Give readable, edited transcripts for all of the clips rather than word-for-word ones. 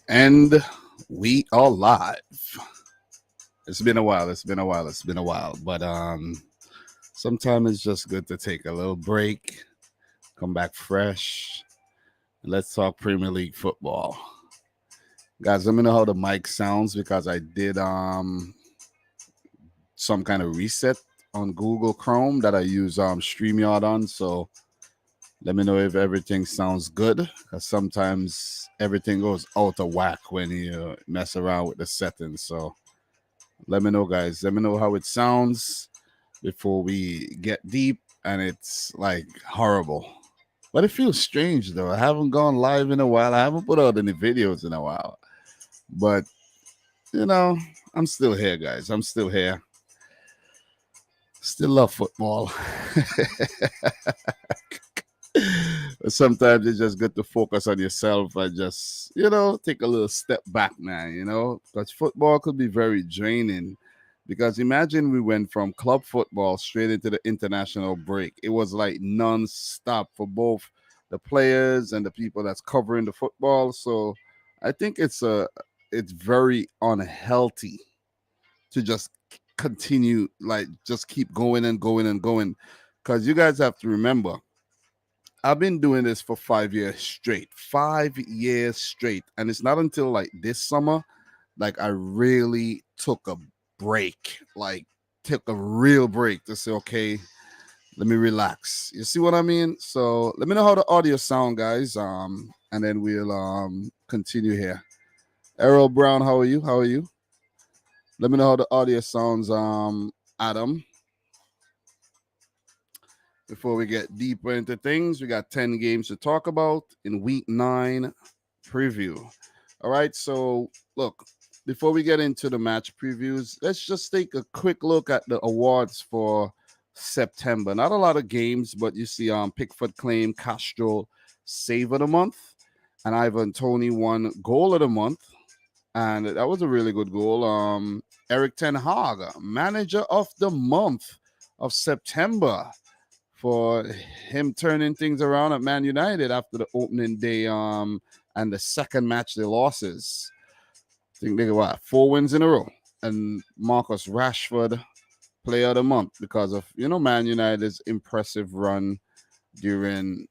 And we are live. It's been a while. It's been a while. But sometimes it's just good to take a little break, come back fresh. And let's talk Premier League football. Guys, let me know how the mic sounds because I did some kind of reset on Google Chrome that I use StreamYard on. So let me know if everything sounds good. Because sometimes everything goes out of whack when you mess around with the settings. So let me know, guys. Let me know how it sounds before we get deep. And it's like horrible. But it feels strange though. I haven't gone live in a while. I haven't put out any videos in a while. But, you know, I'm still here, guys. I'm still here. Still love football. Sometimes it's just good to focus on yourself and just, take a little step back, man, because football could be very draining. Because imagine we went from club football straight into the international break. It was like non-stop for both the players and the people that's covering the football. So I think it's very unhealthy to just continue, like just keep going and going and going. Because you guys have to remember, I've been doing this for 5 years straight. 5 years straight. And it's not until like this summer, like I really took a break. Like took a real break to say, okay, let me relax. You see what I mean? So let me know how the audio sound, guys. And then we'll continue here. Errol Brown, how are you? How are you? Let me know how the audio sounds, Adam. Before we get deeper into things, we got 10 games to talk about in week 9 preview. All right, so look, before we get into the match previews, let's just take a quick look at the awards for September. Not a lot of games, but you see Pickford claim Castro Save of the Month, and Ivan Toney won Goal of the Month, and that was a really good goal. Eric Ten Hag, Manager of the Month of September, for him turning things around at Man United after the opening day and the second match they losses. I think they got 4 wins in a row. And Marcus Rashford, Player of the Month, because of Man United's impressive run during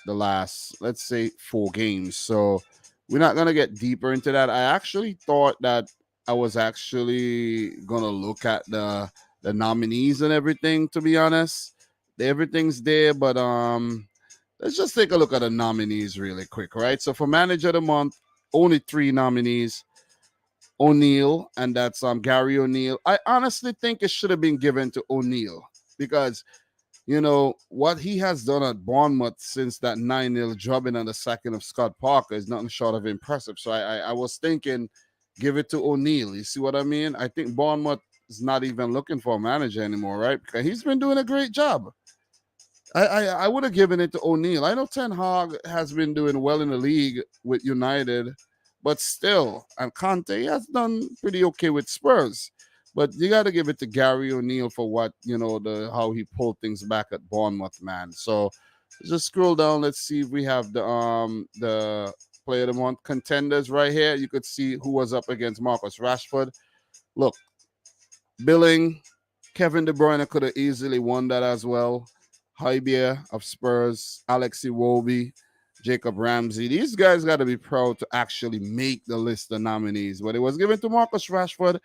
the last, let's say, 4 games. So we're not gonna get deeper into that. I actually thought that I was actually gonna look at the nominees and everything, to be honest. Everything's there, but let's just take a look at the nominees really quick, right? So for Manager of the Month, only 3 nominees. O'Neill, and that's Gary O'Neill. I honestly think it should have been given to O'Neill because what he has done at Bournemouth since that 9-0 drubbing on the second of Scott Parker is nothing short of impressive. So I was thinking, give it to O'Neill. You see what I mean? I think Bournemouth is not even looking for a manager anymore, right? Because he's been doing a great job. I would have given it to O'Neill. I know Ten Hag has been doing well in the league with United, but still, and Conte has done pretty okay with Spurs. But you got to give it to Gary O'Neill for what how he pulled things back at Bournemouth, man. So just scroll down. Let's see if we have the Player of the Month contenders right here. You could see who was up against Marcus Rashford. Look, Billing, Kevin De Bruyne could have easily won that as well. Højbjerg of Spurs, Alexi Iwobi, Jacob Ramsey. These guys got to be proud to actually make the list of nominees. But it was given to Marcus Rashford.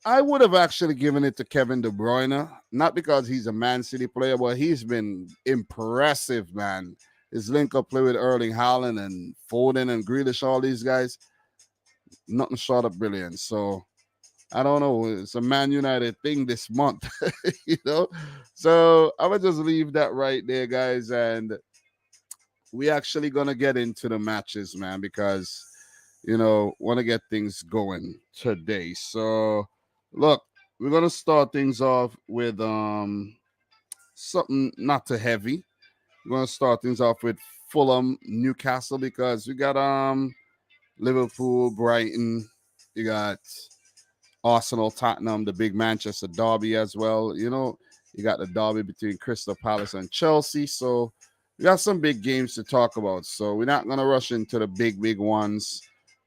I would have actually given it to Kevin De Bruyne, not because he's a Man City player, but he's been impressive, man. His link-up play with Erling Haaland and Foden and Grealish, all these guys, nothing short of brilliant. So I don't know. It's a Man United thing this month, So I would just leave that right there, guys. And we actually gonna get into the matches, man, because want to get things going today. So look, we're gonna start things off with something not too heavy. We're gonna start things off with Fulham, Newcastle, because we got Liverpool, Brighton, you got Arsenal, Tottenham, the big Manchester derby as well. You got the derby between Crystal Palace and Chelsea. So we got some big games to talk about. So we're not going to rush into the big ones.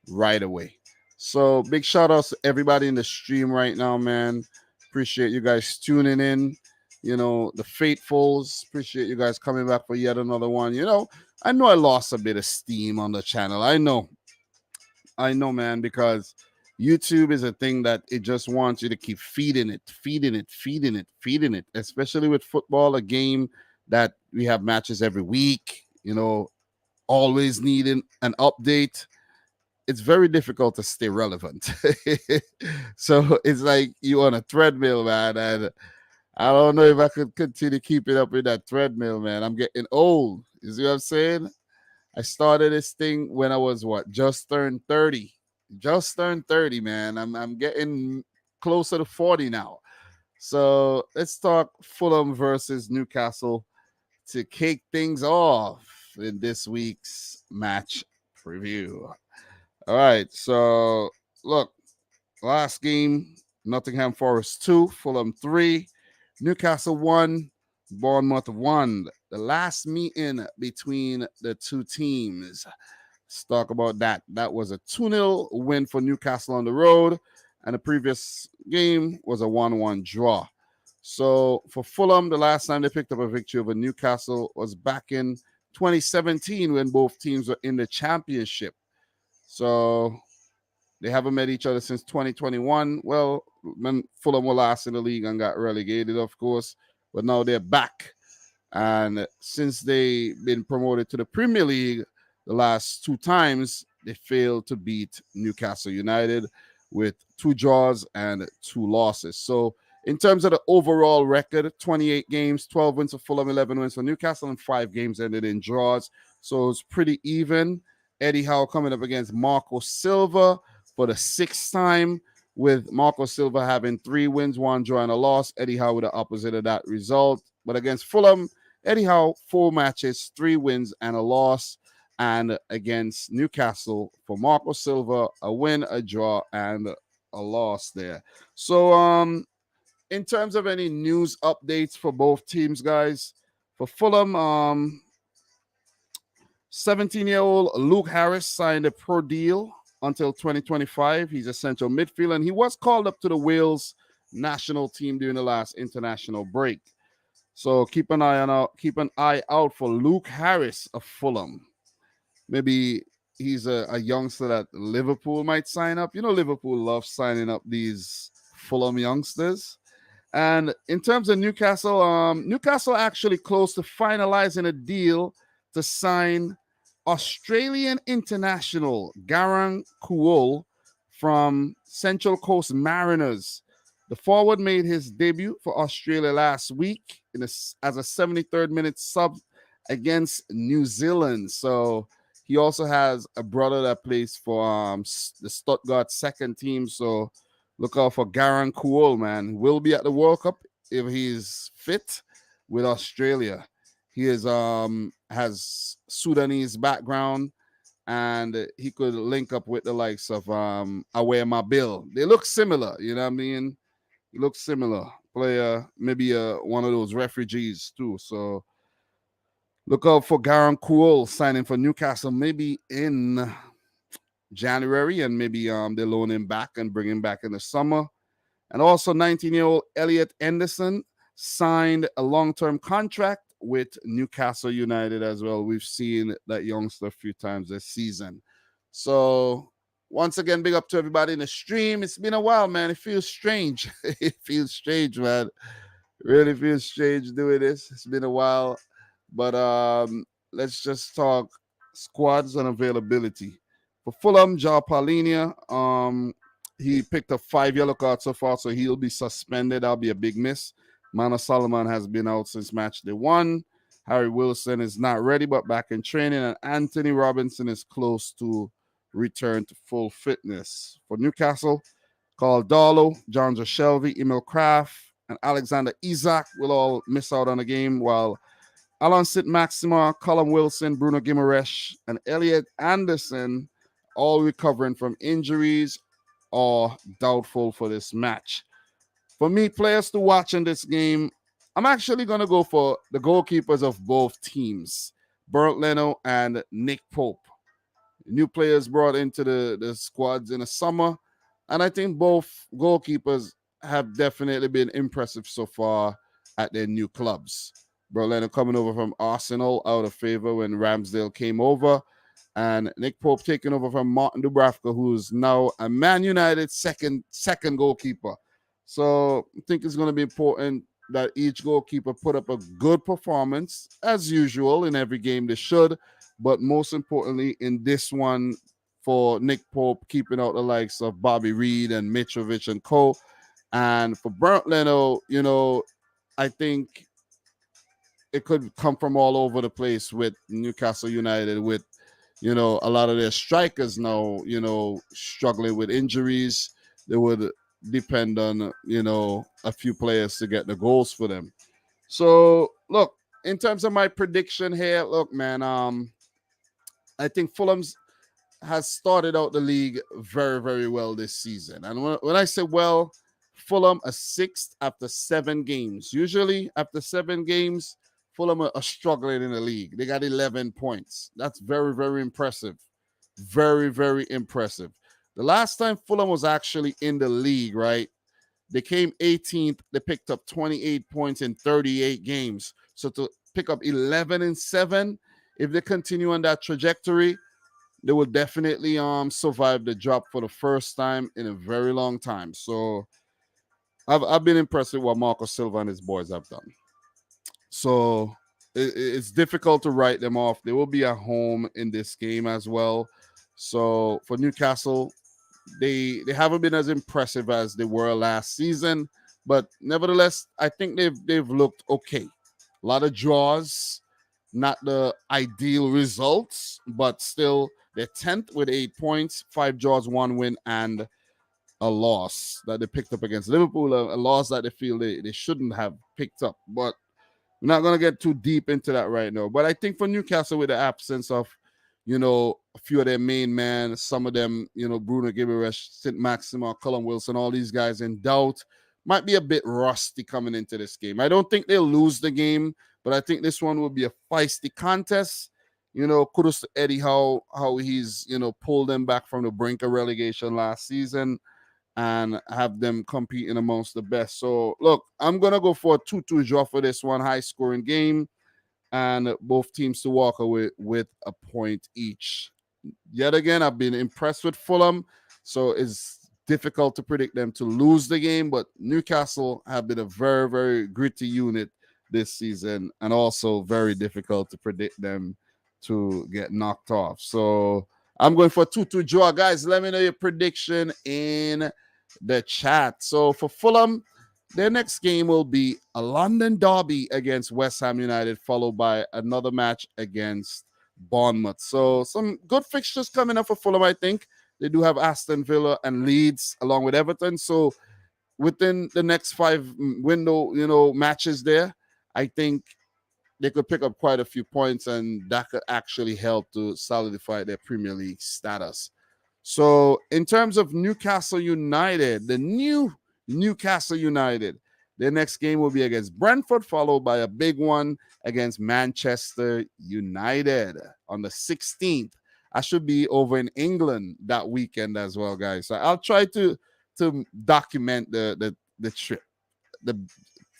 right away. So big shout outs to everybody in the stream right now, man. Appreciate you guys tuning in. The faithfuls. Appreciate you guys coming back for yet another one. I know I lost a bit of steam on the channel. I know, man, because YouTube is a thing that it just wants you to keep feeding it, feeding it, feeding it, feeding it, especially with football, a game that we have matches every week, always needing an update. It's very difficult to stay relevant. So it's like you on a treadmill, man. And I don't know if I could continue keeping up with that treadmill, man. I'm getting old. You see what I'm saying? I started this thing when I was just turned 30. Just turned 30, man. I'm getting closer to 40 now. So let's talk Fulham versus Newcastle to kick things off in this week's match preview. All right. So look, last game, Nottingham Forest 2, Fulham 3, Newcastle 1, Bournemouth 1. The last meeting between the two teams. Let's talk about that. That was a 2-0 win for Newcastle on the road, and the previous game was a 1-1 draw. So for Fulham, the last time they picked up a victory over Newcastle was back in 2017 when both teams were in the championship. So they haven't met each other since 2021. Well, when Fulham were last in the league and got relegated, of course, but now they're back. And since they've been promoted to the Premier League, the last two times they failed to beat Newcastle United with 2 draws and 2 losses. So in terms of the overall record, 28 games, 12 wins for Fulham, 11 wins for Newcastle, and 5 games ended in draws. So it's pretty even. Eddie Howe coming up against Marco Silva for the 6th time, with Marco Silva having 3 wins, 1 draw, and a loss. Eddie Howe with the opposite of that result. But against Fulham, Eddie Howe, 4 matches, 3 wins, and a loss. And against Newcastle, for Marco Silva, a win, a draw, and a loss there. So in terms of any news updates for both teams, guys, for Fulham, 17-year-old Luke Harris signed a pro deal until 2025. He's a central midfielder, and he was called up to the Wales national team during the last international break. So keep an eye out for Luke Harris of Fulham. Maybe he's a youngster that Liverpool might sign up. Liverpool loves signing up these Fulham youngsters. And in terms of Newcastle, Newcastle actually close to finalizing a deal to sign Australian international Garang Kuol from Central Coast Mariners. The forward made his debut for Australia last week as a 73rd minute sub against New Zealand. So he also has a brother that plays for the Stuttgart second team. So look out for Garang Kuol, man. Will be at the World Cup if he's fit with Australia. He has Sudanese background, and he could link up with the likes of Aware Mabil. They look similar, you know what I mean? He looks similar. Player, maybe one of those refugees too. So look out for Garang Kuol signing for Newcastle maybe in January, and maybe they loan him back and bring him back in the summer. And also 19-year-old Elliot Anderson signed a long-term contract with Newcastle United as well. We've seen that youngster a few times this season. So once again, big up to everybody in the stream. It's been a while, man. It feels strange. It feels strange, man. It really feels strange doing this. It's been a while. But let's just talk squads and availability. For Fulham, João Palhinha, he picked up 5 yellow cards so far, so he'll be suspended. That'll be a big miss. Mana Solomon has been out since match day 1. Harry Wilson is not ready, but back in training. And Anthony Robinson is close to return to full fitness. For Newcastle, Carl Darlow, John Shelby, Emil Kraft, and Alexander Isak will all miss out on the game, while Alan St-Maxima, Colin Wilson, Bruno Guimaraes, and Elliot Anderson all recovering from injuries or doubtful for this match. For me, players to watch in this game, I'm actually going to go for the goalkeepers of both teams, Bernd Leno and Nick Pope. new players brought into the squads in the summer. And I think both goalkeepers have definitely been impressive so far at their new clubs. Berliner coming over from Arsenal out of favor when Ramsdale came over. And Nick Pope taking over from Martin Dubravka, who's now a Man United second goalkeeper. So I think it's going to be important that each goalkeeper put up a good performance, as usual, in every game they should. But most importantly, in this one, for Nick Pope, keeping out the likes of Bobby Reed and Mitrovic and co. And for Bernd Leno, I think it could come from all over the place with Newcastle United, with, a lot of their strikers now, struggling with injuries. They would depend on, a few players to get the goals for them. So, look, in terms of my prediction here, look, man, I think Fulham's has started out the league very, very well this season. And when I say well, Fulham a sixth after 7 games. Usually after 7 games, Fulham are struggling in the league. They got 11 points. That's very, very impressive. Very, very impressive. The last time Fulham was actually in the league, right? They came 18th. They picked up 28 points in 38 games. So to pick up 11-7, if they continue on that trajectory, they will definitely survive the drop for the first time in a very long time. So I've been impressed with what Marco Silva and his boys have done. So it's difficult to write them off. They will be at home in this game as well. So for Newcastle, they haven't been as impressive as they were last season, but nevertheless, I think they've looked okay. A lot of draws, not the ideal results, but still they're 10th with 8 points, 5 draws, 1 win, and a loss that they picked up against Liverpool, a loss that they feel they shouldn't have picked up. But we're not going to get too deep into that right now. But I think for Newcastle, with the absence of, a few of their main men, some of them, Bruno Guimaraes, St. Maxima, Callum Wilson, all these guys in doubt, might be a bit rusty coming into this game. I don't think they'll lose the game, but I think this one will be a feisty contest. Kudos to Eddie how he's, pulled them back from the brink of relegation last season and have them competing amongst the best. So, look, I'm going to go for a 2-2 draw for this one, high-scoring game, and both teams to walk away with a point each. Yet again, I've been impressed with Fulham, so it's difficult to predict them to lose the game, but Newcastle have been a very, very gritty unit this season, and also very difficult to predict them to get knocked off. So I'm going for a 2-2 draw. Guys, let me know your prediction in the chat. So for Fulham, their next game will be a London derby against West Ham United, followed by another match against Bournemouth. So some good fixtures coming up for Fulham, I think. They do have Aston Villa and Leeds along with Everton. So within the next 5 window, matches there, I think they could pick up quite a few points, and that could actually help to solidify their Premier League status. So in terms of Newcastle United, the new Newcastle United, their next game will be against Brentford, followed by a big one against Manchester United on the 16th. I should be over in England that weekend as well, guys. So I'll try to document the trip.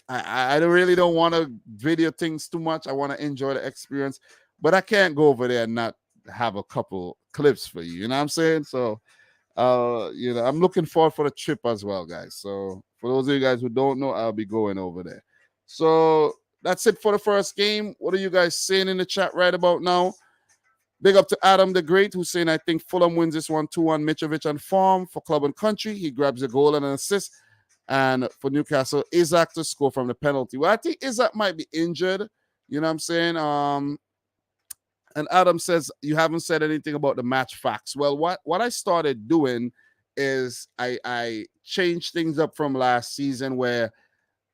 I really don't want to video things too much. I want to enjoy the experience, but I can't go over there and not have a couple clips for you. You know what I'm saying? So, I'm looking forward for the trip as well, guys. So for those of you guys who don't know, I'll be going over there. So that's it for the first game. What are you guys saying in the chat right about now? Big up to Adam the Great, who's saying, I think Fulham wins this one 2-1. Mitrovic on form for club and country. He grabs a goal and an assist. And for Newcastle, Isaac to score from the penalty. Well, I think Isaac might be injured. You know what I'm saying? And Adam says, you haven't said anything about the match facts. Well, what I started doing is I changed things up from last season, where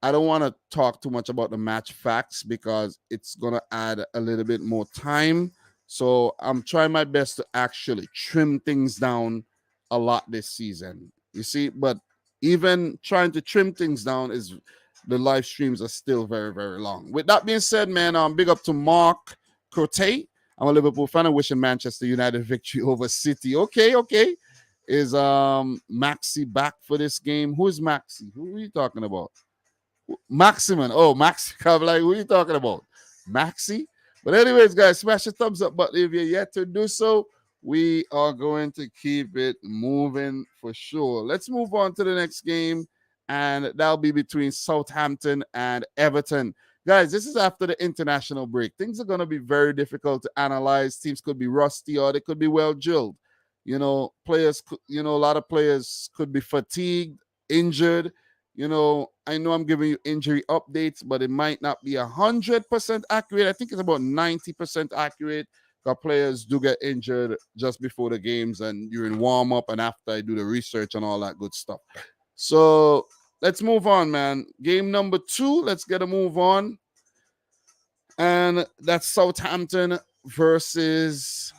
I don't want to talk too much about the match facts because it's going to add a little bit more time. So I'm trying my best to actually trim things down a lot this season. You see, but even trying to trim things down, is the live streams are still very, very long. With that being said, man, big up to Mark Crote. I'm a Liverpool fan. I'm wishing Manchester United victory over City. Okay. Is Maxi back for this game? Who is Maxi? Who are you talking about? Maximin. Oh, Maxi. I'm like, who are you talking about? Maxi? But anyways, guys, smash the thumbs up button if you're yet to do so. We are going to keep it moving for sure. Let's move on to the next game, and that'll be between Southampton and Everton. Guys, this is after the international break. Things are going to be very difficult to analyze. Teams could be rusty or they could be well drilled. Players, a lot of players could be fatigued, injured. I know I'm giving you injury updates, but it might not be 100% accurate. I think it's about 90% accurate. Because players do get injured just before the games and during warm up and after I do the research and all that good stuff. So let's move on, man. Game number 2. Let's get a move on. And that's Southampton versus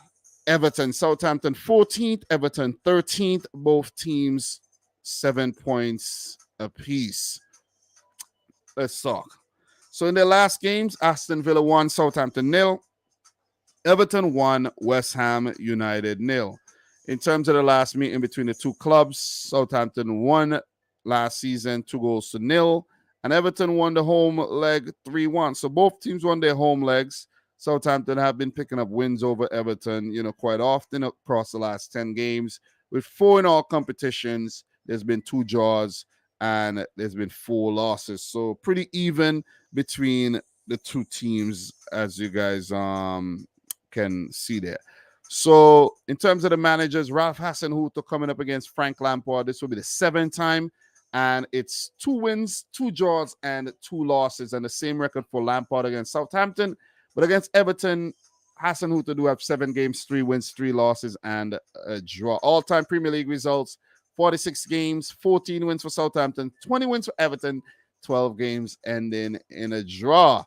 Everton. Southampton 14th, Everton 13th. Both teams 7 points apiece. Let's talk. So in their last games, Aston Villa 1, Southampton 0. Everton 1, West Ham United 0. In terms of the last meeting between the two clubs, Southampton won last season 2-0, and Everton won the home leg 3-1. So both teams won their home legs. Southampton have been picking up wins over Everton, quite often across the last 10 games. With 4 in all competitions, there's been 2 draws and there's been 4 losses. So pretty even between the two teams, as you guys can see there. So in terms of the managers, Ralph Hasenhuttl coming up against Frank Lampard. This will be the 7th time, and it's 2 wins, 2 draws, and 2 losses, and the same record for Lampard against Southampton. But against Everton, Hasenhuttl do have 7 games, 3 wins, 3 losses, and a draw. All-time Premier League results: 46 games, 14 wins for Southampton, 20 wins for Everton, 12 games ending in a draw.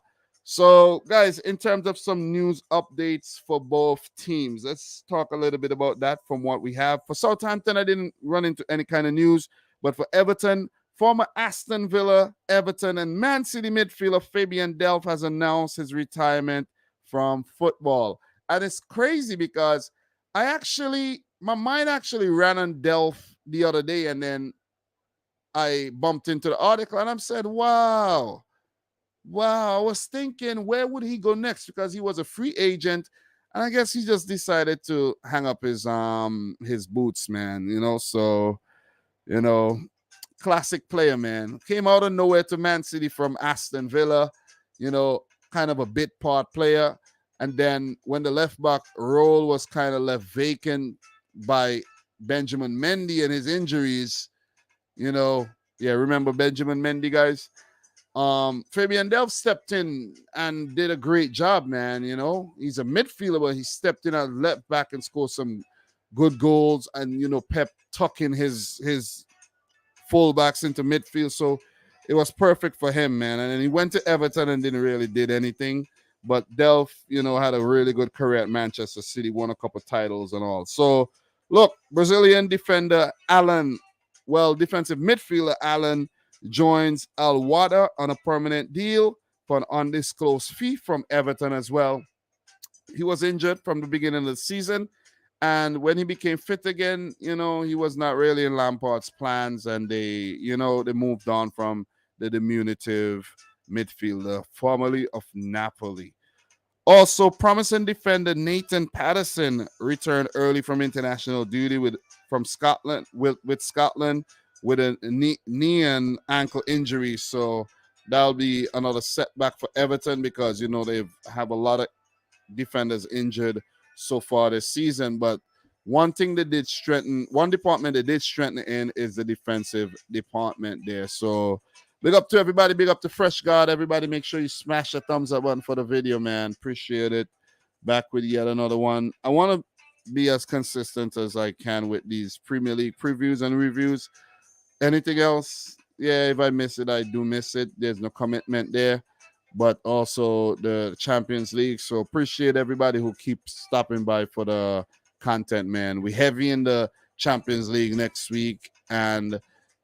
So, guys, in terms of some news updates for both teams, let's talk a little bit about that from what we have. For Southampton, I didn't run into any kind of news, but for Everton, former Aston Villa, Everton, and Man City midfielder Fabian Delph has announced his retirement from football. And it's crazy because my mind actually ran on Delph the other day, and then I bumped into the article and I said, wow, I was thinking, where would he go next? Because he was a free agent, and I guess he just decided to hang up his boots, man. So classic player, man. Came out of nowhere to Man City from Aston Villa, kind of a bit part player. And then when the left back role was kind of left vacant by Benjamin Mendy and his injuries, remember Benjamin Mendy, guys? Fabian Delph stepped in and did a great job, man. He's a midfielder, but he stepped in at left back and scored some good goals. And Pep tucking his fullbacks into midfield, so it was perfect for him, man. And then he went to Everton and didn't really did anything. But Delph, had a really good career at Manchester City, won a couple titles and all. So look, Brazilian defender defensive midfielder Allen joins Al Wada on a permanent deal for an undisclosed fee from Everton as well. He was injured from the beginning of the season, and when he became fit again, he was not really in Lampard's plans, and they moved on from the diminutive midfielder formerly of Napoli. Also, promising defender Nathan Patterson returned early from international duty with Scotland with a knee and ankle injury. So that'll be another setback for Everton because, they have a lot of defenders injured so far this season. But one department they did strengthen in is the defensive department there. So big up to everybody. Big up to Fresh God. Everybody, make sure you smash the thumbs up button for the video, man. Appreciate it. Back with yet another one. I want to be as consistent as I can with these Premier League previews and reviews. Anything else? Yeah, if I miss it, I do miss it. There's no commitment there. But also the Champions League. So appreciate everybody who keeps stopping by for the content, man. We heavy in the Champions League next week. And,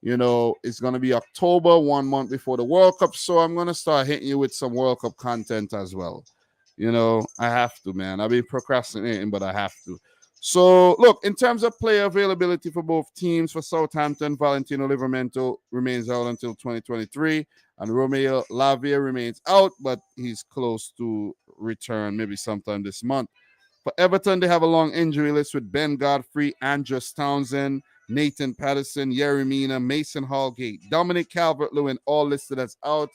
it's going to be October, 1 month before the World Cup. So I'm going to start hitting you with some World Cup content as well. I have to, man. I've been procrastinating, but I have to. So, look, in terms of player availability for both teams, for Southampton, Valentino Livramento remains out until 2023, and Romeo Lavia remains out, but he's close to return maybe sometime this month. For Everton, they have a long injury list with Ben Godfrey, Andros Townsend, Nathan Patterson, Yeremina, Mason Holgate, Dominic Calvert-Lewin, all listed as out.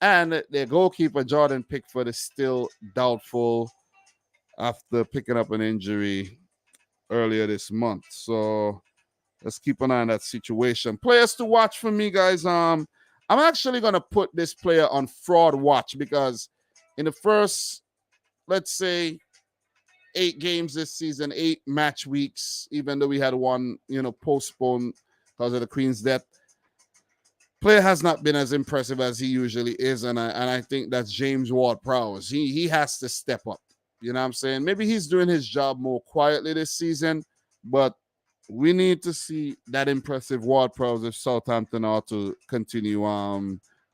And their goalkeeper, Jordan Pickford, is still doubtful after picking up an injury earlier this month. So let's keep an eye on that situation. Players to watch for me, guys. I'm actually gonna put this player on fraud watch because in the first, let's say, 8 games this season, 8 match weeks, even though we had one, postponed because of the Queen's death, player has not been as impressive as he usually is, and I think that's James Ward-Prowse. He has to step up. You know what I'm saying? Maybe he's doing his job more quietly this season, but we need to see that impressive Ward-Prowse if Southampton are to continue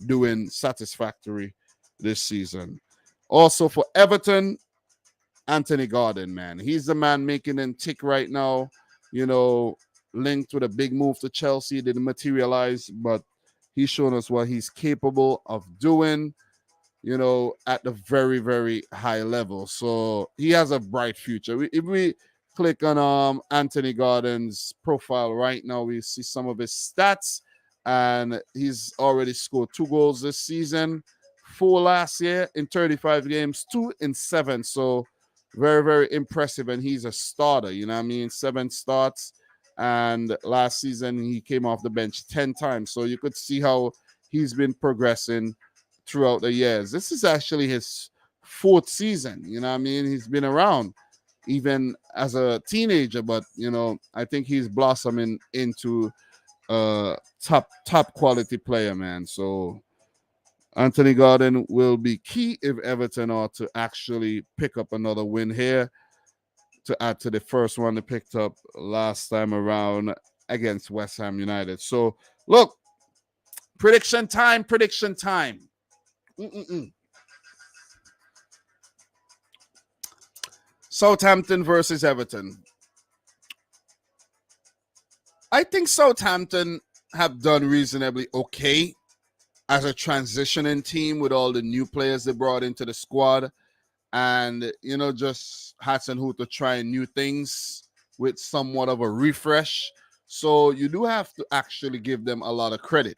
doing satisfactory this season. Also for Everton, Anthony Gordon, man. He's the man making them tick right now. Linked with a big move to Chelsea. It didn't materialize, but he's shown us what he's capable of doing, at the very, very high level. So he has a bright future. If we click on Anthony Gordon's profile right now, we see some of his stats, and he's already scored 2 goals this season, 4 last year in 35 games, 2 in 7. So very, very impressive, and he's a starter. 7 starts, and last season he came off the bench 10 times. So you could see how he's been progressing throughout the years. This is actually his 4th season. He's been around even as a teenager, but I think he's blossoming into a top quality player, man. So Anthony Gordon will be key if Everton are to actually pick up another win here to add to the first one they picked up last time around against West Ham United. So, look, prediction time. Southampton versus Everton. I think Southampton have done reasonably okay as a transitioning team with all the new players they brought into the squad, and just Hudson who to try new things with somewhat of a refresh. So you do have to actually give them a lot of credit.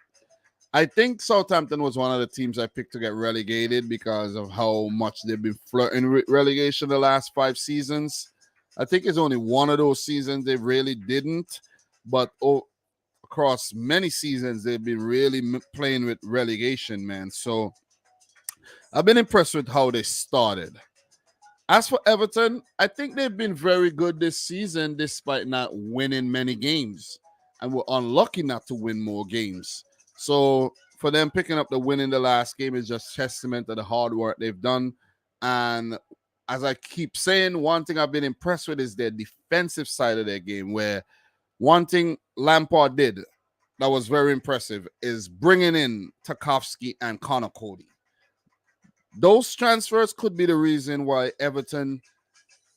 I think Southampton was one of the teams I picked to get relegated because of how much they've been flirting with relegation the last 5 seasons. I think it's only one of those seasons they really didn't, but across many seasons they've been really playing with relegation, man. So I've been impressed with how they started. As for Everton, I think they've been very good this season despite not winning many games, and were unlucky not to win more games. So for them picking up the win in the last game is just testament to the hard work they've done. And as I keep saying, one thing I've been impressed with is their defensive side of their game, where one thing Lampard did that was very impressive is bringing in Tarkowski and Connor Cody. Those transfers could be the reason why Everton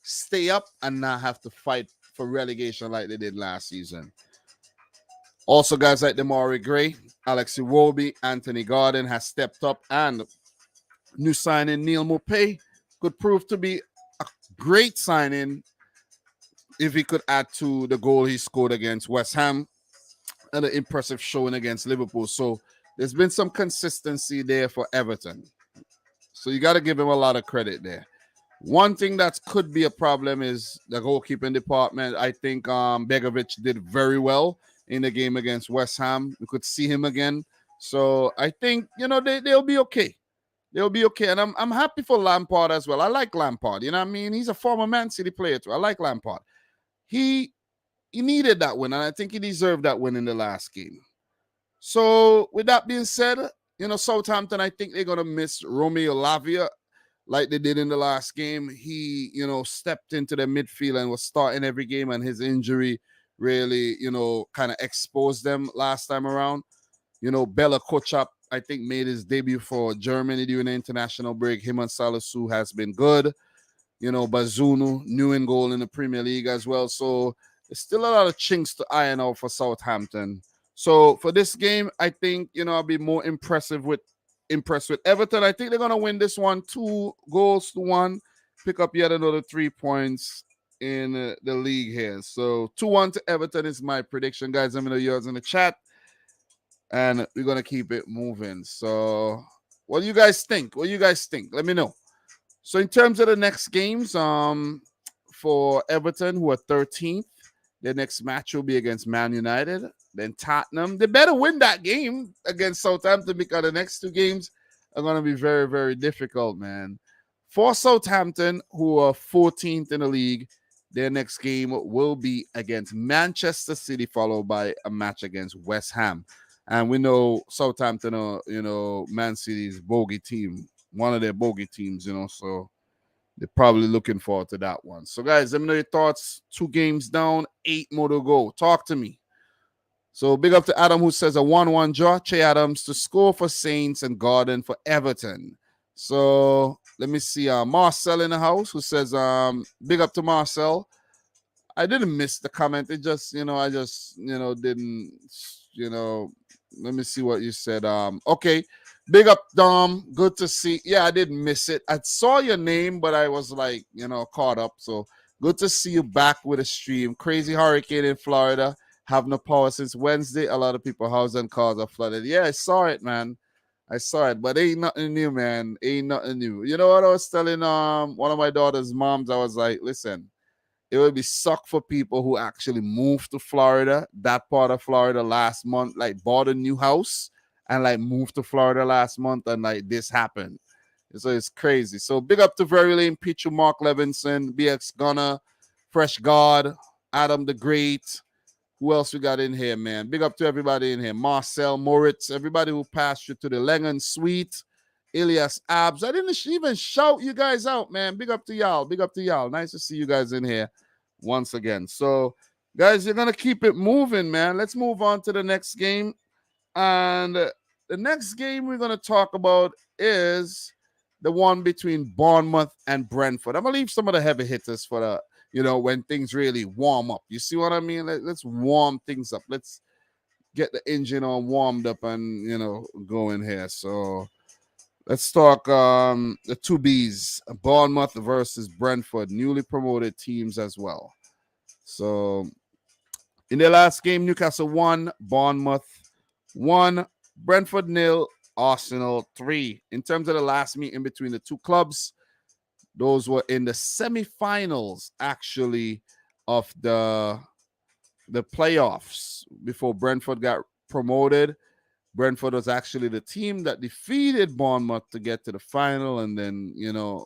stay up and not have to fight for relegation like they did last season. Also, guys like Demari Gray, Alex Iwobi, Anthony Gordon has stepped up, and new signing Neil Maupay could prove to be a great signing if he could add to the goal he scored against West Ham and an impressive showing against Liverpool. So there's been some consistency there for Everton. So you got to give him a lot of credit there. One thing that could be a problem is the goalkeeping department. I think Begovic did very well in the game against West Ham. We could see him again. So I think, they'll be okay. They'll be okay. And I'm happy for Lampard as well. I like Lampard. You know what I mean? He's a former Man City player too. I like Lampard. He needed that win, and I think he deserved that win in the last game. So with that being said, Southampton, I think they're going to miss Romeo Lavia like they did in the last game. He, stepped into the midfield and was starting every game, and his injury really, kind of exposed them last time around. Bella Kochap I think, made his debut for Germany during the international break. Him and Salisu has been good. Bazunu, new in goal in the Premier League as well. So there's still a lot of chinks to iron out for Southampton. So for this game, I think, I'll be more impressed with Everton. I think they're gonna win this one 2-1, pick up yet another 3 points in the league here. So 2-1 to Everton is my prediction, guys. Let me know yours in the chat, and we're gonna keep it moving. So what do you guys think? Let me know. So in terms of the next games, for Everton, who are 13th, their next match will be against Man United. Then Tottenham. They better win that game against Southampton, because the next 2 games are going to be very, very difficult, man. For Southampton, who are 14th in the league, their next game will be against Manchester City, followed by a match against West Ham. And we know Southampton are, Man City's bogey team, one of their bogey teams, so they're probably looking forward to that one. So, guys, let me know your thoughts. 2 games down, 8 more to go. Talk to me. So, big up to Adam, who says a 1-1 draw. Che Adams to score for Saints and Gordon for Everton. So, let me see. Marcel in the house, who says, big up to Marcel. I didn't miss the comment. It just, I just, didn't, let me see what you said. Okay. Big up, Dom. Good to see. Yeah, I didn't miss it. I saw your name, but I was like, caught up. So good to see you back with a stream. Crazy hurricane in Florida. Have no power since Wednesday. A lot of people house and cars are flooded. Yeah, I saw it, man. I saw it, but ain't nothing new, man. Ain't nothing new. You know what I was telling one of my daughter's moms? I was like, listen, it would be suck for people who actually moved to Florida, that part of Florida last month, like bought a new house and like moved to Florida last month, and like this happened. So it's crazy. So big up to Very Lane, Pichu, Mark Levinson, BX Gunner, Fresh God, Adam the Great. Who else we got in here, man? Big up to everybody in here. Marcel, Moritz, everybody who passed you to the Lengon Suite. Elias Abs. I didn't even shout you guys out, man. Big up to y'all. Big up to y'all. Nice to see you guys in here once again. So, guys, you're going to keep it moving, man. Let's move on to the next game. And the next game we're going to talk about is the one between Bournemouth and Brentford. I'm going to leave some of the heavy hitters for the, when things really warm up. You see what I mean? Let's warm things up. Let's get the engine on warmed up and, go in here. So, let's talk the 2Bs, Bournemouth versus Brentford, newly promoted teams as well. So, in the last game, Newcastle 1, Bournemouth 1, Brentford 0, Arsenal 3. In terms of the last meeting between the two clubs, those were in the semifinals, actually, of the playoffs before Brentford got promoted. Brentford was actually the team that defeated Bournemouth to get to the final and then,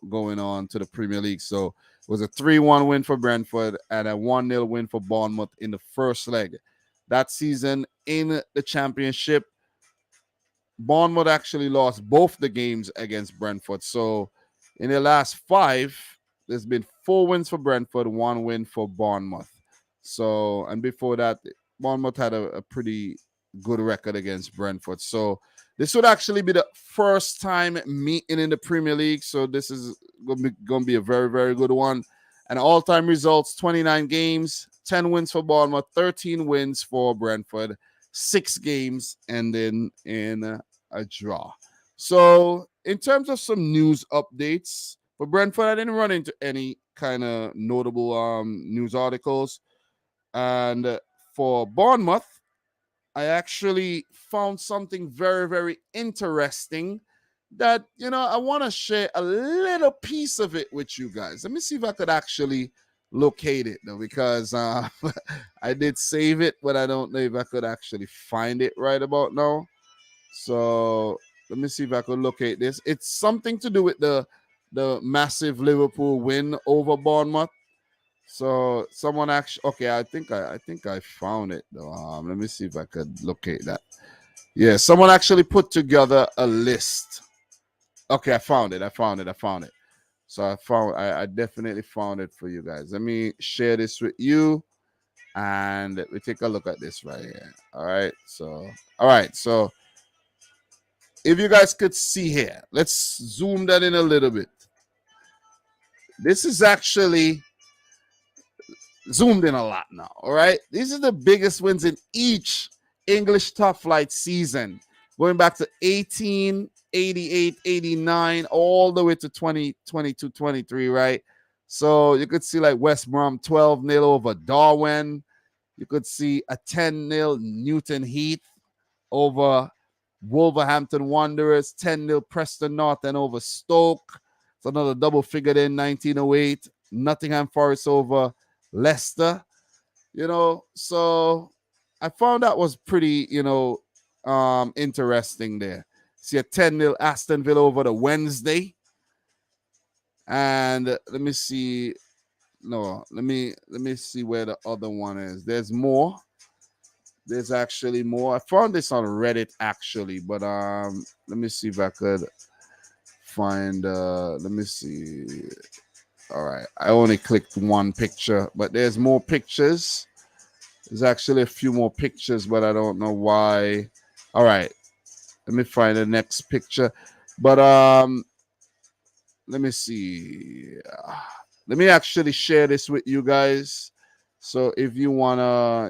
going on to the Premier League. So it was a 3-1 win for Brentford and a 1-0 win for Bournemouth in the first leg. That season in the championship, Bournemouth actually lost both the games against Brentford. So in the last 5, there's been 4 wins for Brentford, 1 win for Bournemouth. So, and before that, Bournemouth had a pretty good record against Brentford. So this would actually be the first time meeting in the Premier League. So this is going to be a very, very good one. And all-time results, 29 games, 10 wins for Bournemouth, 13 wins for Brentford, 6 games, and then in a draw. So in terms of some news updates, for Brentford, I didn't run into any kind of notable news articles. And for Bournemouth, I actually found something very, very interesting that, I want to share a little piece of it with you guys. Let me see if I could actually locate it, though, because I did save it, but I don't know if I could actually find it right about now. So let me see if I could locate this. It's something to do with the massive Liverpool win over Bournemouth. So someone actually, okay, I think I found it though. Let me see if I could locate that. Yeah, someone actually put together a list. Okay, I found it. So I definitely found it for you guys. Let me share this with you, and we take a look at this right here. All right. So if you guys could see here, let's zoom that in a little bit. This is actually zoomed in a lot now. All right. These are the biggest wins in each English top flight season, going back to 18, 88, 89, all the way to 2022, 23, right? So you could see like West Brom 12-0 over Darwin. You could see a 10-0 Newton Heath over Wolverhampton Wanderers, 10-0 Preston North and over Stoke. It's another double figure in 1908. Nottingham Forest over Leicester. So I found that was pretty, interesting there. See a 10-0 Aston Villa over the Wednesday. And let me see. No, let me see where the other one is. There's more. There's actually more. I found this on Reddit actually, but let me see if I could find let me see. All right. I only clicked one picture, but there's more pictures. There's actually a few more pictures, but I don't know why. All right. Let me find the next picture. But let me see. Let me actually share this with you guys. So if you wanna,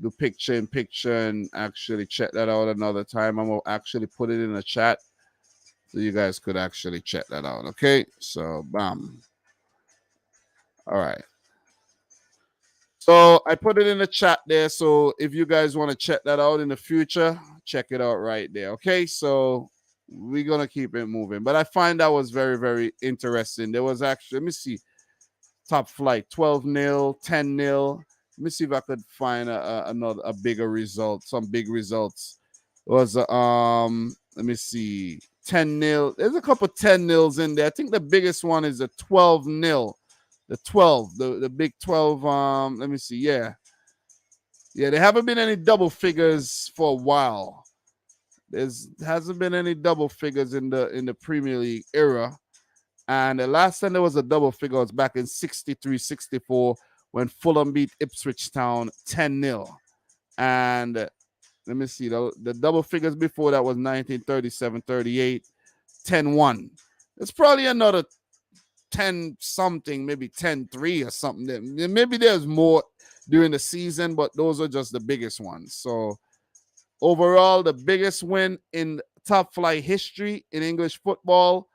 do picture in picture and actually check that out another time, I'm gonna actually put it in the chat so you guys could actually check that out. Okay, so bam. All right. So I put it in the chat there. So if you guys want to check that out in the future, check it out right there. Okay, so we're gonna keep it moving. But I find that was very, very interesting. There was actually, let me see, top flight 12-0, 10-0. Let me see if I could find a bigger result, some big results. It was let me see, 10-0. There's a couple 10-0s in there. I think the biggest one is a 12-0. The 12, the big 12. Let me see. Yeah, there haven't been any double figures for a while. Hasn't been any double figures in the Premier League era. And the last time there was a double figure was back in 63-64 when Fulham beat Ipswich Town 10-0. And let me see, the double figures before that was 1937-38, 10-1. It's probably another 10 something, maybe 10-3 or something. Maybe there's more during the season, but those are just the biggest ones. So overall, the biggest win in top flight history in English football,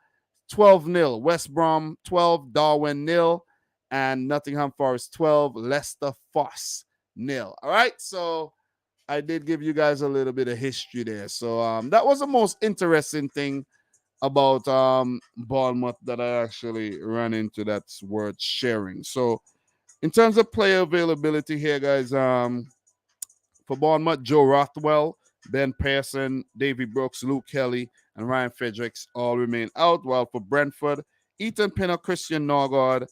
12-0. West Brom 12, Darwin 0, and Nottingham Forest 12, Leicester Foss 0. All right, so I did give you guys a little bit of history there. So that was the most interesting thing about Bournemouth that I actually ran into that's worth sharing. So in terms of player availability here, guys, for Bournemouth, Joe Rothwell, Ben Pearson, Davy Brooks, Luke Kelly, and Ryan Fredericks all remain out. While for Brentford, Ethan Pinner, Christian Norgard,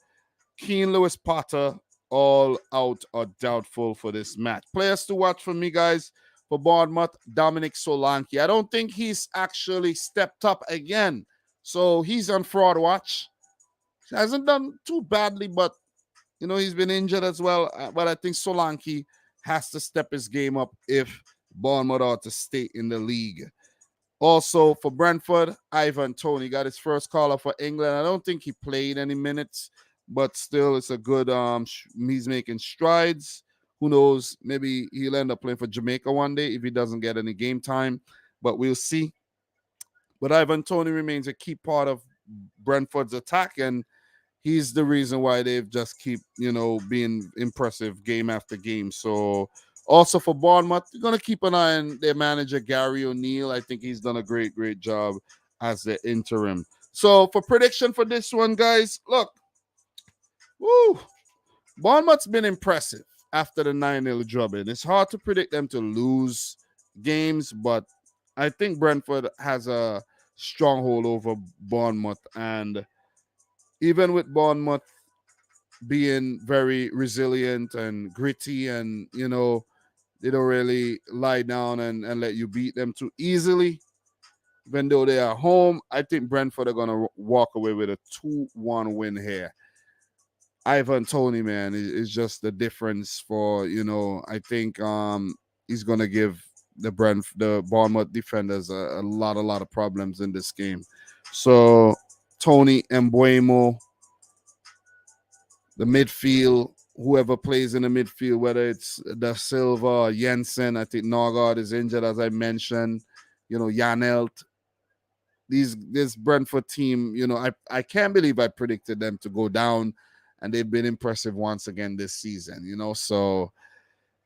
Keane Lewis Potter, all out or doubtful for this match. Players to watch for me, guys. For Bournemouth, Dominic Solanke. I don't think he's actually stepped up again. So he's on fraud watch. He hasn't done too badly, but he's been injured as well. But I think Solanke has to step his game up if Bournemouth are to stay in the league. Also for Brentford, Ivan Toney got his first call-up for England. I don't think he played any minutes, but still it's a good, he's making strides. Who knows, maybe he'll end up playing for Jamaica one day if he doesn't get any game time, but we'll see. But Ivan Toney remains a key part of Brentford's attack, and he's the reason why they've just keep, being impressive game after game. So also for Bournemouth, you're going to keep an eye on their manager, Gary O'Neill. I think he's done a great, great job as the interim. So for prediction for this one, guys, look, Bournemouth's been impressive after the 9-0 drubbing. It's hard to predict them to lose games, but I think Brentford has a stronghold over Bournemouth. And even with Bournemouth being very resilient and gritty and, they don't really lie down and let you beat them too easily, even though they are home, I think Brentford are going to walk away with a 2-1 win here. Ivan Toney, man, is just the difference for, I think he's going to give the Bournemouth defenders a lot of problems in this game. So Tony Mbuemo, the midfield, whoever plays in the midfield, whether it's Da Silva or Jensen, I think Norgard is injured, as I mentioned. Janelt. This Brentford team, I can't believe I predicted them to go down, and they've been impressive once again this season. So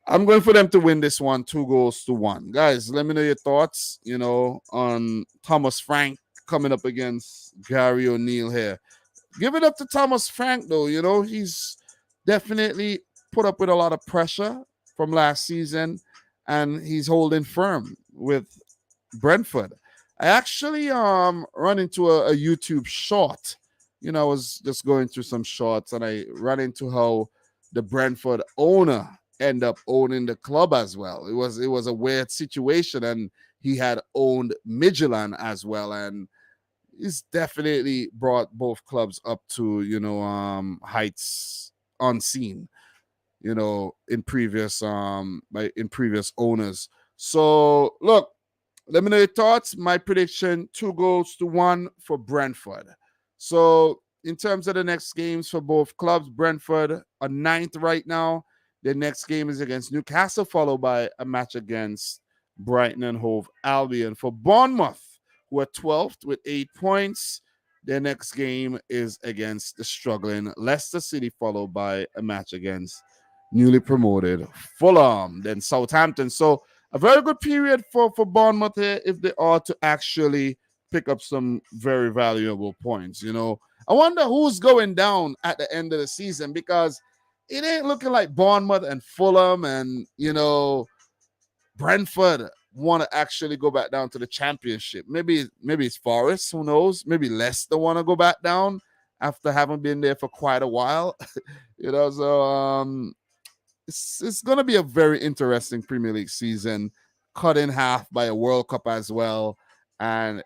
I'm going for them to win this one, 2-1. Guys, let me know your thoughts, on Thomas Frank coming up against Gary O'Neill here. Give it up to Thomas Frank, though. He's definitely put up with a lot of pressure from last season, and he's holding firm with Brentford. I actually run into a YouTube short. I was just going through some shorts, and I ran into how the Brentford owner end up owning the club as well. It was a weird situation, and he had owned Midtjylland as well, and he's definitely brought both clubs up to heights unseen, in previous owners. So look, let me know your thoughts. My prediction: 2-1 for Brentford. So in terms of the next games for both clubs, Brentford are 9th right now. Their next game is against Newcastle, followed by a match against Brighton and Hove Albion. For Bournemouth, who are 12th with 8 points, their next game is against the struggling Leicester City, followed by a match against newly promoted Fulham, then Southampton. So a very good period for Bournemouth here if they are to actually pick up some very valuable points. I wonder who's going down at the end of the season, because it ain't looking like Bournemouth and Fulham and, Brentford want to actually go back down to the championship. Maybe it's Forest, who knows? Maybe Leicester want to go back down after having been there for quite a while. So it's going to be a very interesting Premier League season, cut in half by a World Cup as well. And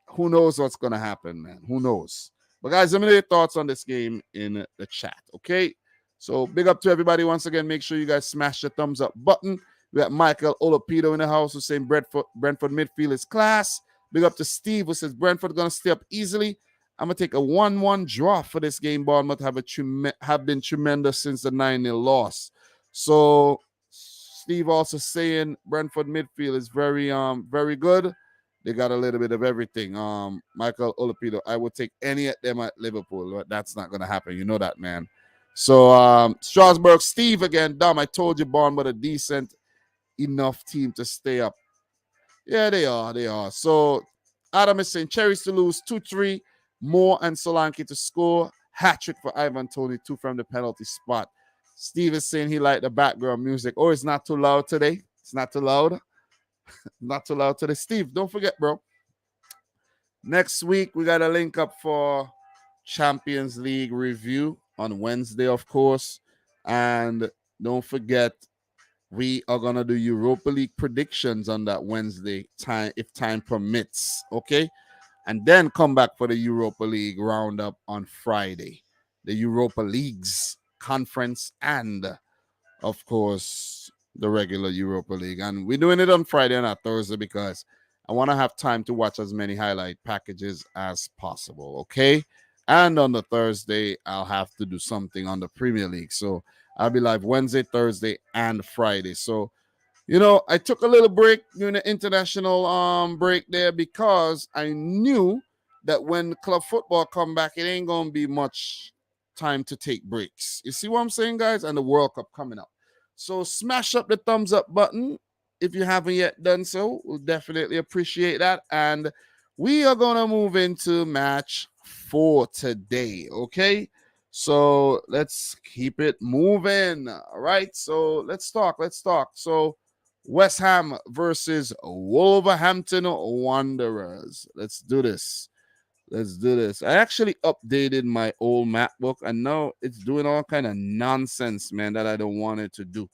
who knows what's going to happen, man? Who knows? But guys, let me know your thoughts on this game in the chat, okay? So big up to everybody once again. Make sure you guys smash the thumbs up button. We got Michael Olapido in the house who's saying Brentford midfield is class. Big up to Steve who says Brentford going to stay up easily. I'm going to take a 1-1 draw for this game. Bournemouth have been tremendous since the 9-0 loss. So Steve also saying Brentford midfield is very good. They got a little bit of everything. Michael Olapido, I would take any of them at Liverpool, but that's not going to happen. You know that, man. So Strasbourg, Steve again. Dom, I told you Bournemouth a decent enough team to stay up. Yeah, they are. So Adam is saying Cherries to lose 2-3. Moore and Solanke to score. Hat-trick for Ivan Toney, 2 from the penalty spot. Steve is saying he liked the background music. Oh, it's not too loud today. It's not too loud. Not too loud today. Steve, don't forget, bro. Next week, we got a link up for Champions League review on Wednesday, of course. And don't forget, we are going to do Europa League predictions on that Wednesday, if time permits, okay? And then come back for the Europa League roundup on Friday. The Europa Leagues conference and, of course, the regular Europa League. And we're doing it on Friday and not Thursday because I want to have time to watch as many highlight packages as possible, okay? And on the Thursday, I'll have to do something on the Premier League. So I'll be live Wednesday, Thursday, and Friday. So, I took a little break during the international break there because I knew that when club football come back, it ain't going to be much time to take breaks. You see what I'm saying, guys? And the World Cup coming up. So smash up the thumbs up button if you haven't yet done so. We'll definitely appreciate that. And we are going to move into match 4 today, okay? So let's keep it moving. All right, so let's talk. So West Ham versus Wolverhampton Wanderers. Let's do this. I actually updated my old map book, and now it's doing all kind of nonsense, man, that I don't want it to do.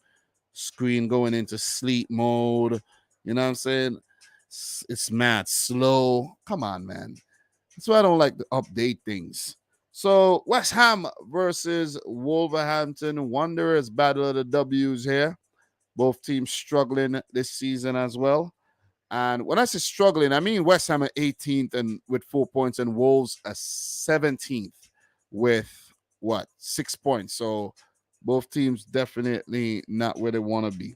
Screen going into sleep mode. You know what I'm saying? It's mad slow. Come on, man. That's why I don't like to update things. So West Ham versus Wolverhampton Wanderers, battle of the W's here. Both teams struggling this season as well. And when I say struggling, I mean West Ham are 18th and with 4 points, and Wolves are 17th with 6 points. So both teams definitely not where they want to be.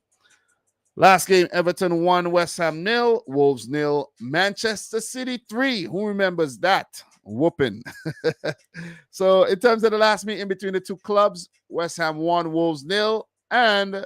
Last game, Everton 1, West Ham 0, Wolves 0, Manchester City 3. Who remembers that? Whooping. So in terms of the last meeting between the two clubs, West Ham 1, Wolves 0, and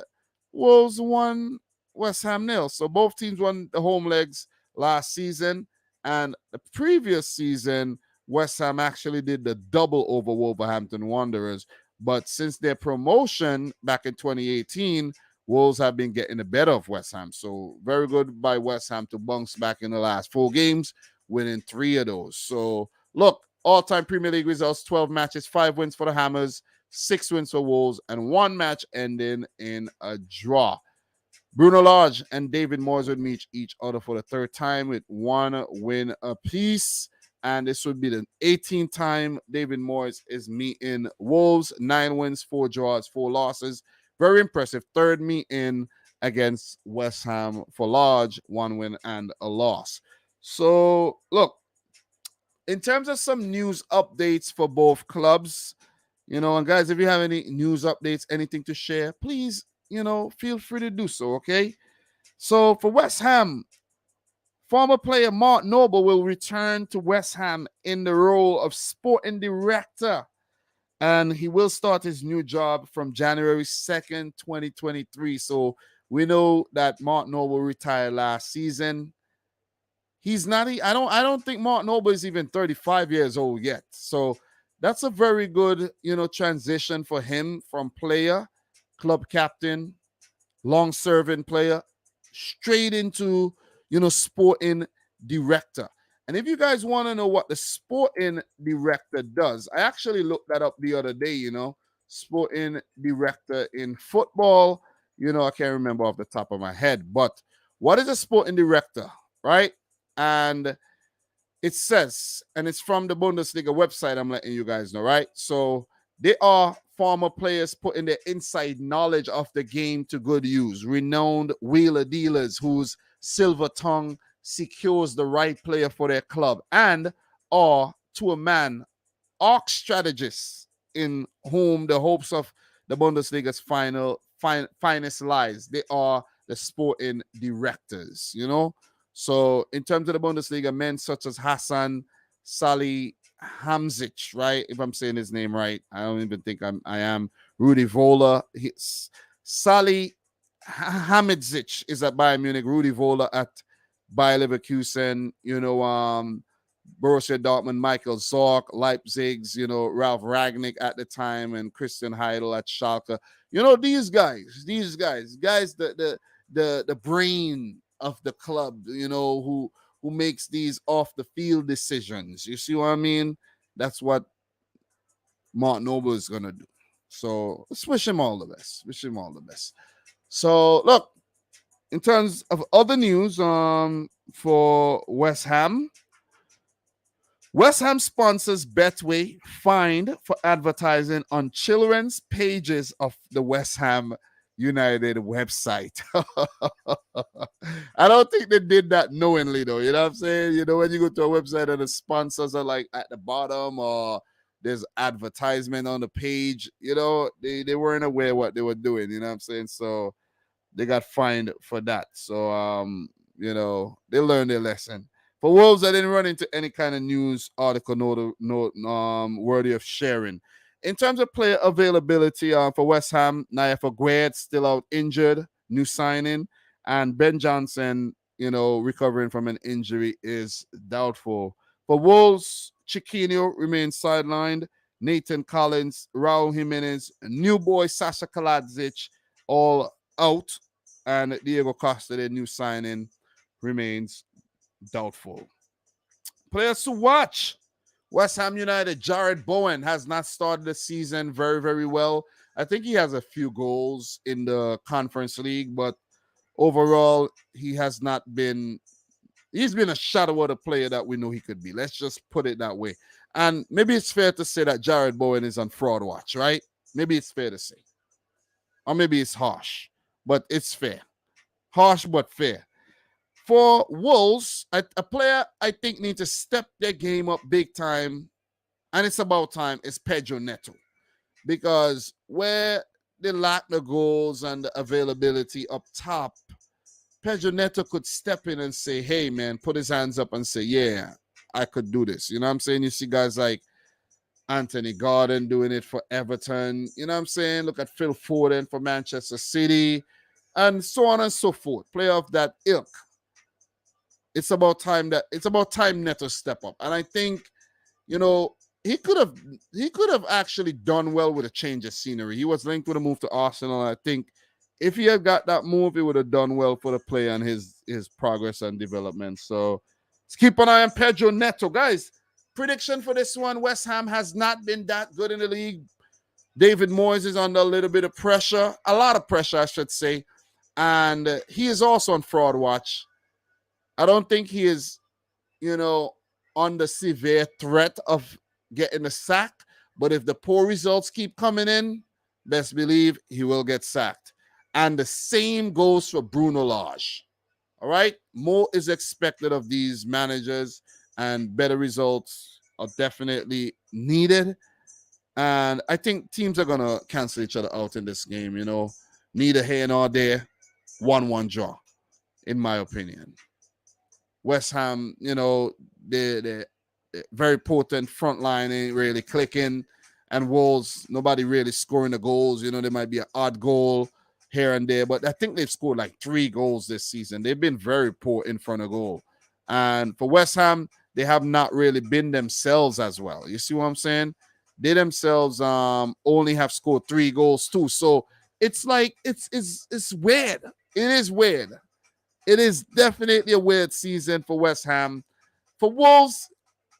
Wolves 1, West Ham 0. So both teams won the home legs last season. And the previous season, West Ham actually did the double over Wolverhampton Wanderers. But since their promotion back in 2018, Wolves have been getting the better of West Ham. So very good by West Ham to bounce back in the last 4 games, winning 3 of those. So look, all-time Premier League results, 12 matches, 5 wins for the Hammers, 6 wins for Wolves, and 1 match ending in a draw. Bruno Lage and David Moyes would meet each other for the 3rd time with 1 win apiece. And this would be the 18th time David Moyes is meeting Wolves. 9 wins, 4 draws, 4 losses. Very impressive. 3rd meeting against West Ham for Lodge, 1 win and a loss. So, look, in terms of some news updates for both clubs, and guys, if you have any news updates, anything to share, please, feel free to do so, okay? So, for West Ham, former player Mark Noble will return to West Ham in the role of sporting director. And he will start his new job from January 2nd, 2023. So we know that Mark Noble retired last season. He's not, I don't think Mark Noble is even 35 years old yet. So that's a very good, transition for him from player, club captain, long-serving player, straight into, sporting director. And if you guys want to know what the sporting director does, I actually looked that up the other day, sporting director in football. I can't remember off the top of my head, but what is a sporting director, right? And it says, and it's from the Bundesliga website, I'm letting you guys know, right? So they are former players putting their inside knowledge of the game to good use, renowned wheeler dealers whose silver tongue secures the right player for their club, and or to a man, arc strategists in whom the hopes of the Bundesliga's finest lies. They are the sporting directors, So in terms of the Bundesliga, men such as Hassan Salih Hamzic, right? If I'm saying his name right, I don't even think I am. Rudi Voller, Salih Hamzic is at Bayern Munich. Rudi Voller at Bayer Leverkusen. Borussia Dortmund, Michael Zorc, Leipzig's, Ralf Ragnick at the time, and Christian Heidel at Schalke. These guys, the brain of the club, who makes these off the field decisions. You see what I mean? That's what Mark Noble is gonna do. So let's wish him all the best. Wish him all the best. So look, in terms of other news, for West Ham sponsors Betway fined for advertising on children's pages of the West Ham United website. I don't think they did that knowingly, though. You know what I'm saying? When you go to a website and the sponsors are like at the bottom, or there's advertisement on the page, they weren't aware what they were doing. You know what I'm saying? So they got fined for that. So, they learned their lesson. For Wolves, I didn't run into any kind of news article worthy of sharing. In terms of player availability, for West Ham, Nayef Aguerd still out injured, new signing, and Ben Johnson, recovering from an injury is doubtful. For Wolves, Chiquinho remains sidelined. Nathan Collins, Raul Jimenez, new boy Sasha Kaladzic, all out, and Diego Costa, their new signing, remains doubtful. Players to watch. West Ham United, Jared Bowen has not started the season very, very well. I think he has a few goals in the Conference League, but overall, he's been a shadow of the player that we know he could be. Let's just put it that way. And maybe it's fair to say that Jared Bowen is on fraud watch, right? Maybe it's fair to say. Or maybe it's harsh. but it's fair. Harsh but fair. For Wolves, a player I think needs to step their game up big time, and it's about time, is Pedro Neto. Because where they lack the goals and the availability up top, Pedro Neto could step in and say, hey, man, put his hands up and say, yeah, I could do this. You know what I'm saying? You see guys like Anthony Gordon doing it for Everton. You know what I'm saying? Look at Phil Foden for Manchester City and so on and so forth. Player of that ilk. It's about time Neto step up. And I think, you know, he could have actually done well with a change of scenery. He was linked with a move to Arsenal. I think if he had got that move, he would have done well for the player and his progress and development. So let's keep an eye on Pedro Neto. Guys, prediction for this one: West Ham has not been that good in the league. David Moyes is under a little bit of pressure, a lot of pressure, I should say. And he is also on fraud watch. I don't think he is, you know, under severe threat of getting a sack. But if the poor results keep coming in, best believe he will get sacked. And the same goes for Bruno Lage. All right? More is expected of these managers, and better results are definitely needed. And I think teams are going to cancel each other out in this game, you know. Neither here nor there. 1-1 draw, in my opinion. West Ham, you know, they're very potent front line, ain't really clicking. And Wolves, nobody really scoring the goals. You know, there might be an odd goal here and there, but I think they've scored like 3 goals this season. They've been very poor in front of goal. And for West Ham, they have not really been themselves as well. You see what I'm saying? They themselves only have scored 3 goals too. So it's like it's weird. It is weird. It is definitely a weird season for West Ham. For Wolves,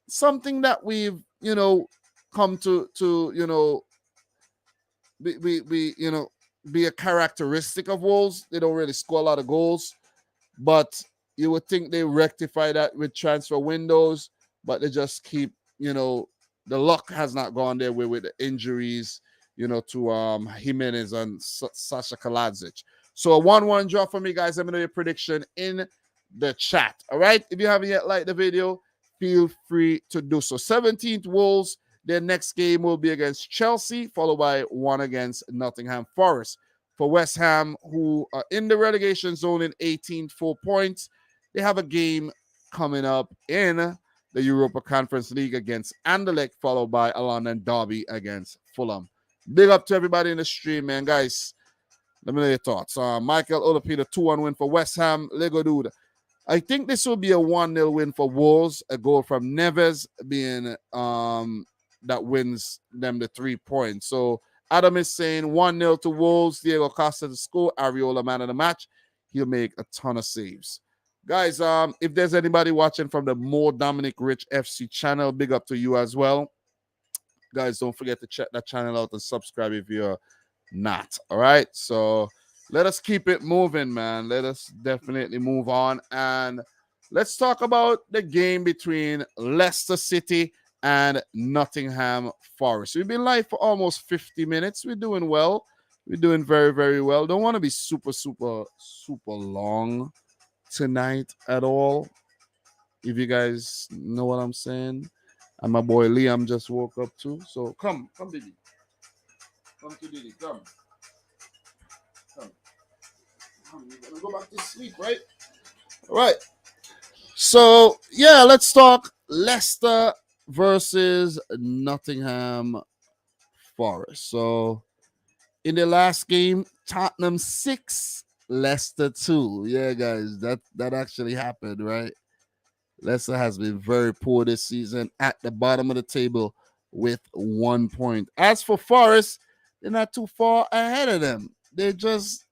something that we've, you know, come to you know, be a characteristic of Wolves. They don't really score a lot of goals, but you would think they rectify that with transfer windows, but they just keep, you know, the luck has not gone their way with the injuries, you know, to Jimenez and Sasha Kaladzic. So a 1-1 draw for me, guys. Let me know your prediction in the chat. All right. If you haven't yet liked the video, feel free to do so. 17th Wolves. Their next game will be against Chelsea, followed by one against Nottingham Forest. For West Ham, who are in the relegation zone in 18th, 4 points, they have a game coming up in the Europa Conference League against Anderlecht, followed by a London derby against Fulham. Big up to everybody in the stream, man. Guys, let me know your thoughts. Michael Olapida, 2-1 win for West Ham. Lego Dude, I think this will be a 1-0 win for Wolves. A goal from Neves being that wins them the 3 points. So Adam is saying 1-0 to Wolves. Diego Costa to score. Ariola man of the match. He'll make a ton of saves. Guys, if there's anybody watching from the More Dominic Rich FC channel, big up to you as well. Guys, don't forget to check that channel out and subscribe if you're not. All right. So let us keep it moving, man. Let us definitely move on. And let's talk about the game between Leicester City and Nottingham Forest. We've been live for almost 50 minutes. We're doing well. We're doing very, very well. Don't want to be super, super, super long tonight at all. If you guys know what I'm saying. And my boy Liam just woke up too. So come, Diddy. Come to Diddy, come. You're gonna go back to sleep, right? All right. So yeah, let's talk Leicester versus Nottingham Forest. So in the last game, Tottenham 6, Leicester 2. Yeah, guys, that actually happened, right? Leicester has been very poor this season, at the bottom of the table with 1 point. As for Forest, they're not too far ahead of them. They're just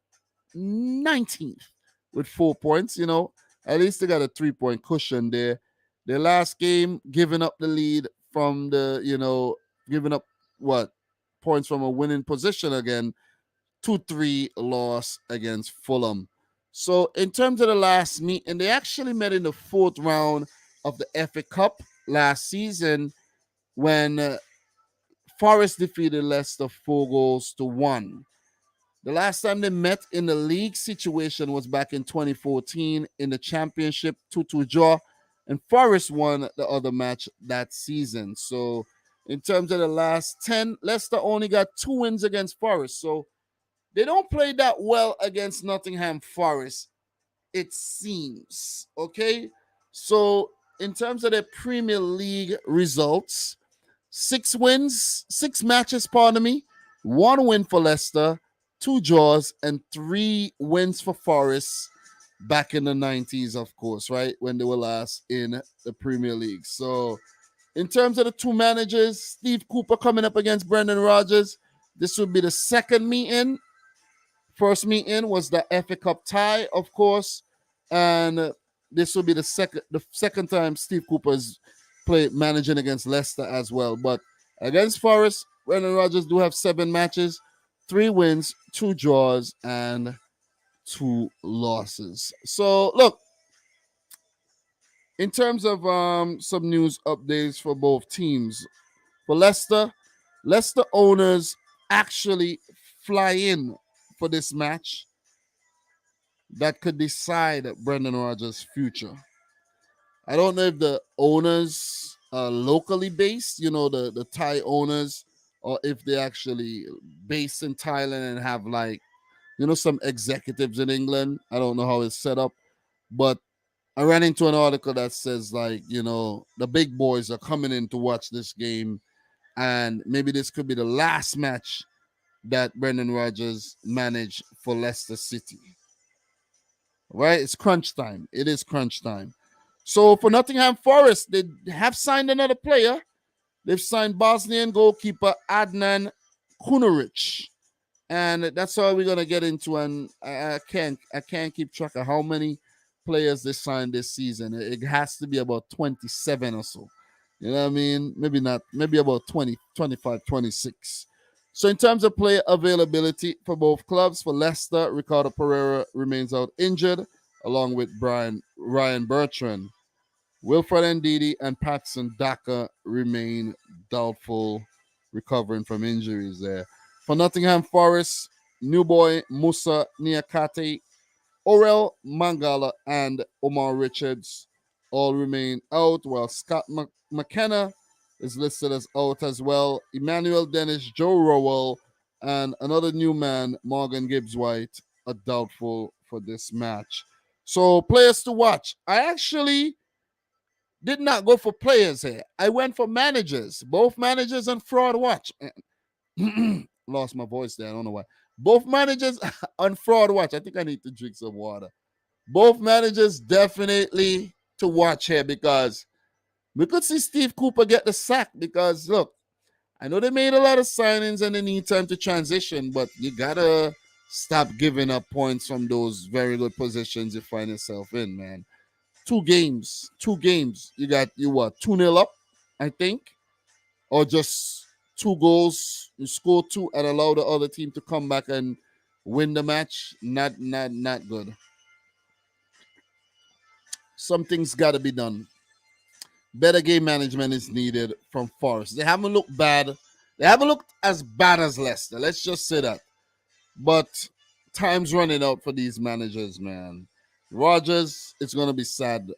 19th with 4 points. You know, at least they got a 3-point cushion there. Their last game, giving up the lead from the, you know, giving up points from a winning position again. 2-3 loss against Fulham. So in terms of the last meeting, they actually met in the 4th round of the FA Cup last season when Forest defeated Leicester 4-1. The last time they met in the league situation was back in 2014 in the championship 2-2 draw, and Forest won the other match that season. So, in terms of the last 10, Leicester only got 2 wins against Forest. So, they don't play that well against Nottingham Forest, it seems. Okay? So, in terms of the Premier League results, 6 wins, 6 matches, pardon me. 1 win for Leicester, 2 draws, and 3 wins for Forest back in the 90s, of course, right? When they were last in the Premier League. So, in terms of the two managers, Steve Cooper coming up against Brendan Rodgers. This would be the second meeting. First meeting was the FA Cup tie, of course, and this will be the second time Steve Cooper's played managing against Leicester as well. But against Forest, Brendan Rodgers do have 7 matches, 3 wins, 2 draws, and 2 losses. So look, in terms of some news updates for both teams, for Leicester owners actually fly in for this match that could decide Brendan Rodgers' future. I don't know if the owners are locally based, the Thai owners, or if they actually based in Thailand and have some executives in England. I don't know how it's set up, but I ran into an article that says the big boys are coming in to watch this game, and maybe this could be the last match that Brendan Rodgers managed for Leicester City. Right? It's crunch time. It is crunch time. So for Nottingham Forest, they have signed another player. They've signed Bosnian goalkeeper Adnan Kunaric. And that's all we're gonna get into. And I can't keep track of how many players they signed this season. It has to be about 27 or so. You know what I mean? Maybe not, maybe about 20, 25, 26. So in terms of player availability for both clubs, for Leicester, Ricardo Pereira remains out injured, along with Ryan Bertrand. Wilfred Ndidi and Patson Daka remain doubtful, recovering from injuries there. For Nottingham Forest, new boy Musa Niakate, Orel Mangala, and Omar Richards all remain out, while Scott McKenna is listed as out as well. Emmanuel Dennis, Joe Rowell, and another new man, Morgan Gibbs White, are doubtful for this match. So, players to watch. I actually did not go for players here. I went for managers, both managers and fraud watch. Lost my voice there. I don't know why. Both managers on fraud watch. I think I need to drink some water. Both managers definitely to watch here, because we could see Steve Cooper get the sack. Because look, I know they made a lot of signings and they need time to transition, but you gotta stop giving up points from those very good positions you find yourself in, man. Two games. You what? 2-0 up, I think, or just 2 goals. You score 2 and allow the other team to come back and win the match. Not good. Something's got to be done. Better game management is needed from Forest. They haven't looked bad. They haven't looked as bad as Leicester. Let's just say that. But time's running out for these managers, man. Rodgers, it's going to be sad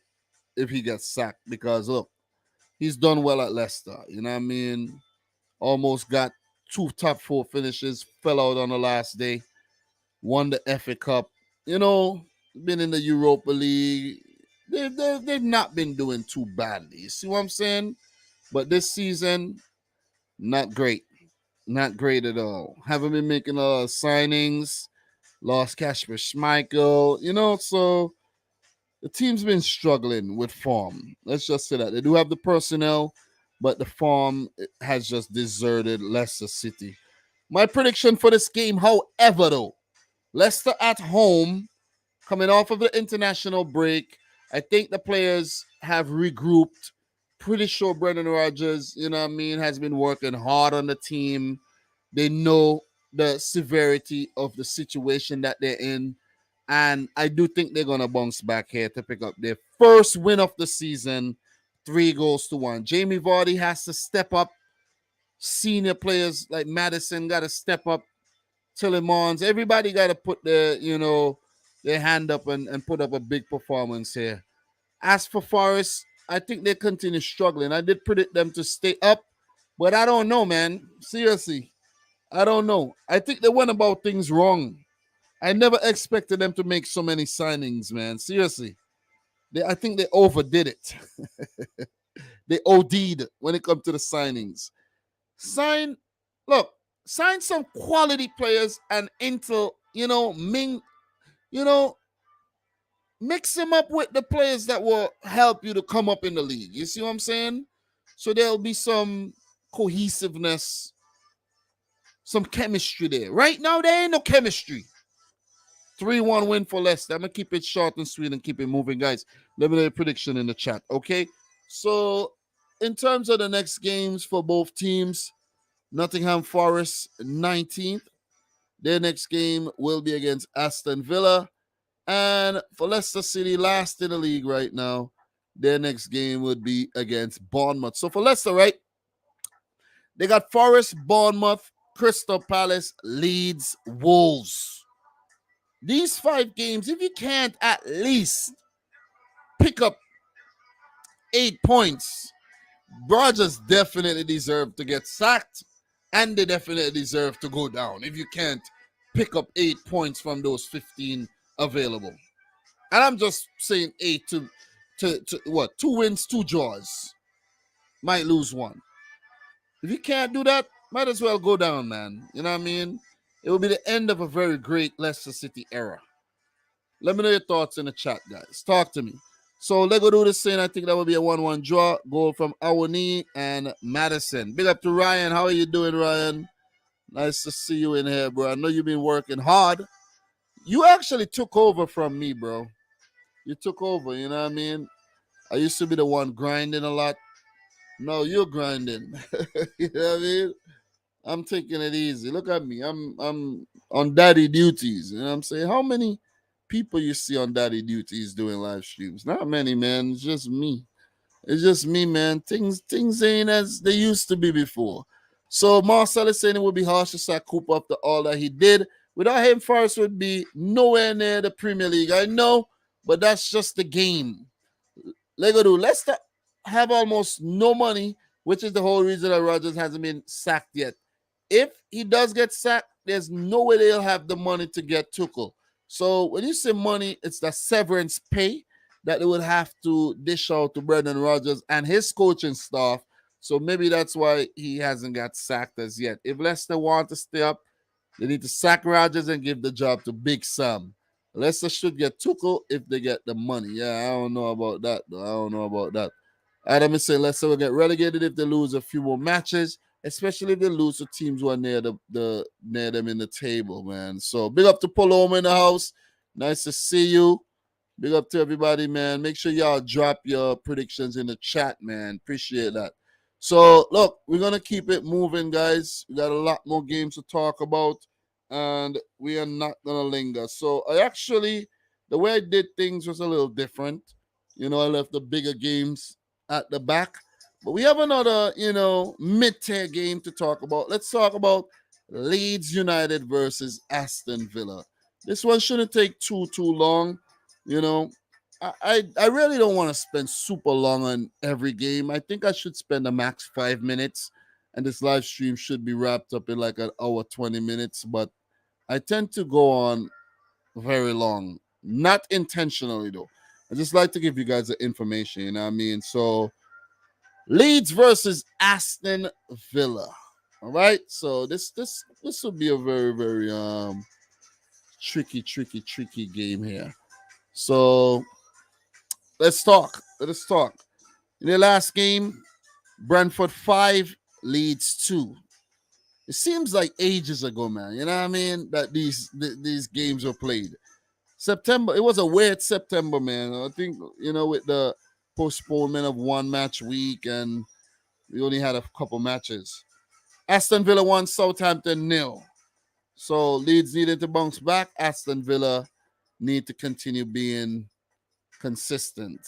if he gets sacked, because look, he's done well at Leicester. You know what I mean? Almost got 2 top 4 finishes, fell out on the last day, won the FA Cup. Been in the Europa League. They've not been doing too badly. You see what I'm saying? But this season, not great. Not great at all. Haven't been making a lot of signings. Lost Kasper Schmeichel. So the team's been struggling with form. Let's just say that. They do have the personnel, but the form has just deserted Leicester City. My prediction for this game, however, though, Leicester at home, coming off of the international break, I think the players have regrouped. Pretty sure Brendan Rodgers, has been working hard on the team. They know the severity of the situation that they're in. And I do think they're going to bounce back here to pick up their first win of the season, 3-1. Jamie Vardy has to step up. Senior players like Madison got to step up Tillemans. Everybody got to put their hand up and put up a big performance here. As for Forest, I think they continue struggling. I did predict them to stay up, but I don't know, man. Seriously, I don't know. I think they went about things wrong. I never expected them to make so many signings, man. Seriously. I think they overdid it. They OD'd when it comes to the signings. Sign, look, sign some quality players and you know, mix them up with the players that will help you to come up in the league. You see what I'm saying? So there'll be some cohesiveness, some chemistry there. Right now, there ain't no chemistry. 3-1 win for Leicester. I'm going to keep it short and sweet and keep it moving, guys. Let me know your prediction in the chat, okay? So, in terms of the next games for both teams, Nottingham Forest 19th. Their next game will be against Aston Villa. And for Leicester City, last in the league right now, their next game would be against Bournemouth. So for Leicester, right, they got Forest, Bournemouth, Crystal Palace, Leeds, Wolves. These 5 games, if you can't at least pick up 8 points, Rodgers definitely deserve to get sacked, and they definitely deserve to go down if you can't pick up 8 points from those 15 available. And I'm just saying 8 to what? 2 wins, 2 draws. Might lose 1. If you can't do that, might as well go down, man. You know what I mean? It will be the end of a very great Leicester City era. Let me know your thoughts in the chat, guys. Talk to me. So let's go do this thing. I think that will be a 1-1 draw. Goal from Awani and Madison. Big up to Ryan. How are you doing, Ryan? Nice to see you in here, bro. I know you've been working hard. You actually took over from me, bro. You took over, you know what I mean? I used to be the one grinding a lot. No, you're grinding. You know what I mean? I'm taking it easy. Look at me. I'm on daddy duties. You know what I'm saying? How many people you see on daddy duties doing live streams? Not many, man. It's just me. It's just me, man. Things ain't as they used to be before. So Marcel is saying it would be harsh to sack Cooper after all that he did. Without him, Forest would be nowhere near the Premier League. I know, but that's just the game. Leicester have almost no money, which is the whole reason that Rodgers hasn't been sacked yet. If he does get sacked, there's no way they'll have the money to get Tuchel. So when you say money, it's the severance pay that they would have to dish out to Brendan Rodgers and his coaching staff. So maybe that's why he hasn't got sacked as yet. If Leicester want to stay up, they need to sack Rodgers and give the job to Big Sam. Leicester should get Tuchel if they get the money. Yeah, I don't know about that, though. I don't know about that. Adam is saying Leicester will get relegated if they lose a few more matches, especially if they lose to teams who are near near them in the table, man. So big up to Paloma in the house. Nice to see you. Big up to everybody, man. Make sure y'all drop your predictions in the chat, man. Appreciate that. So, look, we're going to keep it moving, guys. We got a lot more games to talk about, and we are not going to linger. So, the way I did things was a little different. I left the bigger games at the back. But we have another, mid-tier game to talk about. Let's talk about Leeds United versus Aston Villa. This one shouldn't take too long. I really don't want to spend super long on every game. I think I should spend a max 5 minutes, and this live stream should be wrapped up in like an hour, 20 minutes. But I tend to go on very long, not intentionally though. I just like to give you guys the information, you know what I mean? So Leeds versus Aston Villa. All right. So this will be a very, very tricky game here. So let's talk. In the last game, Brentford 5, Leeds 2. It seems like ages ago, man. You know what I mean? That these games were played. September, it was a weird September, man. I think, with the postponement of one match week, and we only had a couple matches. Aston Villa won, Southampton 0. So Leeds needed to bounce back. Aston Villa need to continue being consistent.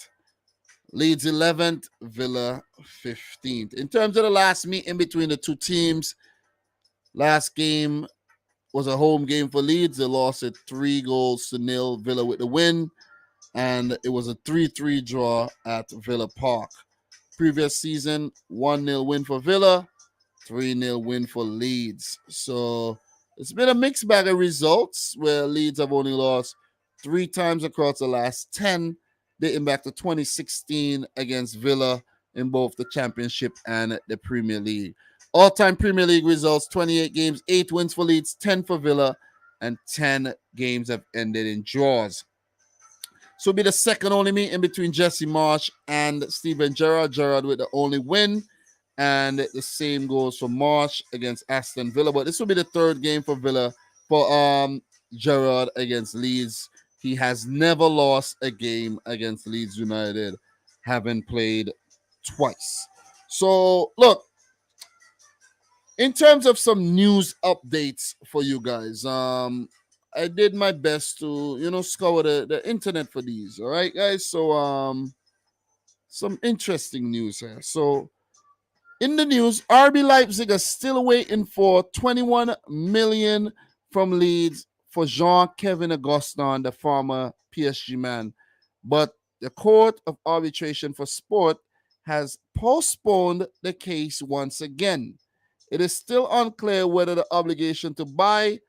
Leeds 11th, Villa 15th. In terms of the last meeting between the two teams, last game, was a home game for Leeds. They lost it 3-0. Villa with the win, and it was a 3-3 draw at Villa Park. Previous season, 1-0 win for Villa, 3-0 win for Leeds. So it's been a mixed bag of results where Leeds have only lost 3 times across the last 10, dating back to 2016 against Villa in both the Championship and the Premier League. All-time Premier League results, 28 games, 8 wins for Leeds, 10 for Villa, and 10 games have ended in draws. So it'll be the second only meeting between Jesse Marsch and Steven Gerrard. Gerrard with the only win. And the same goes for Marsch against Aston Villa. But this will be the third game for Villa for Gerrard against Leeds. He has never lost a game against Leeds United, having played twice. So look, in terms of some news updates for you guys, I did my best to, scour the internet for these. All right, guys. So some interesting news here. So in the news, RB Leipzig are still waiting for 21 million from Leeds for Jean-Kevin Augustin, the former PSG man. But the Court of Arbitration for Sport has postponed the case once again. It is still unclear whether the obligation to buy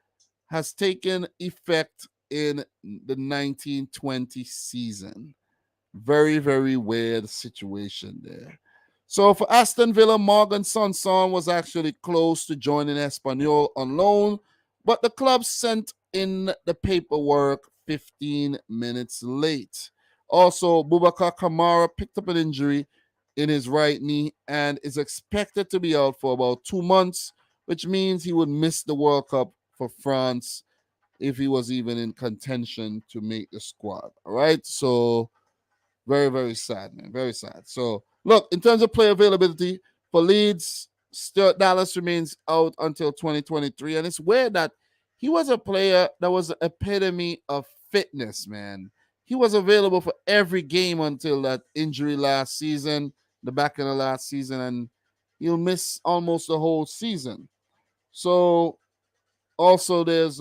has taken effect in the 1920 season. Very, very weird situation there. So for Aston Villa, Morgan Sanson was actually close to joining Espanyol on loan, but the club sent in the paperwork 15 minutes late. Also, Boubacar Kamara picked up an injury in his right knee and is expected to be out for about 2 months, which means he would miss the World Cup for France if he was even in contention to make the squad. All right, so very, very sad, man. Very sad. So, look, in terms of player availability for Leeds, Stuart Dallas remains out until 2023. And it's weird that he was a player that was the epitome of fitness, man. He was available for every game until that injury last season, the back of the last season, and he'll miss almost the whole season. So, also, there's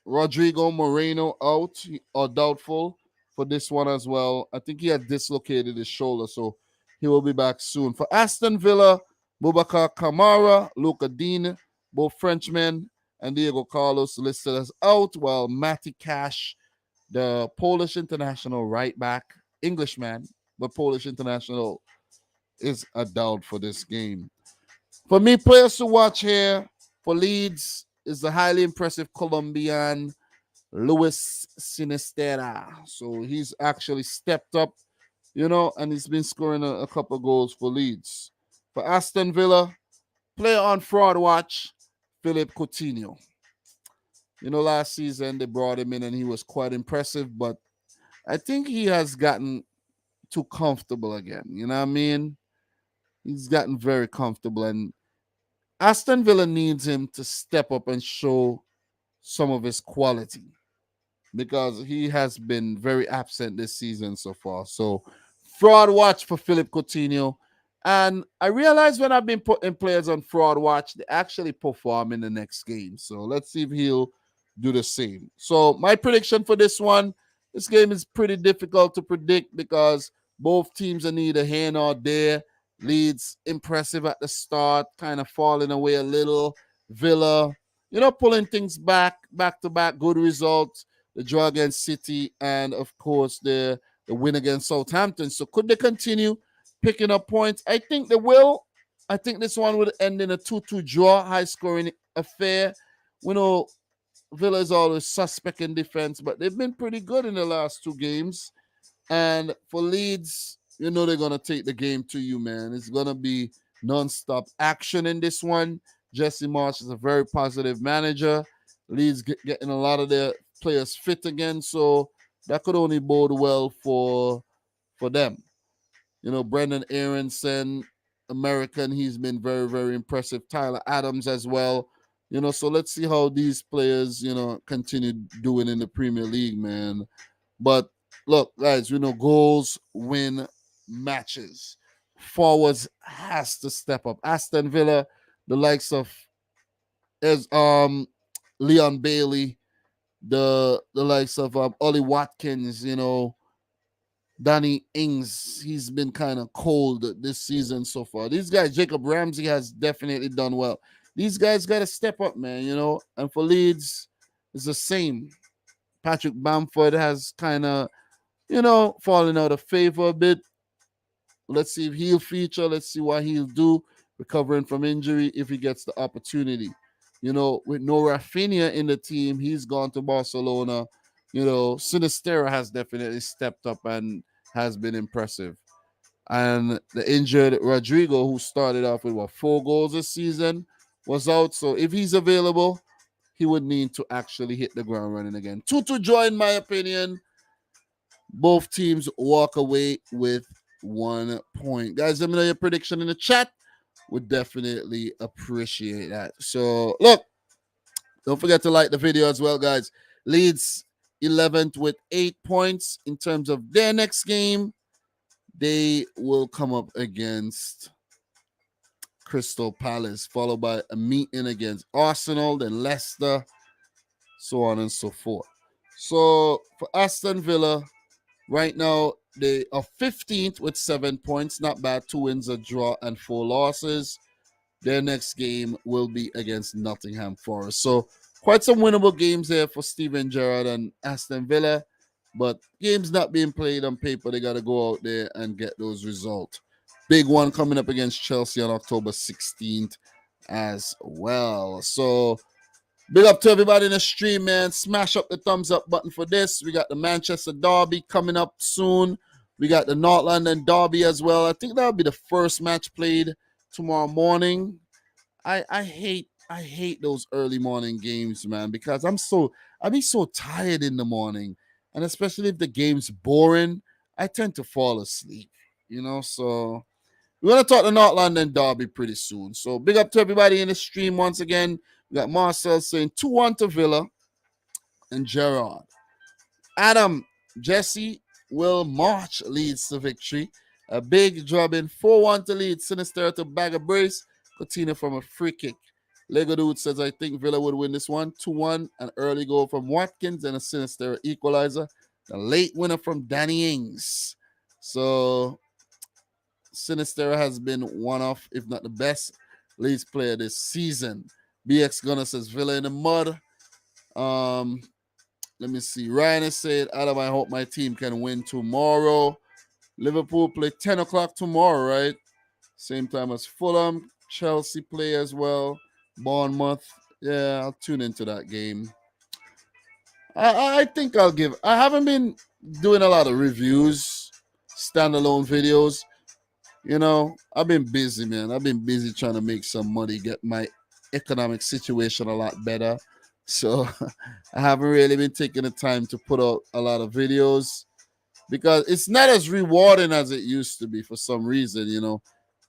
Rodrigo Moreno out or doubtful for this one as well. I think he had dislocated his shoulder, so he will be back soon. For Aston Villa, Boubacar Kamara, Luca Dean, both Frenchmen, and Diego Carlos listed as out, while Matty Cash, the Polish international right back, Englishman, but Polish international, is a doubt for this game. For me, players to watch here for Leeds is the highly impressive Colombian Luis Sinistera. So he's actually stepped up, and he's been scoring a couple goals for Leeds. For Aston Villa, player on fraud watch, Philip Coutinho. Last season they brought him in and he was quite impressive, but I think he has gotten too comfortable again. You know what I mean? He's gotten very comfortable, and Aston Villa needs him to step up and show some of his quality because he has been very absent this season so far. So, fraud watch for Philip Coutinho. And I realize when I've been putting players on fraud watch, they actually perform in the next game. So, let's see if he'll do the same. So, my prediction for this game is pretty difficult to predict because both teams are neither here nor there. Leeds impressive at the start, kind of falling away a little. Villa, pulling things back to back, good results. The draw against City, and of course the win against Southampton. So could they continue picking up points? I think they will. I think this one would end in a 2-2 draw, high-scoring affair. We know Villa is always suspect in defense, but they've been pretty good in the last 2 games. And for Leeds, they're going to take the game to you, man. It's going to be non-stop action in this one. Jesse Marsch is a very positive manager. Leeds getting a lot of their players fit again, so that could only bode well for them. Brendan Aronson, American, he's been very, very impressive. Tyler Adams as well. So let's see how these players, continue doing in the Premier League, man. But look, guys, goals win matches. Forwards has to step up. Aston Villa, the likes of Leon Bailey, the likes of Ollie Watkins, Danny Ings. He's been kind of cold this season so far. These guys, Jacob Ramsey has definitely done well. These guys got to step up, man. And for Leeds, it's the same. Patrick Bamford has kind of, fallen out of favor a bit. Let's see if he'll feature. Let's see what he'll do recovering from injury if he gets the opportunity. With no Rafinha in the team, he's gone to Barcelona. Sinistera has definitely stepped up and has been impressive. And the injured Rodrigo, who started off with 4 goals this season, was out. So if he's available, he would need to actually hit the ground running again. 2-2 draw, in my opinion. Both teams walk away with 1 point. Guys, let me know your prediction in the chat. Would definitely appreciate that. So, look, don't forget to like the video as well, guys. Leeds 11th with 8 points. In terms of their next game, they will come up against Crystal Palace, followed by a meeting against Arsenal, then Leicester, so on and so forth. So for Aston Villa, right now they are 15th with 7 points. Not bad. 2 wins, a draw, and 4 losses. Their next game will be against Nottingham Forest. So quite some winnable games there for Steven Gerrard and Aston Villa. But games not being played on paper, they got to go out there and get those results. Big one coming up against Chelsea on October 16th as well. So big up to everybody in the stream, man. Smash up the thumbs up button for this. We got the Manchester Derby coming up soon. We got the North London Derby as well. I think that'll be the first match played tomorrow morning. I hate those early morning games, man, because I be so tired in the morning. And especially if the game's boring, I tend to fall asleep, so we're going to talk the North London Derby pretty soon. So big up to everybody in the stream once again. We got Marcel saying 2-1 to Villa and Gerrard. Adam, Jesse will march Leeds to victory. A big drubbing 4-1 to Leeds. Sinister to bag a brace. Coutinho from a free kick. Lego Dude says, I think Villa would win this one. 2-1, an early goal from Watkins and a Sinister equalizer. The late winner from Danny Ings. So Sinister has been one of, if not the best, Leeds player this season. BX Gunner says Villa in the mud. Let me see. Ryan has said, Adam, I hope my team can win tomorrow. Liverpool play 10 o'clock tomorrow, right? Same time as Fulham. Chelsea play as well. Bournemouth. Yeah, I'll tune into that game. I think I haven't been doing a lot of reviews, standalone videos. I've been busy, man. I've been busy trying to make some money, get my economic situation a lot better. So I haven't really been taking the time to put out a lot of videos because it's not as rewarding as it used to be for some reason,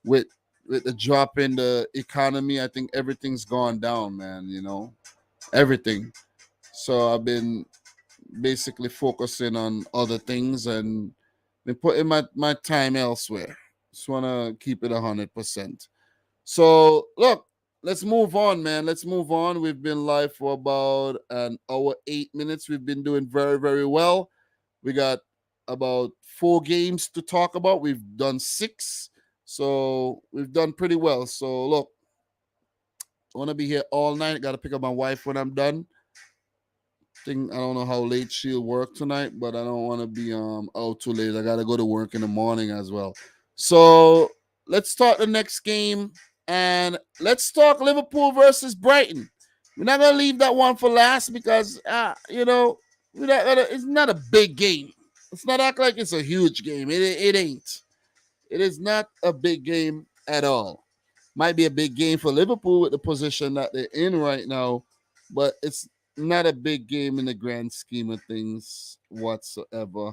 with the drop in the economy. I think everything's gone down, man, everything. So I've been basically focusing on other things and been putting my time elsewhere. Just want to keep it 100%. So, look, let's move on, man. Let's move on. We've been live for about an hour, 8 minutes. We've been doing very, very well. We got about 4 games to talk about. We've done 6. So, we've done pretty well. So, look, I want to be here all night. Got to pick up my wife when I'm done. I don't know how late she'll work tonight, but I don't want to be out too late. I got to go to work in the morning as well. So let's start the next game and let's talk Liverpool versus Brighton. We're not gonna leave that one for last because it's not a big game. Let's not act like it's a huge game. It ain't. It is not a big game at all. Might be a big game for Liverpool with the position that they're in right now, but it's not a big game in the grand scheme of things whatsoever.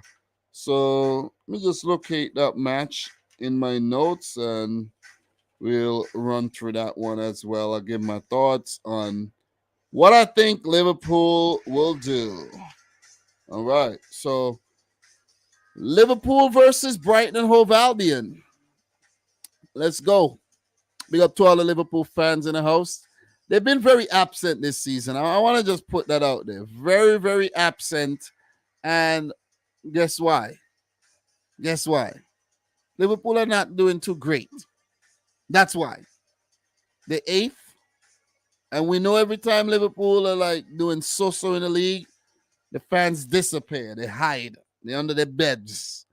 So let me just locate that match in my notes and we'll run through that one as well. I'll give my thoughts on what I think Liverpool will do. All right. So Liverpool versus Brighton and Hove Albion. Let's go. Big up to all the Liverpool fans in the house. they've been very absent this season. I want to just put that out there. Very, very absent. And guess why? Guess why? Liverpool are not doing too great. That's why. The eighth. And we know every time Liverpool are like doing so-so in the league, the fans disappear. They hide. They're under their beds.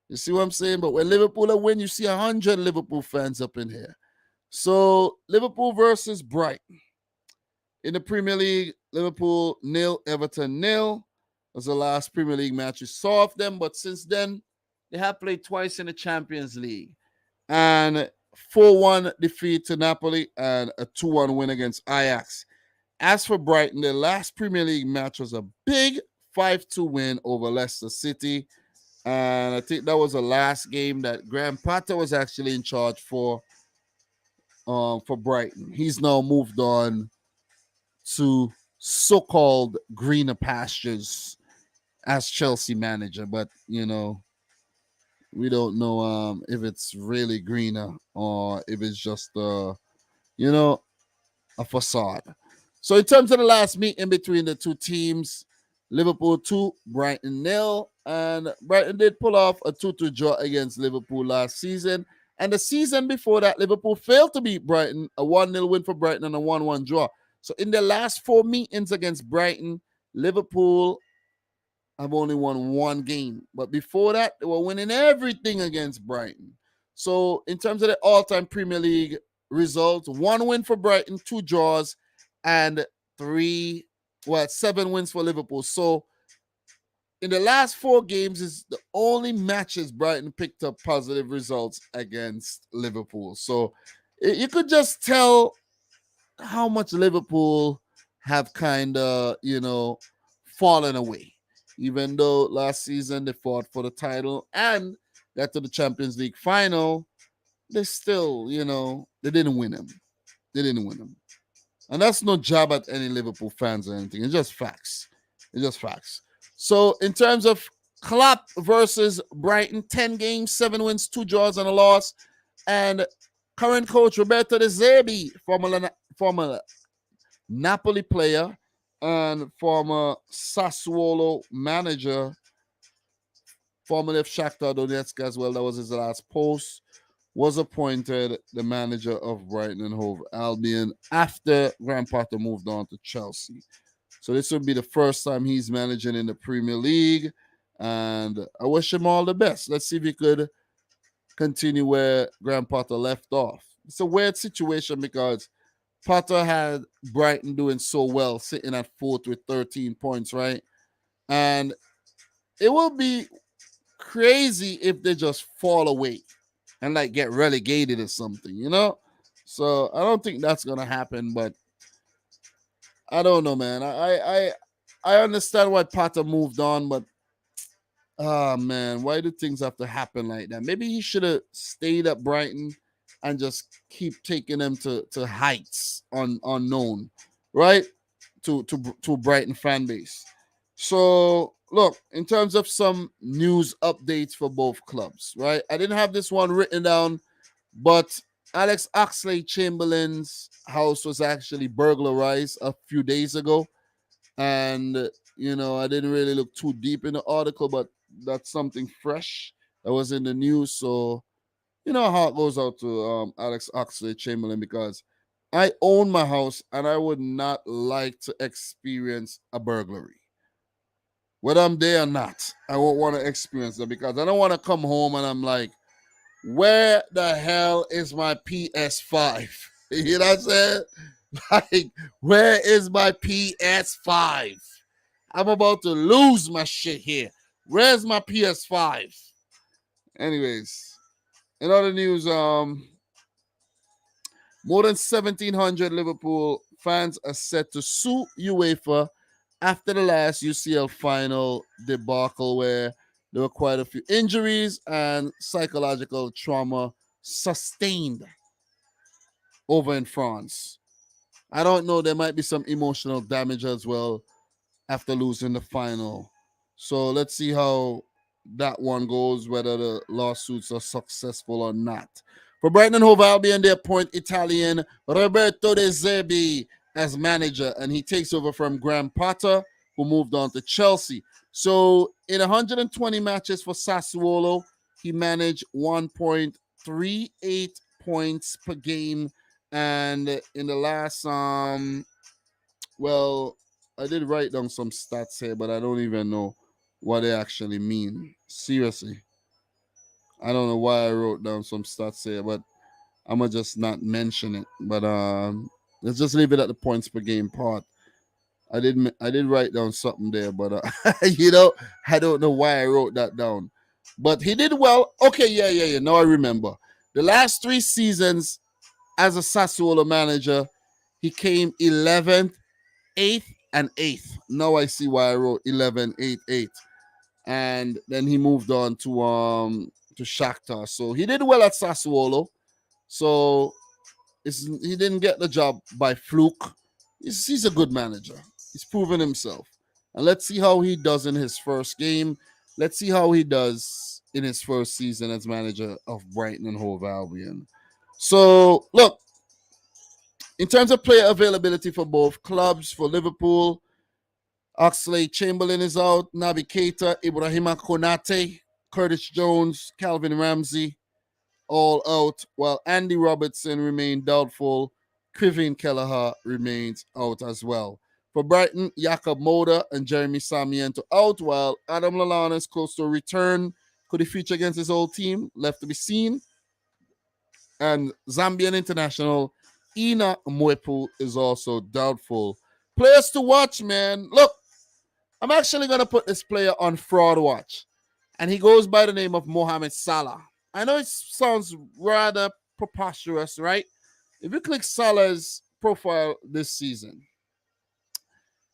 You see what I'm saying? But when Liverpool win, you see 100 Liverpool fans up in here. So Liverpool versus Brighton. In the Premier League, Liverpool 0, Everton 0. Was the last Premier League match we saw of them. But since then, they have played twice in the Champions League. And 4-1 defeat to Napoli and a 2-1 win against Ajax. As for Brighton, their last Premier League match was a big 5-2 win over Leicester City. And I think that was the last game that Graham Potter was actually in charge for Brighton. He's now moved on to so-called greener pastures as Chelsea manager. But, you know, we don't know if it's really greener or if it's just, a facade. So in terms of the last meeting between the two teams, Liverpool 2, Brighton 0. And Brighton did pull off a 2-2 draw against Liverpool last season. And the season before that, Liverpool failed to beat Brighton, a 1-0 win for Brighton and a 1-1 draw. So in the last 4 meetings against Brighton, Liverpool have only won 1 game. But before that, they were winning everything against Brighton. So in terms of the all-time Premier League results, 1 win for Brighton, 2 draws, and 7 wins for Liverpool. So in the last 4 games is the only matches Brighton picked up positive results against Liverpool. So you could just tell how much Liverpool have kind of, fallen away. Even though last season they fought for the title and got to the Champions League final, they still, they didn't win them. They didn't win them. And that's no jab at any Liverpool fans or anything. It's just facts. It's just facts. So in terms of Klopp versus Brighton, 10 games, 7 wins, 2 draws, and a loss. And current coach Roberto De Zerbi, former Napoli player and former Sassuolo manager, formerly of Shakhtar Donetsk as well, that was his last post, was appointed the manager of Brighton and Hove Albion after Graham Potter moved on to Chelsea. So this would be the first time he's managing in the Premier League, and I wish him all the best. Let's see if he could continue where Graham Potter left off. It's a weird situation because Potter had Brighton doing so well, sitting at 4th with 13 points, right? And it will be crazy if they just fall away and like get relegated or something, So I don't think that's gonna happen, but I don't know, man. I understand why Potter moved on, but man, why do things have to happen like that? Maybe he should have stayed at Brighton and just keep taking them to heights unknown, right? To Brighton fan base. So look, in terms of some news updates for both clubs, right? I didn't have this one written down, but Alex Oxlade-Chamberlain's house was actually burglarized a few days ago. And, I didn't really look too deep in the article, but that's something fresh that was in the news. So, how it goes out to Alex Oxlade-Chamberlain, because I own my house and I would not like to experience a burglary. Whether I'm there or not, I won't want to experience that because I don't want to come home and I'm like, where the hell is my PS5? You know what I'm saying? Like, where is my PS5? I'm about to lose my shit here. Where's my PS5? Anyways, in other news, more than 1,700 Liverpool fans are set to sue UEFA after the last UCL final debacle where there were quite a few injuries and psychological trauma sustained over in France. I don't know, there might be some emotional damage as well after losing the final. So let's see how that one goes, whether the lawsuits are successful or not. For Brighton and Hove Albion, they appoint Italian Roberto De Zerbi as manager, and he takes over from Graham Potter, who moved on to Chelsea. So in 120 matches for Sassuolo, he managed 1.38 points per game. And in the last, well, I did write down some stats here, but I don't even know what they actually mean. Seriously. I don't know why I wrote down some stats here, but I'm gonna just not mention it. But let's just leave it at the points per game part. I did write down something there, but I don't know why I wrote that down. But he did well. Okay, yeah. Now I remember. The last 3 seasons as a Sassuolo manager, he came 11th, 8th, and 8th. Now I see why I wrote 11, 8, 8. And then he moved on to Shakhtar. So he did well at Sassuolo. So he didn't get the job by fluke. He's a good manager. He's proven himself. And let's see how he does in his first game. Let's see how he does in his first season as manager of Brighton and Hove Albion. So, look, in terms of player availability for both clubs, for Liverpool, Oxlade-Chamberlain is out, Naby Keita, Ibrahima Konate, Curtis Jones, Calvin Ramsey, all out, while Andy Robertson remained doubtful. Kevin Kelleher remains out as well. For Brighton, Jakob Moda and Jeremy Sarmiento out, while Adam Lallana is close to a return. Could he feature against his old team? Left to be seen. And Zambian international Ina Mwepu is also doubtful. Players to watch, man. Look, I'm actually going to put this player on fraud watch. And he goes by the name of Mohamed Salah. I know it sounds rather preposterous, right? If you click Salah's profile this season,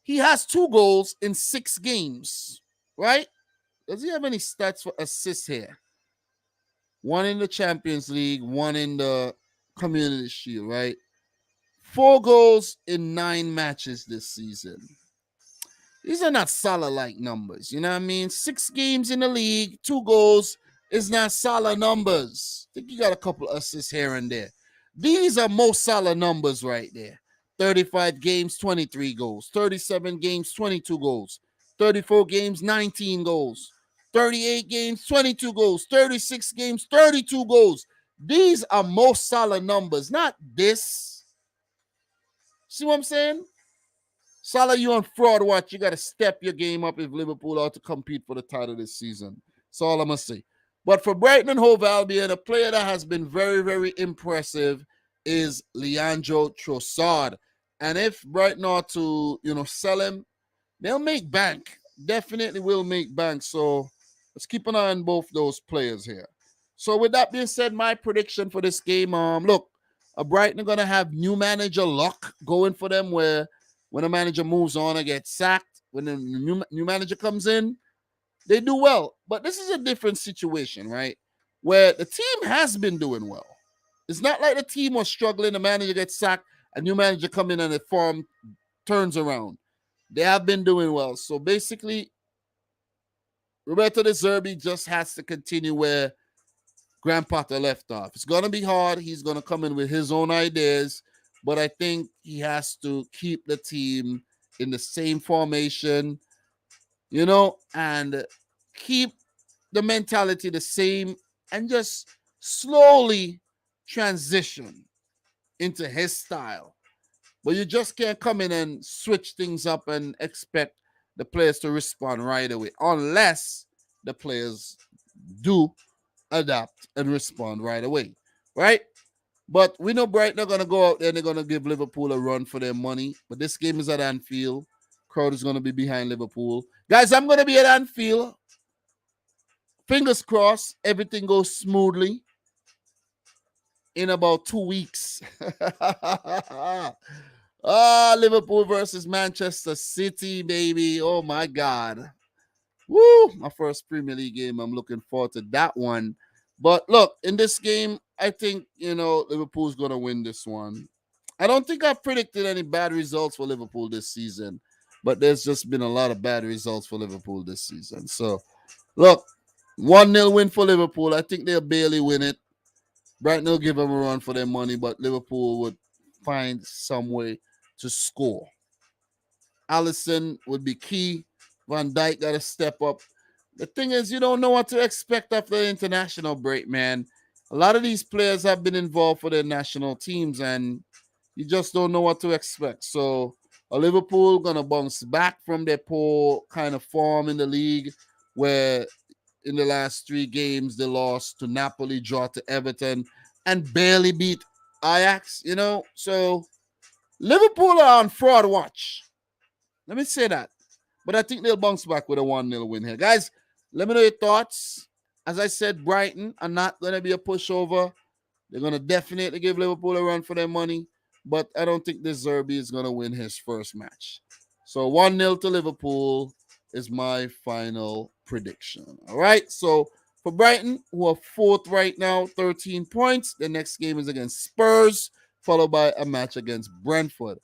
he has 2 goals in 6 games, right? Does he have any stats for assists here? 1 in the Champions League, 1 in the Community Shield, right? 4 goals in 9 matches this season. These are not Salah-like numbers, you know what I mean? 6 games in the league, 2 goals is not Salah numbers. I think you got a couple assists here and there. These are most Salah numbers right there. 35 games, 23 goals. 37 games, 22 goals. 34 games, 19 goals. 38 games, 22 goals. 36 games, 32 goals. These are most Salah numbers, not this. See what I'm saying? Salah, you on fraud watch. You got to step your game up if Liverpool are to compete for the title this season. That's all I'm going to say. But for Brighton and Hove Albion, a player that has been very, very impressive is Leandro Trossard. And if Brighton are to, sell him, they'll make bank. Definitely will make bank. So let's keep an eye on both those players here. So with that being said, my prediction for this game, look, Brighton are going to have new manager luck going for them, where when a manager moves on and gets sacked, when the new manager comes in, they do well. But this is a different situation, right? Where the team has been doing well. It's not like the team was struggling, the manager gets sacked, a new manager come in and the form turns around. They have been doing well. So basically, Roberto De Zerbi just has to continue where Graham Potter left off. It's going to be hard. He's going to come in with his own ideas, but I think he has to keep the team in the same formation, and keep the mentality the same and just slowly transition into his style. But you just can't come in and switch things up and expect the players to respond right away, unless the players do adapt and respond right away, right? But we know Brighton are going to go out there and they're going to give Liverpool a run for their money. But this game is at Anfield. Crowd is going to be behind Liverpool. Guys, I'm going to be at Anfield. Fingers crossed, everything goes smoothly in about 2 weeks. Liverpool versus Manchester City, baby. Oh, my God. Woo! My first Premier League game. I'm looking forward to that one. But look, in this game, I think, Liverpool's going to win this one. I don't think I've predicted any bad results for Liverpool this season, but there's just been a lot of bad results for Liverpool this season. So, look, 1-0 win for Liverpool. I think they'll barely win it. Brighton will give them a run for their money, but Liverpool would find some way to score. Alisson would be key. Van Dijk got to step up. The thing is, you don't know what to expect after the international break, man. A lot of these players have been involved for their national teams, and you just don't know what to expect. So, Liverpool gonna bounce back from their poor kind of form in the league, where in the last 3 games they lost to Napoli, draw to Everton, and barely beat Ajax. So Liverpool are on fraud watch. Let me say that. But I think they'll bounce back with a 1-0 win here. Guys, let me know your thoughts. As I said, Brighton are not going to be a pushover. They're going to definitely give Liverpool a run for their money. But I don't think De Zerbi is going to win his first match. So 1-0 to Liverpool is my final prediction. All right. So for Brighton, who are 4th right now, 13 points. The next game is against Spurs, followed by a match against Brentford.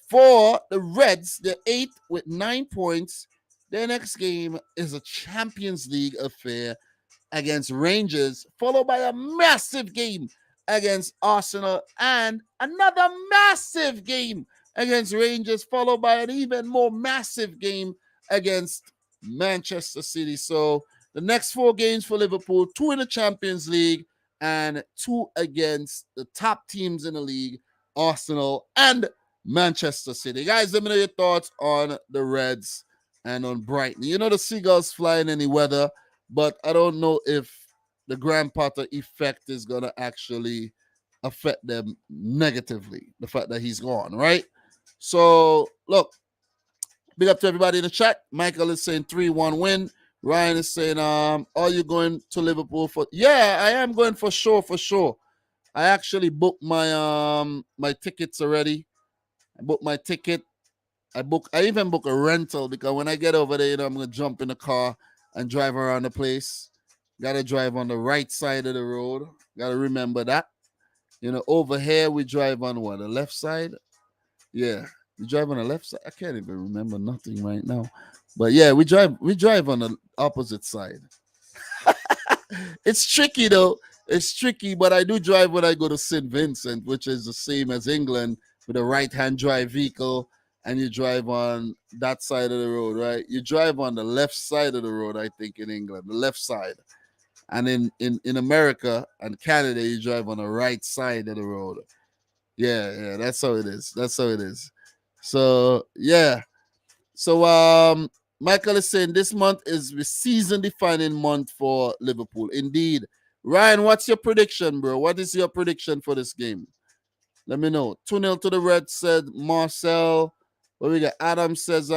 For the Reds, they're 8th with 9 points. Their next game is a Champions League affair against Rangers, followed by a massive game against Arsenal and another massive game against Rangers, followed by an even more massive game against Manchester City. So the next 4 games for Liverpool, 2 in the Champions League and 2 against the top teams in the league, Arsenal and Manchester City. Guys, let me know your thoughts on the Reds and on Brighton. The Seagulls fly in any weather, but I don't know if the Graham Potter effect is going to actually affect them negatively, the fact that he's gone, right? So, look, big up to everybody in the chat. Michael is saying 3-1 win. Ryan is saying, are you going to Liverpool for? Yeah, I am going for sure. I actually booked my tickets already. I booked my ticket. I even booked a rental because when I get over there, I'm going to jump in the car and drive around the place. Got to drive on the right side of the road. Got to remember that. Over here, we drive on what? The left side? Yeah. We drive on the left side. I can't even remember nothing right now. But yeah, we drive on the opposite side. It's tricky though. It's tricky, but I do drive when I go to St. Vincent, which is the same as England, with a right-hand drive vehicle, and you drive on that side of the road, right? You drive on the left side of the road, I think, in England, the left side. And in America and Canada, you drive on the right side of the road. Yeah, that's how it is. So, yeah. So, Michael is saying this month is the season-defining month for Liverpool. Indeed. Ryan, what's your prediction, bro? What is your prediction for this game? Let me know. 2-0 to the Reds, said Marcel. What we got? Adam says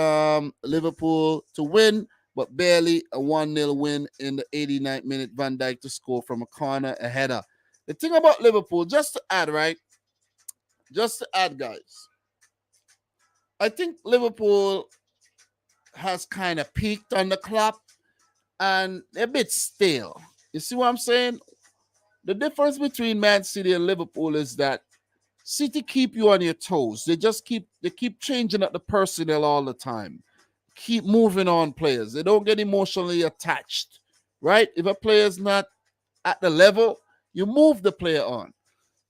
Liverpool to win, but barely a 1-0 win in the 89th minute. Van Dijk to score from a corner, a header. The thing about Liverpool, just to add, guys. I think Liverpool has kind of peaked on the clock and a bit stale. You see what I'm saying? The difference between Man City and Liverpool is that City keep you on your toes. They keep changing up the personnel all the time. Keep moving on players. They don't get emotionally attached, right? If a player's not at the level, you move the player on.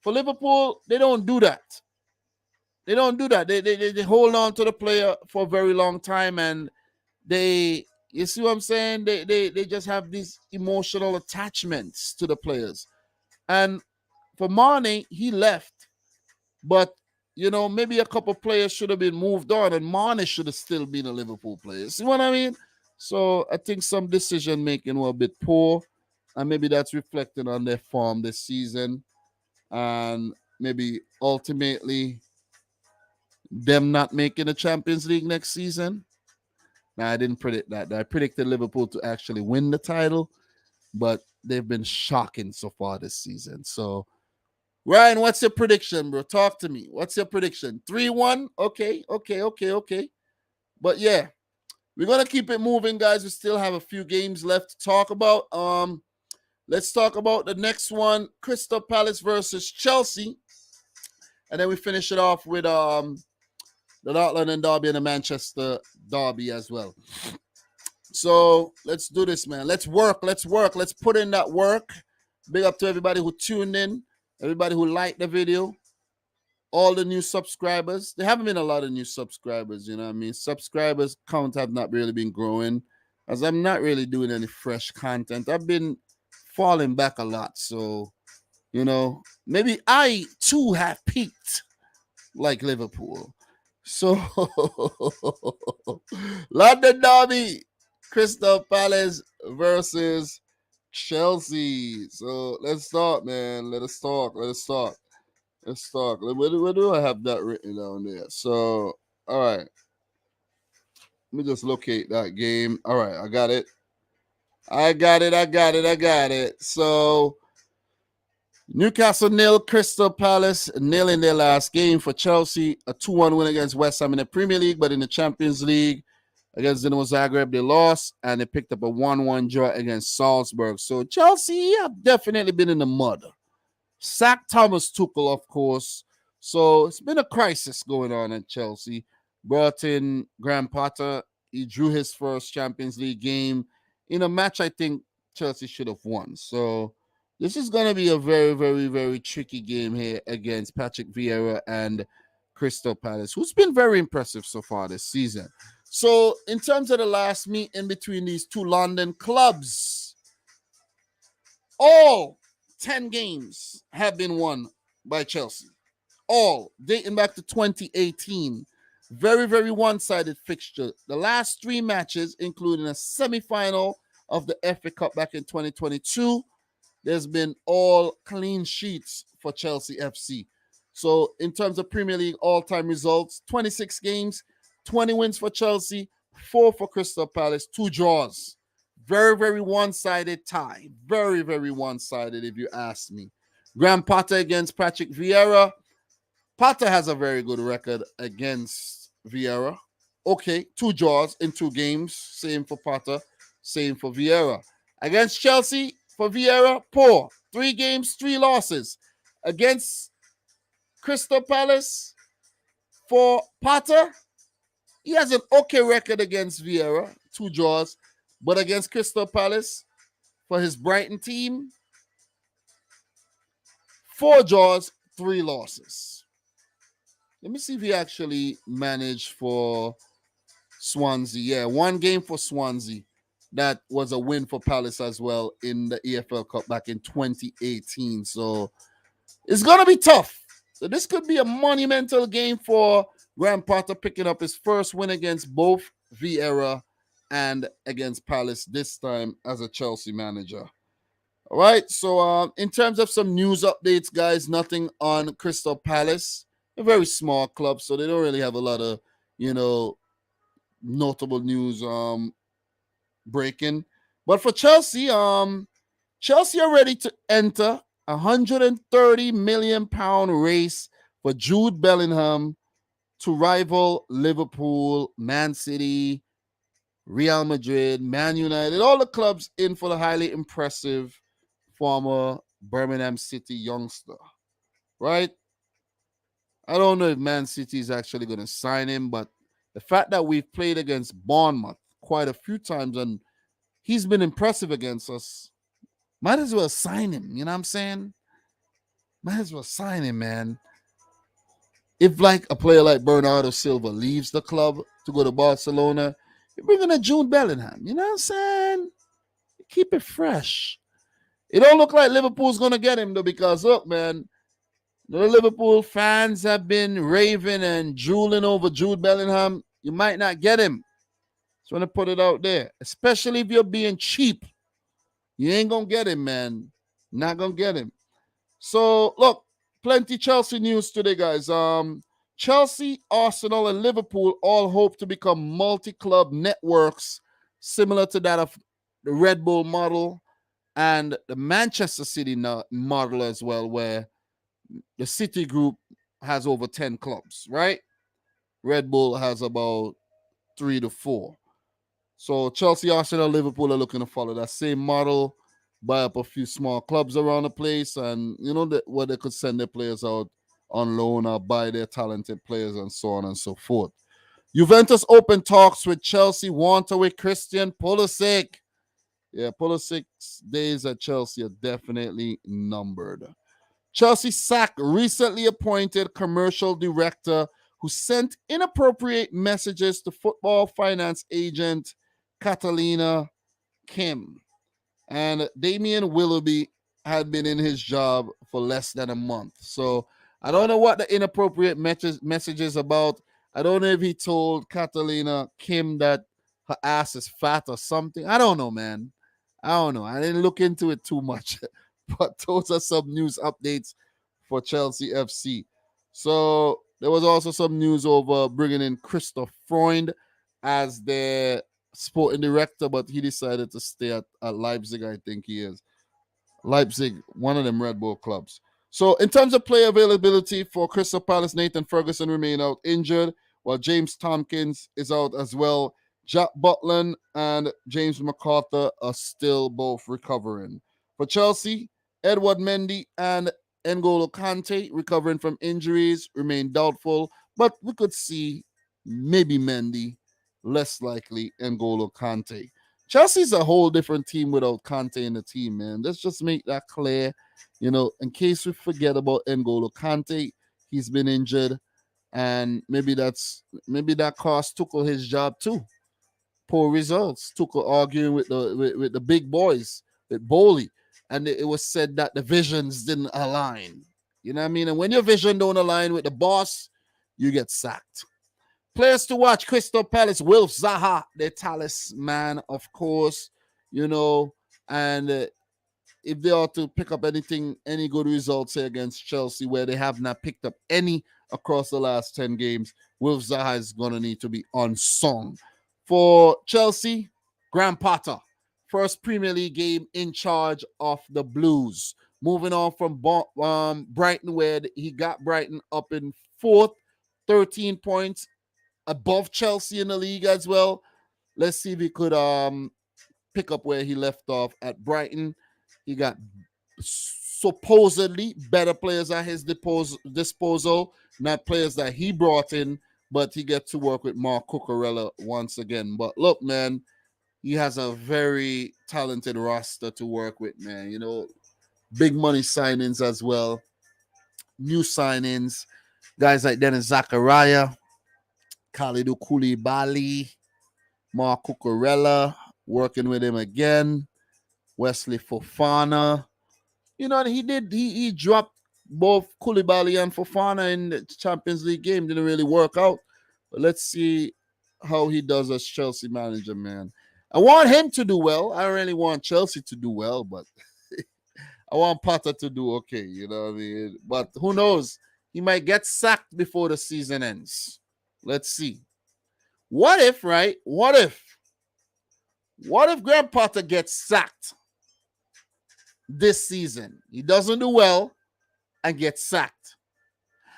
For Liverpool, they don't do that. They hold on to the player for a very long time, and you see what I'm saying? They just have these emotional attachments to the players. And for Mane, he left. But, maybe a couple players should have been moved on, and Mane should have still been a Liverpool player. See what I mean? So I think some decision-making were a bit poor, and maybe that's reflected on their form this season. And maybe ultimately them not making the Champions League next season. Now, I didn't predict that. I predicted Liverpool to actually win the title, but they've been shocking so far this season. So, Ryan, what's your prediction, bro? Talk to me. What's your prediction? 3-1? Okay. But yeah, we're going to keep it moving, guys. We still have a few games left to talk about. Let's talk about the next one, Crystal Palace versus Chelsea. And then we finish it off with the North London Derby and the Manchester Derby as well. So let's do this, man. Let's work. Let's put in that work. Big up to everybody who tuned in, everybody who liked the video. all the new subscribers. There haven't been a lot of new subscribers, you know what I mean? Subscribers count have not really been growing as I'm not really doing any fresh content. I've been falling back a lot. So, maybe I too have peaked like Liverpool. So, London Derby, Crystal Palace versus Chelsea. So let's start, man. Let us talk. Let's talk. Where do I have that written down there? So, all right. Let me just locate that game. All right, I got it. I got it. So, Newcastle nil, Crystal Palace nil in their last game. For Chelsea, a 2-1 win against West Ham in the Premier League, but in the Champions League against Dinamo Zagreb, they lost, and they picked up a 1-1 draw against Salzburg. So Chelsea have definitely been in the mud. Sacked Thomas Tuchel, of course. So it's been a crisis going on at Chelsea. Brought in Graham Potter. He drew his first Champions League game in a match I think Chelsea should have won. So this is going to be a very, very, very tricky game here against Patrick Vieira and Crystal Palace, who's been very impressive so far this season. So in terms of the last meet in between these two London clubs, all 10 games have been won by Chelsea. All dating back to 2018. Very, very one-sided fixture. The last 3 matches, including a semi-final of the FA Cup back in 2022, there's been all clean sheets for Chelsea FC. So in terms of Premier League all-time results, 26 games, 20 wins for Chelsea, 4 for Crystal Palace, 2 draws. Very, very one-sided tie. Very, very one-sided, if you ask me. Graham Potter against Patrick Vieira. Potter has a very good record against Vieira. Okay, 2 draws in 2 games. Same for Potter, same for Vieira. Against Chelsea, for Vieira, poor. 3 games, 3 losses. Against Crystal Palace, for Potter, he has an okay record against Vieira, 2 draws. But against Crystal Palace, for his Brighton team, 4 draws, 3 losses. Let me see if he actually managed for Swansea. Yeah, 1 game for Swansea. That was a win for Palace as well in the EFL Cup back in 2018. So it's going to be tough. So this could be a monumental game for Graham Potter, picking up his first win against both Vieira and against Palace, this time as a Chelsea manager. All right, so in terms of some news updates, guys, nothing on Crystal Palace. A very small club, so they don't really have a lot of, notable news breaking. But for Chelsea, Chelsea are ready to enter a £130 million race for Jude Bellingham to rival Liverpool, Man City, Real Madrid, Man United, all the clubs in for the highly impressive former Birmingham City youngster, right? I don't know if Man City is actually going to sign him, but the fact that we've played against Bournemouth quite a few times and he's been impressive against us, might as well sign him. You know what I'm saying? Might as well sign him, man. If like a player like Bernardo Silva leaves the club to go to Barcelona, you're bringing a Jude Bellingham. You know what I'm saying? Keep it fresh. It don't look like Liverpool's going to get him, though, because, look, man, the Liverpool fans have been raving and drooling over Jude Bellingham. You might not get him. Just want to put it out there. Especially if you're being cheap. You ain't going to get him, man. Not going to get him. So, look, plenty Chelsea news today, guys. Chelsea, Arsenal, and Liverpool all hope to become multi-club networks similar to that of the Red Bull model and the Manchester City model as well, where the City group has over 10 clubs, right? Red Bull has about 3 to 4. So Chelsea, Arsenal, Liverpool are looking to follow that same model, buy up a few small clubs around the place, and where they could send their players out on loan or buy their talented players and so on and so forth. Juventus open talks with Chelsea, want away Christian Pulisic. Yeah, Pulisic's days at Chelsea are definitely numbered. Chelsea sacked recently appointed commercial director who sent inappropriate messages to football finance agent Catalina Kim. And Damian Willoughby had been in his job for less than a month. So I don't know what the inappropriate message is about. I don't know if he told Catalina Kim that her ass is fat or something. I don't know, man. I don't know. I didn't look into it too much. But those are some news updates for Chelsea FC. So there was also some news over bringing in Christoph Freund as their sporting director, but he decided to stay at Leipzig, I think he is. Leipzig, one of them Red Bull clubs. So in terms of player availability for Crystal Palace, Nathan Ferguson remain out injured, while James Tompkins is out as well. Jack Butland and James McArthur are still both recovering. For Chelsea, Edward Mendy and N'Golo Kante recovering from injuries remain doubtful, but we could see maybe Mendy, less likely N'Golo Kante. Chelsea's a whole different team without Kante in the team, man. Let's just make that clear. In case we forget about N'Golo Kante, he's been injured, and maybe that cost Tuchel his job too. Poor results. Tuchel arguing with the big boys, with Bowley, and it was said that the visions didn't align. You know what I mean? And when your vision don't align with the boss, you get sacked. Players to watch: Crystal Palace, Wilf Zaha, their talisman, of course. And if they are to pick up any good results here against Chelsea, where they have not picked up any across the last 10 games, Wilf Zaha is going to need to be unsung. For Chelsea, Graham Potter, first Premier League game in charge of the Blues. Moving on from Brighton, where he got Brighton up in fourth, 13 points above Chelsea in the league as well. Let's see if he could pick up where he left off at Brighton. He got supposedly better players at his disposal, not players that he brought in, but he gets to work with Mark Cucurella once again. But look, man, he has a very talented roster to work with, man. Big money signings as well, new signings, guys like Dennis Zachariah, Khalidou Koulibaly, Mark Cucurella, working with him again, Wesley Fofana. He dropped both Koulibaly and Fofana in the Champions League game. Didn't really work out. But let's see how he does as Chelsea manager, man. I want him to do well. I don't really want Chelsea to do well, but I want Potter to do okay, you know what I mean? But who knows? He might get sacked before the season ends. Let's see. What if Graham Potter gets sacked this season? He doesn't do well and gets sacked.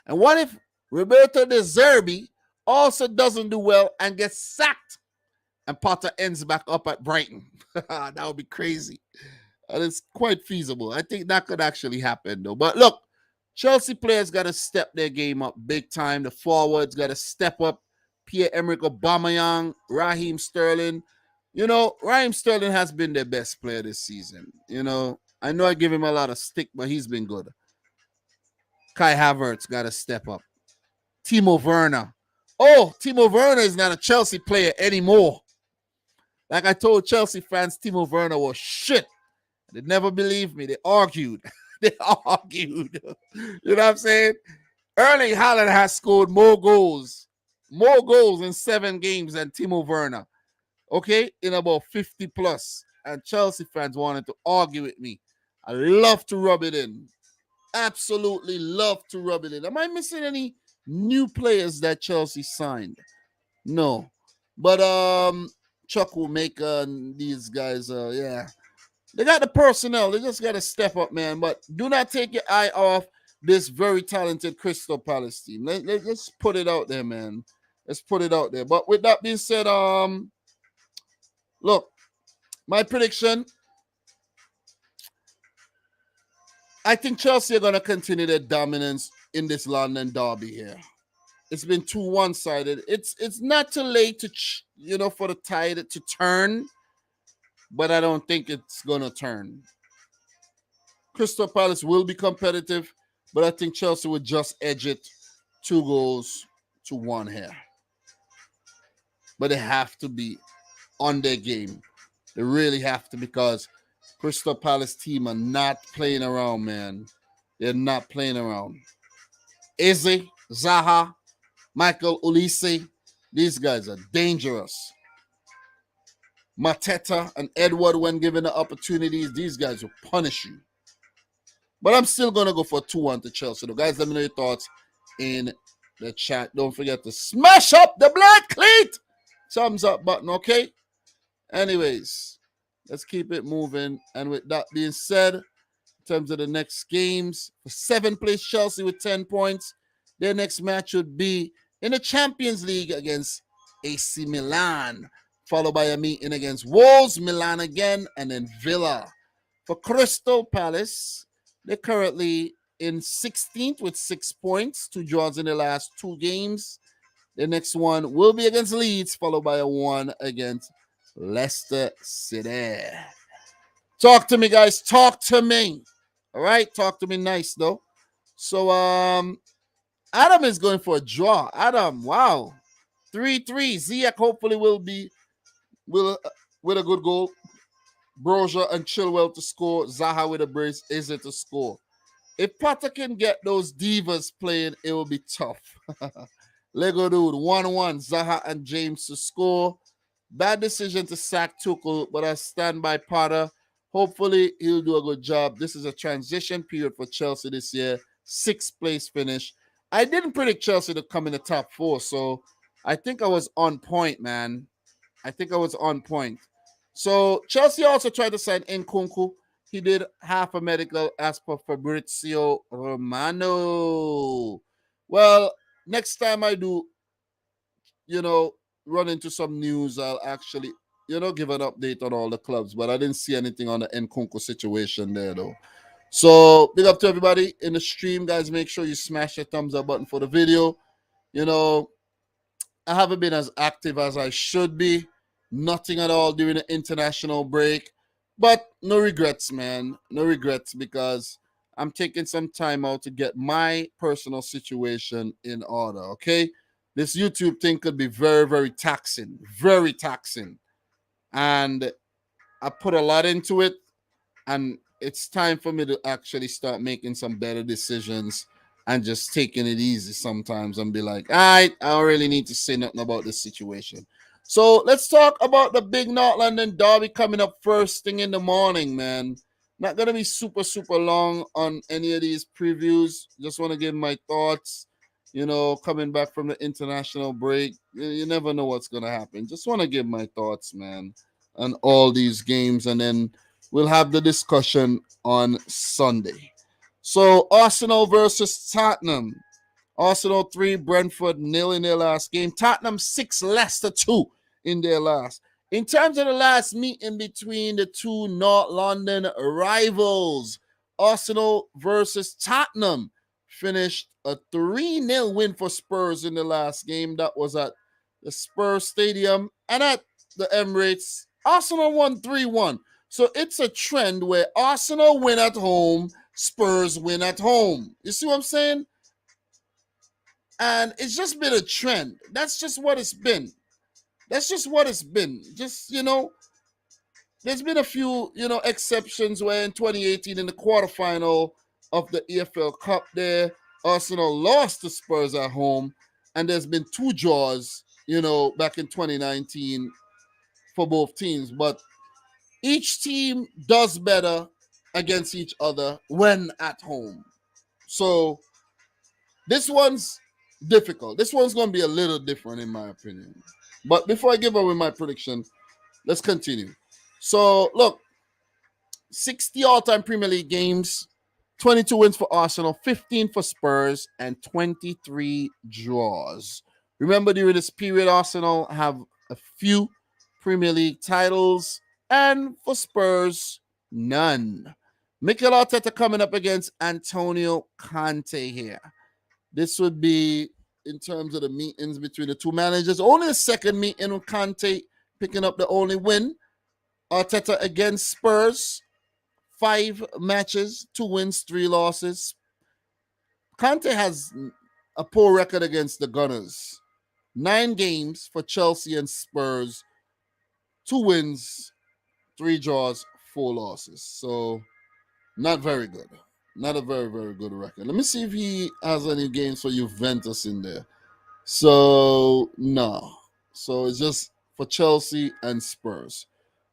And what if Roberto De Zerbi also doesn't do well and gets sacked and Potter ends back up at Brighton? That would be crazy. And it's quite feasible. I think that could actually happen, though. But look, Chelsea players got to step their game up big time. The forwards got to step up. Pierre-Emerick Aubameyang, Raheem Sterling. Raheem Sterling has been their best player this season. I know I give him a lot of stick, but he's been good. Kai Havertz got to step up. Timo Werner. Oh, Timo Werner is not a Chelsea player anymore. Like I told Chelsea fans, Timo Werner was shit. They never believed me. They argued. You know what I'm saying? Erling Haaland has scored more goals in 7 games than Timo Werner. Okay? In about 50 plus. And Chelsea fans wanted to argue with me. I love to rub it in. Absolutely love to rub it in. Am I missing any new players that Chelsea signed? No. But Chuck will make these guys, yeah. They got the personnel. They just got to step up, man. But do not take your eye off this very talented Crystal Palace team. Let's put it out there, man. Let's put it out there. But with that being said, look, my prediction, I think Chelsea are going to continue their dominance in this London derby here. It's been too one-sided. It's not too late to for the tide to turn, but I don't think it's going to turn. Crystal Palace will be competitive, but I think Chelsea would just edge it 2-1 here. But they have to be on their game. They really have to, because Crystal Palace team are not playing around, man. They're not playing around. Eze, Zaha, Michael Olise, these guys are dangerous. Mateta and Edward, when given the opportunities, these guys will punish you. But I'm still going to go for 2-1 to Chelsea. So guys, let me know your thoughts in the chat. Don't forget to smash up the black cleat thumbs up button, okay? Anyways, let's keep it moving. And with that being said, in terms of the next games, for 7th place Chelsea with 10 points. Their next match would be in the Champions League against AC Milan, followed by a meeting against Wolves, Milan again, and then Villa. For Crystal Palace, they're currently in 16th with 6 points, 2 draws in the last 2 games. The next one will be against Leeds, followed by a 1 against Leicester City. Talk to me, guys. Talk to me. All right? Talk to me nice, though. So, Adam is going for a draw. Adam, wow. 3-3. Ziyech hopefully will with a good goal. Broja and Chilwell to score. Zaha with a brace. Is it to score? If Potter can get those divas playing, it will be tough. Lego dude, 1-1. Zaha and James to score. Bad decision to sack Tuchel, but I stand by Potter. Hopefully, he'll do a good job. This is a transition period for Chelsea this year. 6th place finish. I didn't predict Chelsea to come in the top 4, so I think I was on point, man. I think I was on point. So Chelsea also tried to sign Nkunku. He did half a medical as per Fabrizio Romano. Well, next time I do, run into some news, I'll actually, give an update on all the clubs. But I didn't see anything on the Nkunku situation there, though. So, big up to everybody in the stream, guys. Make sure you smash the thumbs up button for the video. I haven't been as active as I should be. Nothing at all during the international break. But no regrets, man. No regrets, because I'm taking some time out to get my personal situation in order, okay? This YouTube thing could be very, very taxing. Very taxing. And I put a lot into it. And it's time for me to actually start making some better decisions and just taking it easy sometimes and be like, all right, I don't really need to say nothing about this situation. So let's talk about the big North London derby coming up first thing in the morning, man. Not going to be super, super long on any of these previews. Just want to give my thoughts, coming back from the international break. You never know what's going to happen. Just want to give my thoughts, man, on all these games. And then we'll have the discussion on Sunday. So Arsenal versus Tottenham. Arsenal 3, Brentford 0 in their last game. Tottenham 6, Leicester 2 in their last. In terms of the last meeting between the two North London rivals, Arsenal versus Tottenham finished a 3-0 win for Spurs in the last game. That was at the Spurs Stadium and at the Emirates. Arsenal won 3-1. So it's a trend where Arsenal win at home, Spurs win at home. You see what I'm saying? And it's just been a trend. That's just what it's been. That's just what it's been. Just, there's been a few, exceptions where in 2018 in the quarterfinal of the EFL Cup there, Arsenal lost to Spurs at home. And there's been 2 draws, back in 2019 for both teams. But each team does better against each other when at home. So this one's difficult. This one's going to be a little different in my opinion. But before I give away my prediction, let's continue. So, look, 60 all-time Premier League games, 22 wins for Arsenal, 15 for Spurs, and 23 draws. Remember, during this period, Arsenal have a few Premier League titles, and for Spurs, none. Mikel Arteta coming up against Antonio Conte here. This would be, in terms of the meetings between the two managers, only the second meeting with Conte picking up the only win. Arteta against Spurs, 5 matches, 2 wins, 3 losses. Conte has a poor record against the Gunners. 9 games for Chelsea and Spurs, 2 wins, 3 draws, 4 losses. So not very good. Not a very, very good record. Let me see if he has any games for Juventus in there. So, no. So it's just for Chelsea and Spurs.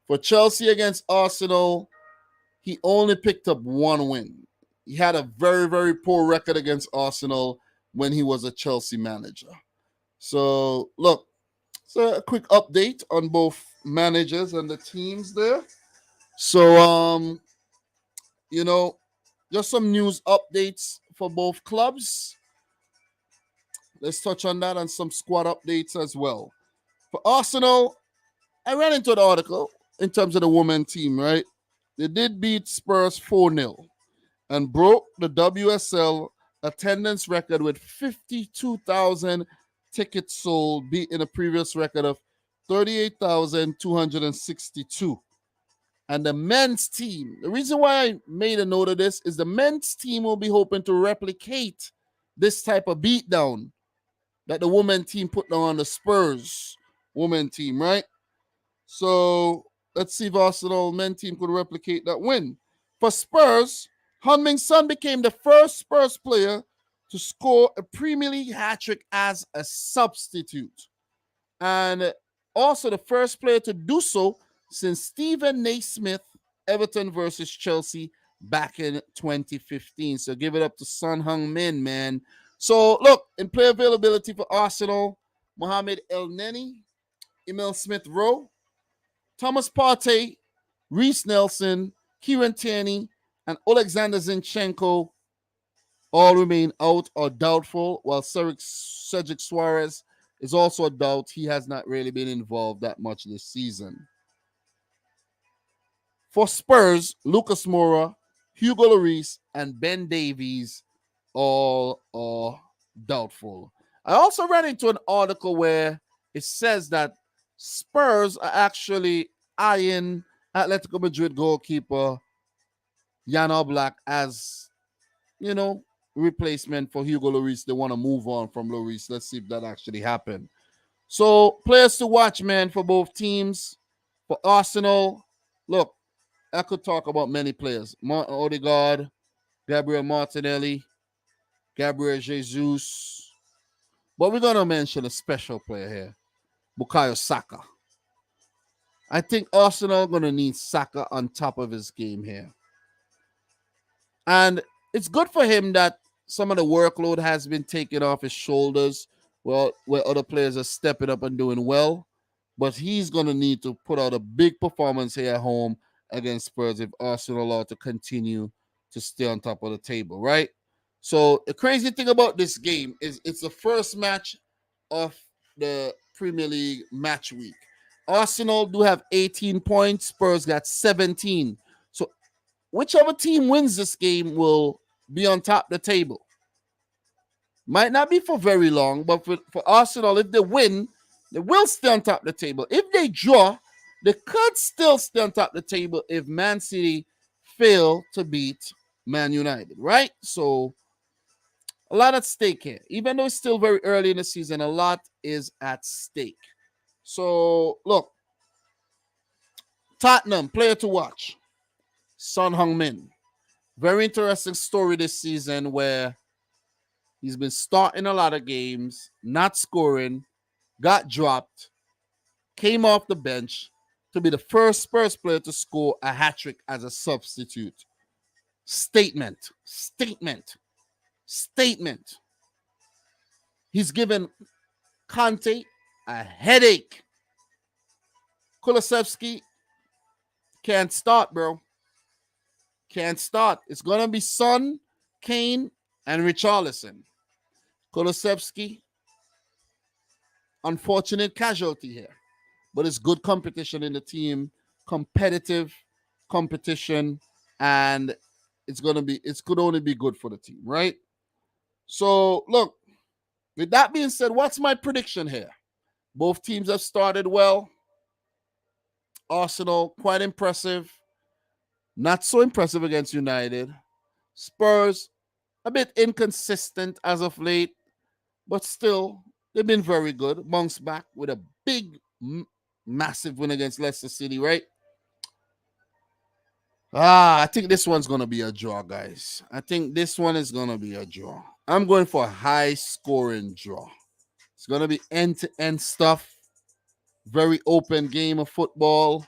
For Chelsea against Arsenal, he only picked up 1 win. He had a very, very poor record against Arsenal when he was a Chelsea manager. So, look, so a quick update on both managers and the teams there. So, just some news updates for both clubs. Let's touch on that and some squad updates as well. For Arsenal, I ran into an article in terms of the women team, right? They did beat Spurs 4-0 and broke the WSL attendance record with 52,000 tickets sold, beating a previous record of 38,262. And the men's team, the reason why I made a note of this is the men's team will be hoping to replicate this type of beatdown that the women team put down on the Spurs women team, right? So let's see if Arsenal men team could replicate that win. For Spurs, Heung-min Son became the first Spurs player to score a Premier League hat-trick as a substitute. And also the first player to do so since Stephen Naismith, Everton versus Chelsea back in 2015. So give it up to Son Heung-min, man. So look, in player availability for Arsenal, Mohamed El-Neni, Emil Smith-Rowe, Thomas Partey, Reece Nelson, Kieran Tierney, and Alexander Zinchenko all remain out or doubtful, while Cedric Suarez is also a doubt. He has not really been involved that much this season. For Spurs, Lucas Moura, Hugo Lloris, and Ben Davies all are doubtful. I also ran into an article where it says that Spurs are actually eyeing Atletico Madrid goalkeeper Jan Oblak as, replacement for Hugo Lloris. They want to move on from Lloris. Let's see if that actually happened. So players to watch, man, for both teams. For Arsenal, look, I could talk about many players. Martin Odegaard, Gabriel Martinelli, Gabriel Jesus. But we're going to mention a special player here, Bukayo Saka. I think Arsenal are going to need Saka on top of his game here. And it's good for him that some of the workload has been taken off his shoulders, where other players are stepping up and doing well. But he's going to need to put out a big performance here at home against Spurs if Arsenal are to continue to stay on top of the table, right? So the crazy thing about this game is it's the first match of the Premier League match week. Arsenal do have 18 points. Spurs got 17. So whichever team wins this game will be on top of the table. Might not be for very long, but for Arsenal, if they win, they will stay on top of the table. If they draw, they could still stay on top of the table if Man City fail to beat Man United, right? So a lot at stake here. Even though it's still very early in the season, a lot is at stake. So, look, Tottenham, player to watch, Son Heung-min. Very interesting story this season where he's been starting a lot of games, not scoring, got dropped, came off the bench to be the first Spurs player to score a hat-trick as a substitute. Statement. He's given Conte a headache. Kulusevski can't start, bro. Can't start. It's going to be Son, Kane, and Richarlison. Kulusevski, unfortunate casualty here. But it's good competition in the team, competitive competition, and it could only be good for the team, right? So, look, with that being said, what's my prediction here? Both teams have started well. Arsenal, quite impressive. Not so impressive against United. Spurs, A bit inconsistent as of late, but still, they've been very good. Bounced back with a big, massive win against Leicester City, right? I think this one's going to be a draw, guys. I think this one is going to be a draw. I'm going for a high scoring draw. It's going to be end to end stuff. Very open game of football.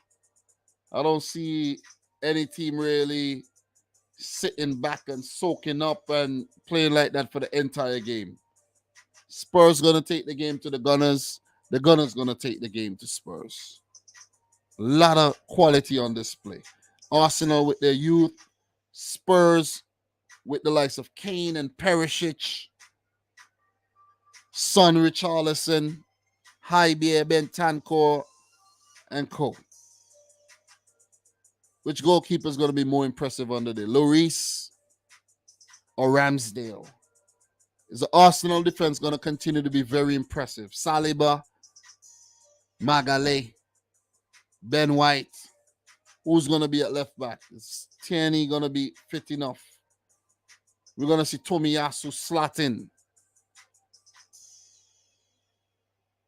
I don't see any team really sitting back and soaking up and playing like that for the entire game. Spurs going to take the game to the Gunners. The Gunners going to take the game to Spurs. A lot of quality on display. Arsenal with their youth. Spurs with the likes of Kane and Perisic. Son Richarlison. Javier Bentancur and co. Which goalkeeper is going to be more impressive under there? Lloris or Ramsdale? Is the Arsenal defense going to continue to be very impressive? Saliba, Magalhaes, Ben White. Who's going to be at left back? Is Tierney going to be fit enough? We're going to see Tomiyasu slotting.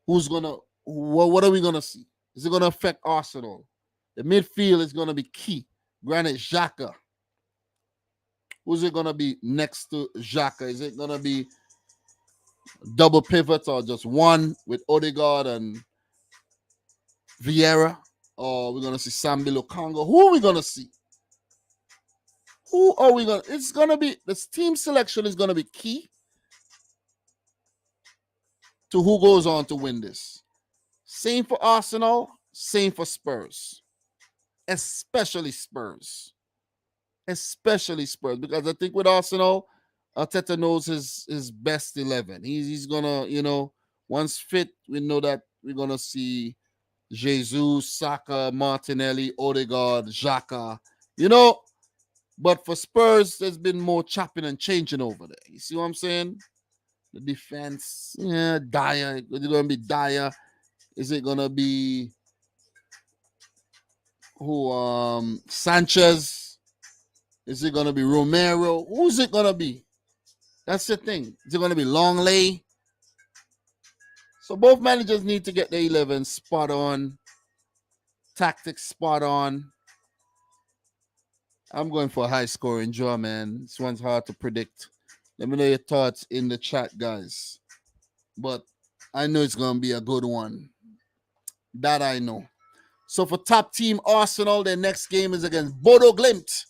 Who's going to, what are we going to see? Is it going to affect Arsenal? The midfield is going to be key. Granit Xhaka. Who's it going to be next to Xhaka? Is it going to be double pivot or just one with Odegaard and Vieira? Or we're going to see Sambi Lokonga? Who are we going to see? Who are we going to? It's going to be, this team selection is going to be key to who goes on to win this. Same for Arsenal, same for Spurs. Especially Spurs. Especially Spurs. Because I think with Arsenal, Arteta knows his best 11. He's going to, once fit, we know that we're going to see Jesus, Saka, Martinelli, Odegaard, Xhaka. But for Spurs, there's been more chopping and changing over there. You see what I'm saying? The defense, Dyer. Is it going to be Dyer? Is it going to be Sanchez? Is it going to be Romero? Who's it going to be? That's the thing. Is it going to be Longley? So both managers need to get their 11 spot on. Tactics spot on. I'm going for a high scoring draw, man. This one's hard to predict. Let me know your thoughts in the chat, guys. But I know it's going to be a good one. That I know. So for top team Arsenal, their next game is against Bodo Glimt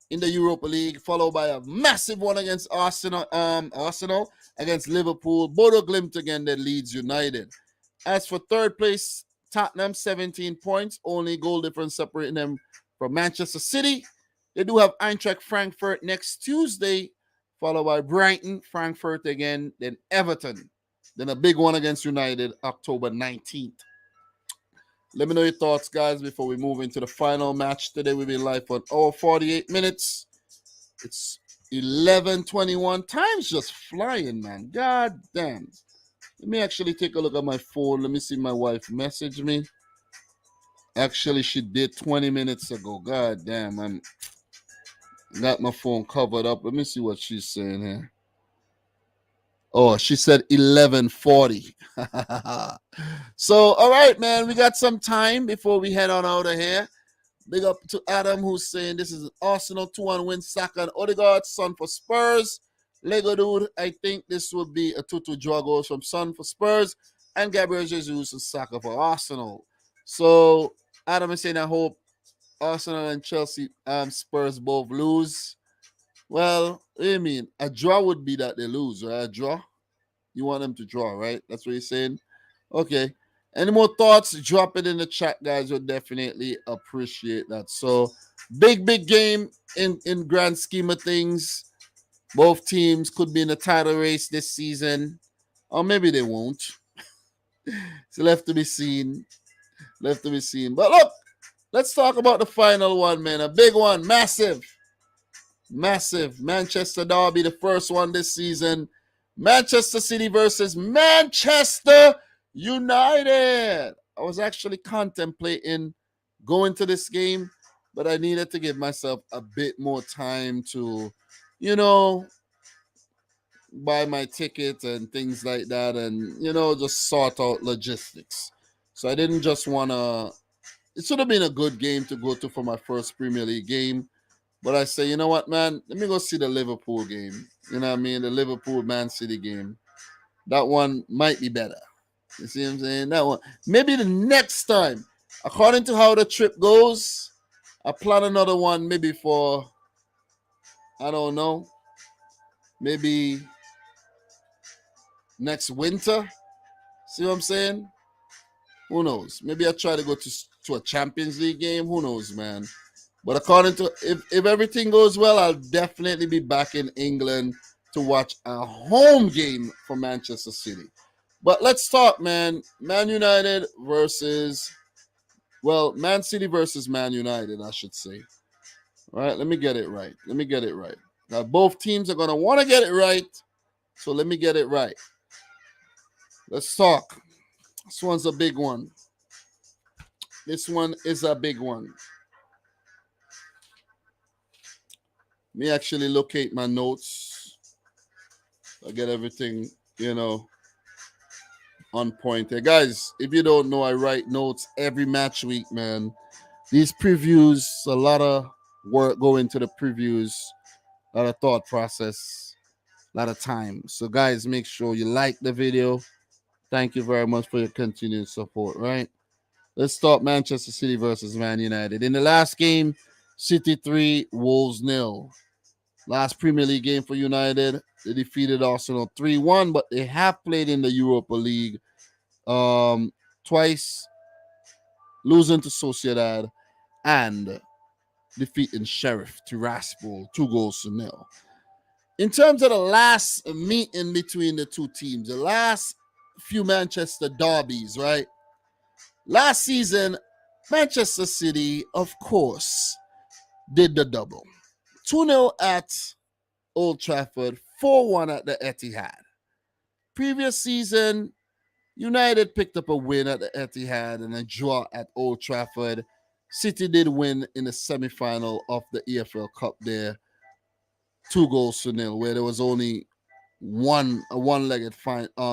in the Europa League, followed by a massive one against Arsenal against Liverpool. Bodo Glimt again, then Leeds United. As for third place, Tottenham, 17 points, only goal difference separating them from Manchester City. They do have Eintracht Frankfurt next Tuesday, followed by Brighton, Frankfurt again, then Everton. Then a big one against United, October 19th. Let me know your thoughts, guys, before we move into the final match. Today we'll be live for an hour 48 minutes. It's 11:21. Time's just flying, man. God damn. Let me actually take a look at my phone. Let me see my wife message me. Actually, she did 20 minutes ago. God damn, I'm got my phone covered up. Let me see what she's saying here. Oh, she said 11:40. So, all right, man. We got some time before we head on out of here. Big up to Adam, who's saying this is an Arsenal 2-1 win. Saka and Odegaard. Son for Spurs. Lego Dude, I think this would be a 2-2 draw goals from Son for Spurs. And Gabriel Jesus and Saka for Arsenal. So, Adam is saying, I hope Arsenal and Chelsea Spurs both lose. Well, what do you mean? A draw would be that they lose, right? A draw? You want them to draw, right? That's what you're saying? Okay. Any more thoughts? Drop it in the chat, guys. We'll definitely appreciate that. So, big game in grand scheme of things. Both teams could be in the title race this season. Or maybe they won't. It's left to be seen. Left to be seen. But look, let's talk about the final one, man. A big one. Massive. Manchester Derby, the first one this season. Manchester City versus Manchester United. I was actually contemplating going to this game, but I needed to give myself a bit more time to, buy my ticket and things like that, and just sort out logistics. So I didn't just want to. It should have been a good game to go to for my first Premier League game, but I say, you know what, man? Let me go see the Liverpool game. You know what I mean? The Liverpool Man City game. That one might be better. You see what I'm saying? That one. Maybe the next time, according to how the trip goes, I plan another one maybe for, I don't know, maybe next winter. See what I'm saying? Who knows? Maybe I try to go to a Champions League game. Who knows, man? But according to, if everything goes well, I'll definitely be back in England to watch a home game for Manchester City. But let's talk, man. Man United versus, Man City versus Man United, I should say. All right, let me get it right. Now, both teams are going to want to get it right. So let me get it right. Let's talk. This one's a big one. This one is a big one. Let me actually locate my notes. I get everything, on point here. Guys, if you don't know, I write notes every match week, man. These previews, a lot of work go into the previews, a lot of thought process, a lot of time. So, guys, make sure you like the video. Thank you very much for your continued support, right? Let's start Manchester City versus Man United. In the last game, City 3, Wolves 0. Last Premier League game for United, they defeated Arsenal 3-1, but they have played in the Europa League twice, losing to Sociedad and defeating Sheriff Tiraspol 2-0. In terms of the last meeting between the two teams, the last few Manchester derbies, right? Last season, Manchester City, of course, did the double. 2-0 at Old Trafford, 4-1 at the Etihad. Previous season, United picked up a win at the Etihad and a draw at Old Trafford. City did win in the semi-final of the EFL Cup there, 2-0, where there was only a one-legged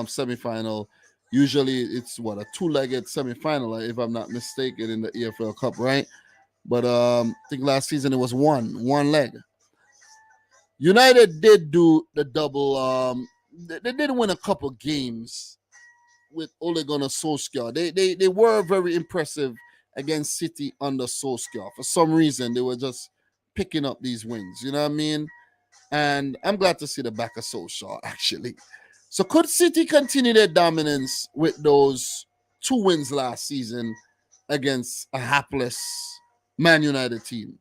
semi-final. Usually it's a two-legged semi-final, if I'm not mistaken, in the EFL Cup, right? But I think last season it was one leg. United did do the double. They did win a couple games with Ole Gunnar Solskjaer. They were very impressive against City under Solskjaer. For some reason, they were just picking up these wins. You know what I mean? And I'm glad to see the back of Solskjaer, actually. So could City continue their dominance with those 2 wins last season against a hapless Man United team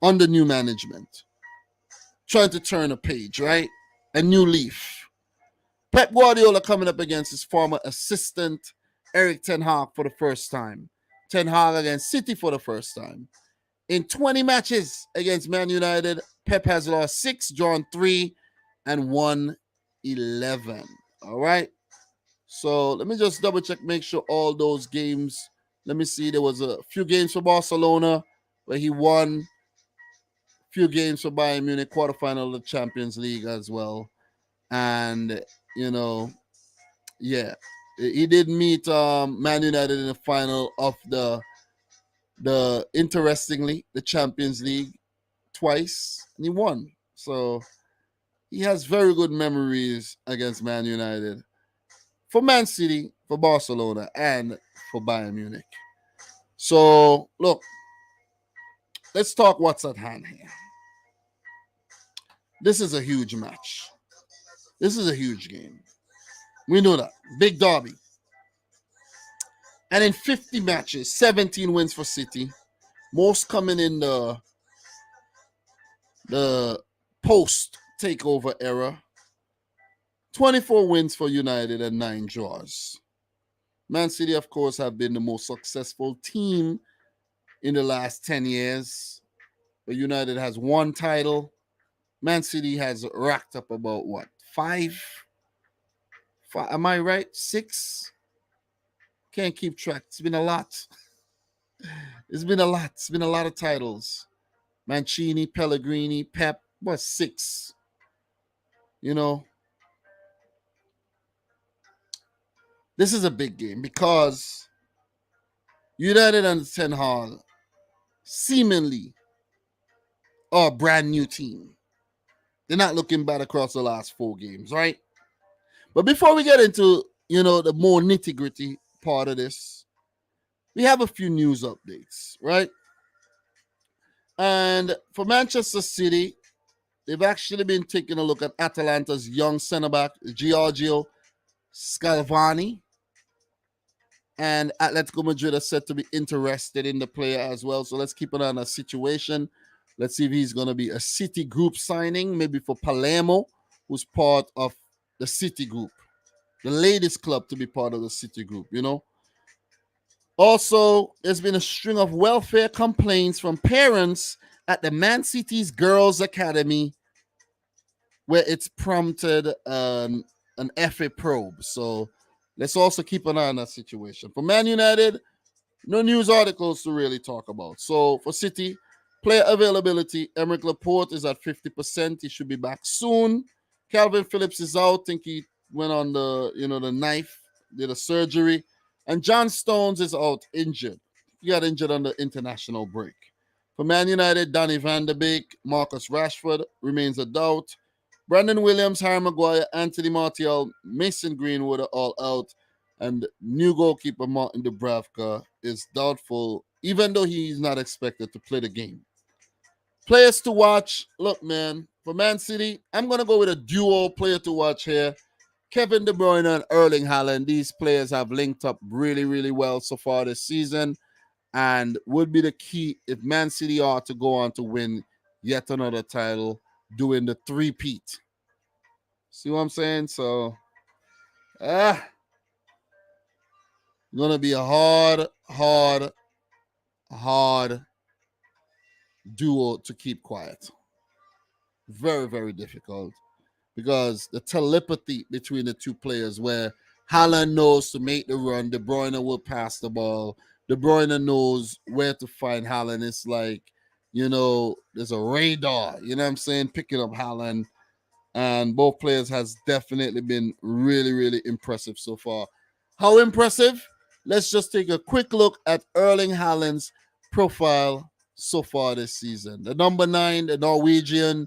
under new management? Trying to turn a page, right? A new leaf. Pep Guardiola coming up against his former assistant, Eric Ten Hag, for the first time. Ten Hag against City for the first time. In 20 matches against Man United, Pep has lost 6, drawn 3, and won 11. All right. So let me just double check, make sure all those games. Let me see. There was a few games for Barcelona where he won. Few games for Bayern Munich, quarterfinal of the Champions League as well. And, he did meet Man United in the final of the interestingly, the Champions League twice, and he won. So he has very good memories against Man United, for Man City, for Barcelona, and for Bayern Munich. So, look, let's talk what's at hand here. This is a huge match. This is a huge game. We know that. Big derby. And in 50 matches, 17 wins for City. Most coming in the post-takeover era. 24 wins for United and 9 draws. Man City, of course, have been the most successful team in the last 10 years. But United has 1 title. Man City has racked up about, 5? Am I right? 6? Can't keep track. It's been a lot. It's been a lot of titles. Mancini, Pellegrini, Pep, 6? this is a big game because United and Ten Hag seemingly are a brand new team. They're not looking bad across the last 4 games, right? But before we get into, the more nitty-gritty part of this, we have a few news updates, right? And for Manchester City, they've actually been taking a look at Atalanta's young centre-back, Giorgio Scalvani. And Atletico Madrid are said to be interested in the player as well. So let's keep an eye on the situation. Let's see if he's going to be a City group signing, maybe for Palermo, who's part of the City group, the latest club to be part of the City group, Also, there's been a string of welfare complaints from parents at the Man City's Girls Academy, where it's prompted an FA probe. So let's also keep an eye on that situation. For Man United, no news articles to really talk about. So for City, player availability, Emerick Laporte is at 50%. He should be back soon. Calvin Phillips is out. I think he went on the knife, did a surgery. And John Stones is out injured. He got injured on the international break. For Man United, Donny van de Beek, Marcus Rashford remains a doubt. Brandon Williams, Harry Maguire, Anthony Martial, Mason Greenwood are all out. And new goalkeeper Martin Dubravka is doubtful, even though he's not expected to play the game. Players to watch. Look, man, for Man City, I'm going to go with a duo player to watch here. Kevin De Bruyne and Erling Haaland. These players have linked up really, really well so far this season and would be the key if Man City are to go on to win yet another title, doing the three-peat. See what I'm saying? So, going to be a hard duo to keep quiet. Very, very difficult because the telepathy between the two players where Haaland knows to make the run, De Bruyne will pass the ball. De Bruyne knows where to find Haaland. It's like, there's a radar, you know what I'm saying, picking up Haaland. And both players has definitely been really, really impressive so far. How impressive? Let's just take a quick look at Erling Haaland's profile so far this season. The number 9, the Norwegian,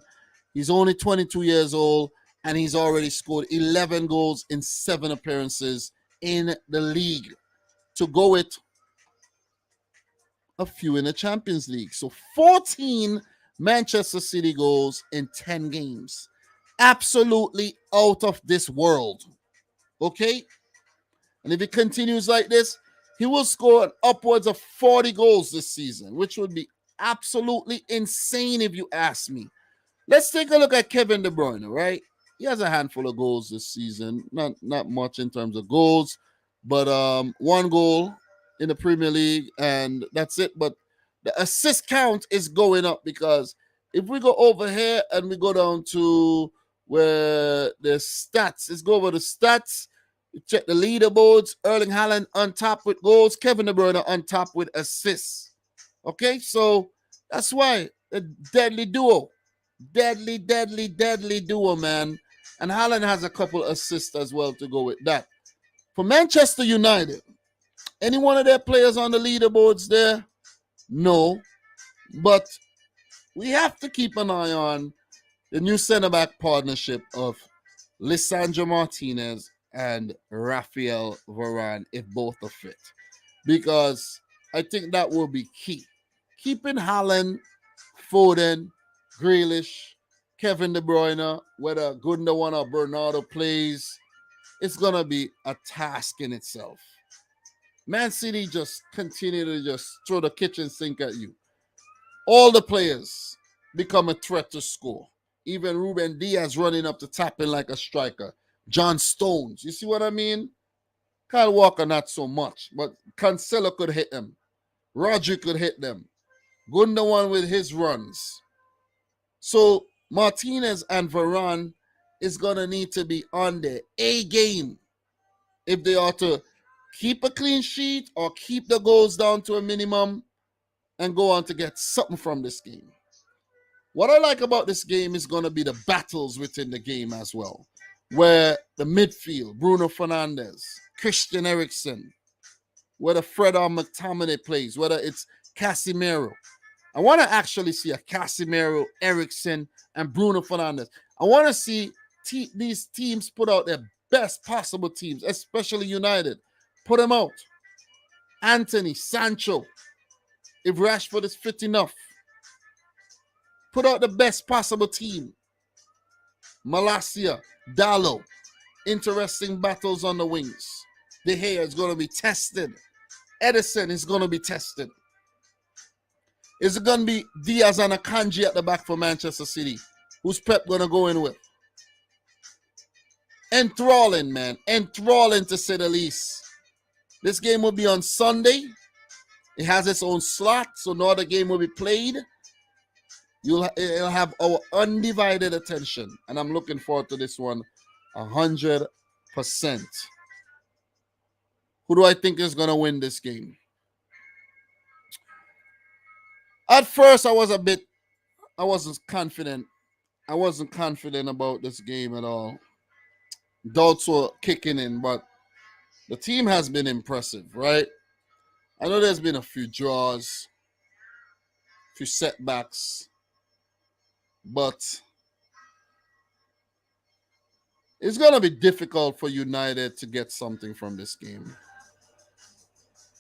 he's only 22 years old, and he's already scored 11 goals in 7 appearances in the league. To go with a few in the Champions League. So 14 Manchester City goals in 10 games. Absolutely out of this world. Okay? And if he continues like this, he will score upwards of 40 goals this season, which would be absolutely insane if you ask me. Let's take a look at Kevin De Bruyne, right? He has a handful of goals this season. Not much in terms of goals, but 1 goal in the Premier League, and that's it. But the assist count is going up because if we go over here and we go down to where the stats, let's go over the stats. Check the leaderboards. Erling Haaland on top with goals. Kevin De Bruyne on top with assists. Okay, so that's why the deadly duo. Deadly duo, man. And Haaland has a couple assists as well to go with that. For Manchester United, any one of their players on the leaderboards there? No. But we have to keep an eye on the new centre-back partnership of Lisandro Martinez and Rafael Varane, if both are fit. Because I think that will be key. Keeping Haaland, Foden, Grealish, Kevin De Bruyne, whether Gundogan or Bernardo plays, it's going to be a task in itself. Man City just continue to just throw the kitchen sink at you. All the players become a threat to score. Even Ruben Diaz running up to tap in like a striker. John Stones, you see what I mean? Kyle Walker not so much, but Cancelo could hit them. Rodri could hit them. Gundogan with his runs. So Martinez and Varane is going to need to be on their A game if they are to keep a clean sheet or keep the goals down to a minimum and go on to get something from this game. What I like about this game is going to be the battles within the game as well, where the midfield, Bruno Fernandes, Christian Eriksen, whether Fred or McTominay plays, whether it's Casemiro. I want to actually see a Casemiro, Eriksen, and Bruno Fernandes. I want to see these teams put out their best possible teams, especially United. Put them out. Anthony, Sancho, if Rashford is fit enough. Put out the best possible team. Malacia, Dallo, interesting battles on the wings. De Gea is going to be tested. Edison is going to be tested. Is it going to be Diaz and Akanji at the back for Manchester City? Who's Pep going to go in with? Enthralling, man. Enthralling, to say the least. This game will be on Sunday. It has its own slot, so no other game will be played. It'll have our undivided attention, and I'm looking forward to this one 100%. Who do I think is going to win this game? At first, I wasn't confident. I wasn't confident about this game at all. Doubts were kicking in, but the team has been impressive, right? I know there's been a few draws, a few setbacks, but it's going to be difficult for United to get something from this game.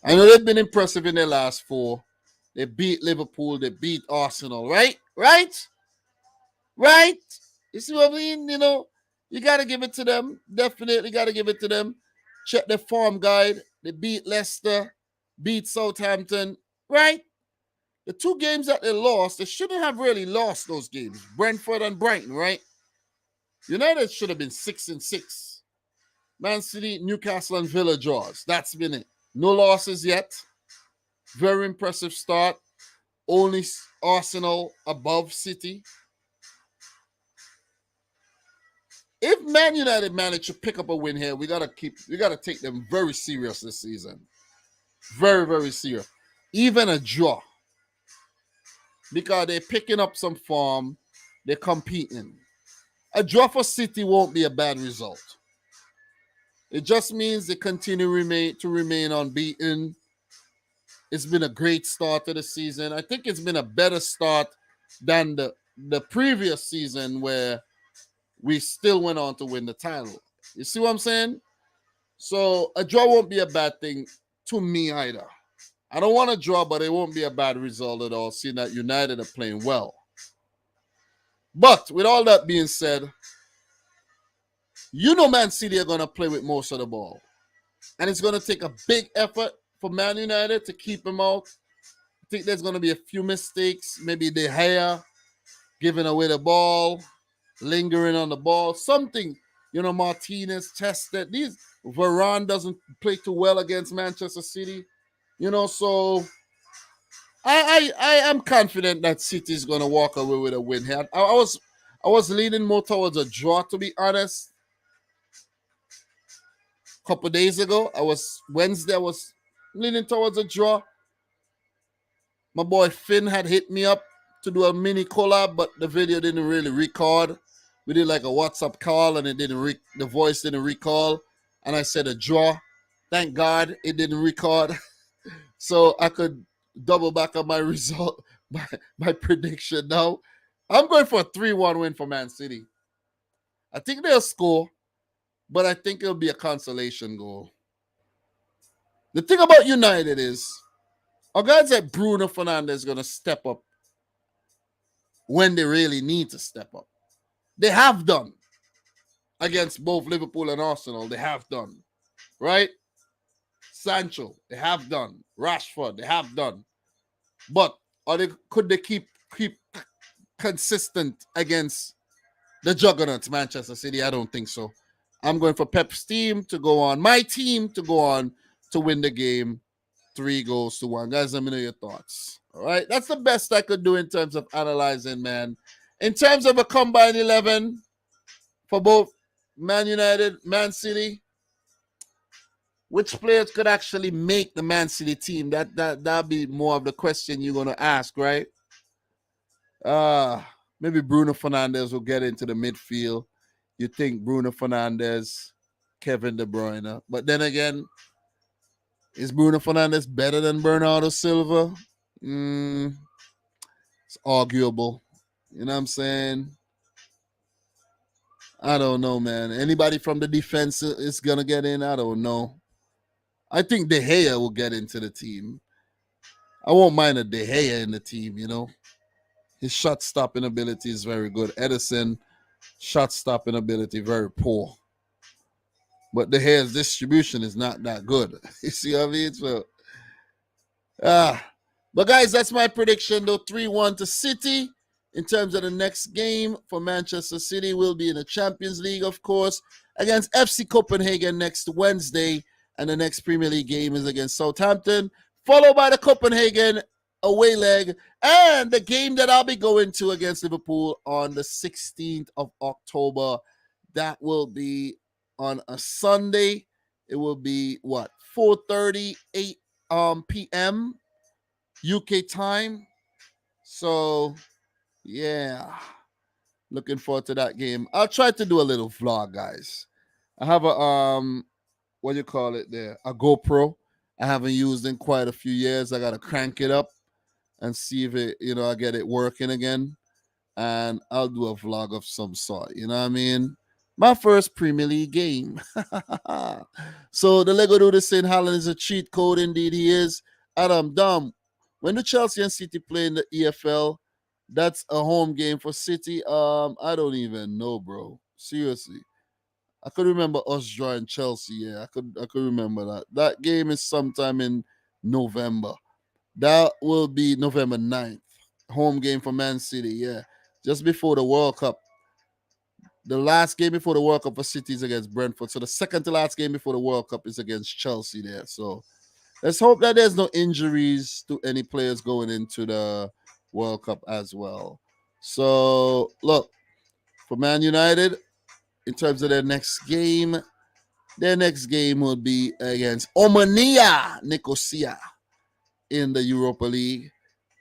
I know they've been impressive in their last 4. They beat Liverpool. They beat Arsenal, right? Right? You see what I mean? You know, you got to give it to them. Definitely got to give it to them. Check the form guide. They beat Leicester, beat Southampton, right? The 2 games that they lost, they shouldn't have really lost those games. Brentford and Brighton, right? United should have been 6-6. Man City, Newcastle, and Villa draws. That's been it. No losses yet. Very impressive start. Only Arsenal above City. If Man United manage to pick up a win here, we gotta take them very serious this season. Very, very serious. Even a draw. Because they're picking up some form. They're competing. A draw for City won't be a bad result. It just means they continue to remain unbeaten. It's been a great start to the season. I think it's been a better start than the previous season where we still went on to win the title. You see what I'm saying? So a draw won't be a bad thing to me either. I don't want to draw, but it won't be a bad result at all, seeing that United are playing well. But with all that being said, you know Man City are going to play with most of the ball. And it's going to take a big effort for Man United to keep them out. I think there's going to be a few mistakes. Maybe De Gea giving away the ball, lingering on the ball. Something, Martinez tested. Varane doesn't play too well against Manchester City. So I am confident that City is going to walk away with a win here. I was leaning more towards a draw, to be honest. A couple of days ago, Wednesday, I was leaning towards a draw. My boy Finn had hit me up to do a mini collab, but the video didn't really record. We did like a WhatsApp call, and the voice didn't recall. And I said a draw. Thank God it didn't record. So I could double back on my result, my prediction now. I'm going for a 3-1 win for Man City. I think they'll score, but I think it'll be a consolation goal. The thing about United is, our guys like Bruno Fernandes are going to step up when they really need to step up. They have done against both Liverpool and Arsenal. They have done, right? Sancho, they have done. Rashford, they have done. But could they keep consistent against the juggernauts, Manchester City? I don't think so. I'm going for Pep's team to go on. My team to go on to win the game 3-1. Guys, let me know your thoughts. All right? That's the best I could do in terms of analyzing, man. In terms of a combined 11 for both Man United, Man City, which players could actually make the Man City team? That'd be more of the question you're going to ask, right? Maybe Bruno Fernandes will get into the midfield. You think Bruno Fernandes Kevin De Bruyne. But then again, is Bruno Fernandes better than Bernardo Silva? It's arguable. You know what I'm saying? I don't know, man. Anybody from the defense is going to get in? I don't know. I think De Gea will get into the team. I won't mind a De Gea in the team, you know. His shot stopping ability is very good. Edison, shot stopping ability, very poor. But De Gea's distribution is not that good. You see what I mean? So, but guys, that's my prediction though. 3-1 to City. In terms of the next game for Manchester City, will be in the Champions League, of course, against FC Copenhagen next Wednesday. And the next Premier League game is against Southampton, followed by the Copenhagen away leg and the game that I'll be going to against Liverpool on the 16th of October. That will be on a Sunday. It will be, 4:30, 8 p.m. UK time. So, yeah, looking forward to that game. I'll try to do a little vlog, guys. I have a what do you call it there? A GoPro. I haven't used in quite a few years. I gotta crank it up and see if it, I get it working again. And I'll do a vlog of some sort. You know what I mean? My first Premier League game. So the Lego Dude is saying Haaland is a cheat code. Indeed, he is. Adam Dom, when the Chelsea and City play in the EFL, that's a home game for City. I don't even know, bro. Seriously. I could remember us drawing Chelsea. Yeah, I could remember that. That game is sometime in November. That will be November 9th. Home game for Man City, yeah. Just before the World Cup. The last game before the World Cup for City is against Brentford. So the second to last game before the World Cup is against Chelsea there. So let's hope that there's no injuries to any players going into the World Cup as well. So, look, for Man United, in terms of their next game will be against Omonia Nicosia in the Europa League.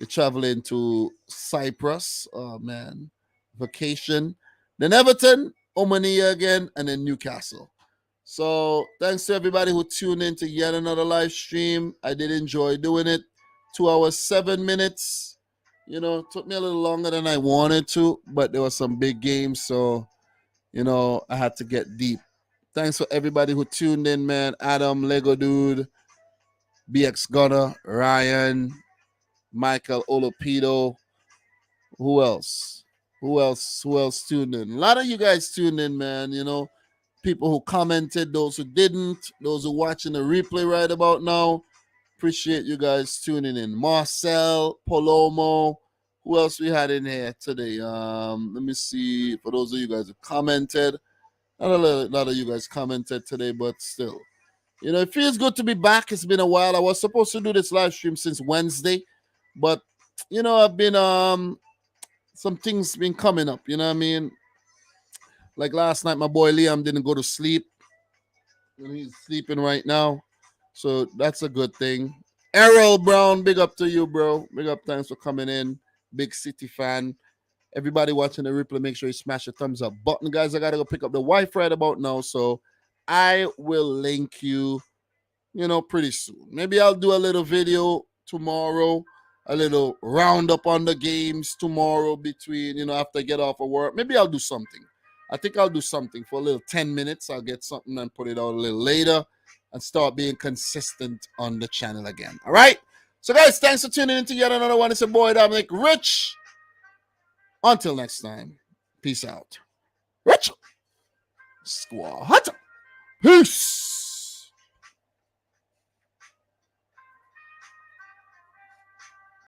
They're traveling to Cyprus. Oh, man. Vacation. Then Everton, Omonia again, and then Newcastle. So thanks to everybody who tuned in to yet another live stream. I did enjoy doing it. 2 hours, 7 minutes. Took me a little longer than I wanted to, but there were some big games, so, I had to get deep. Thanks for everybody who tuned in, man. Adam, Lego Dude, BX Gunner, Ryan, Michael Olopido. Who else tuned in? A lot of you guys tuned in, man. People who commented, those who didn't, those who watching the replay right about now. Appreciate you guys tuning in. Marcel, Palomo. Who else we had in here today? Let me see. For those of you guys who commented, not a lot of you guys commented today, but still, it feels good to be back. It's been a while. I was supposed to do this live stream since Wednesday, but I've been some things been coming up. You know what I mean? Like last night, my boy Liam didn't go to sleep, and he's sleeping right now, so that's a good thing. Errol Brown, big up to you, bro. Big up, thanks for coming in. Big City fan. Everybody watching the replay, make sure you smash the thumbs up button, guys. I gotta go pick up the wife right about now, so I will link you, pretty soon. Maybe I'll do a little video tomorrow, a little roundup on the games tomorrow between, after I get off of work. Maybe I'll do something. I think I'll do something for a little 10 minutes. I'll get something and put it out a little later and start being consistent on the channel again. All right? So, guys, thanks for tuning in to yet another one. It's your boy, Dominic Rich. Until next time, peace out. Rich Squad. Peace.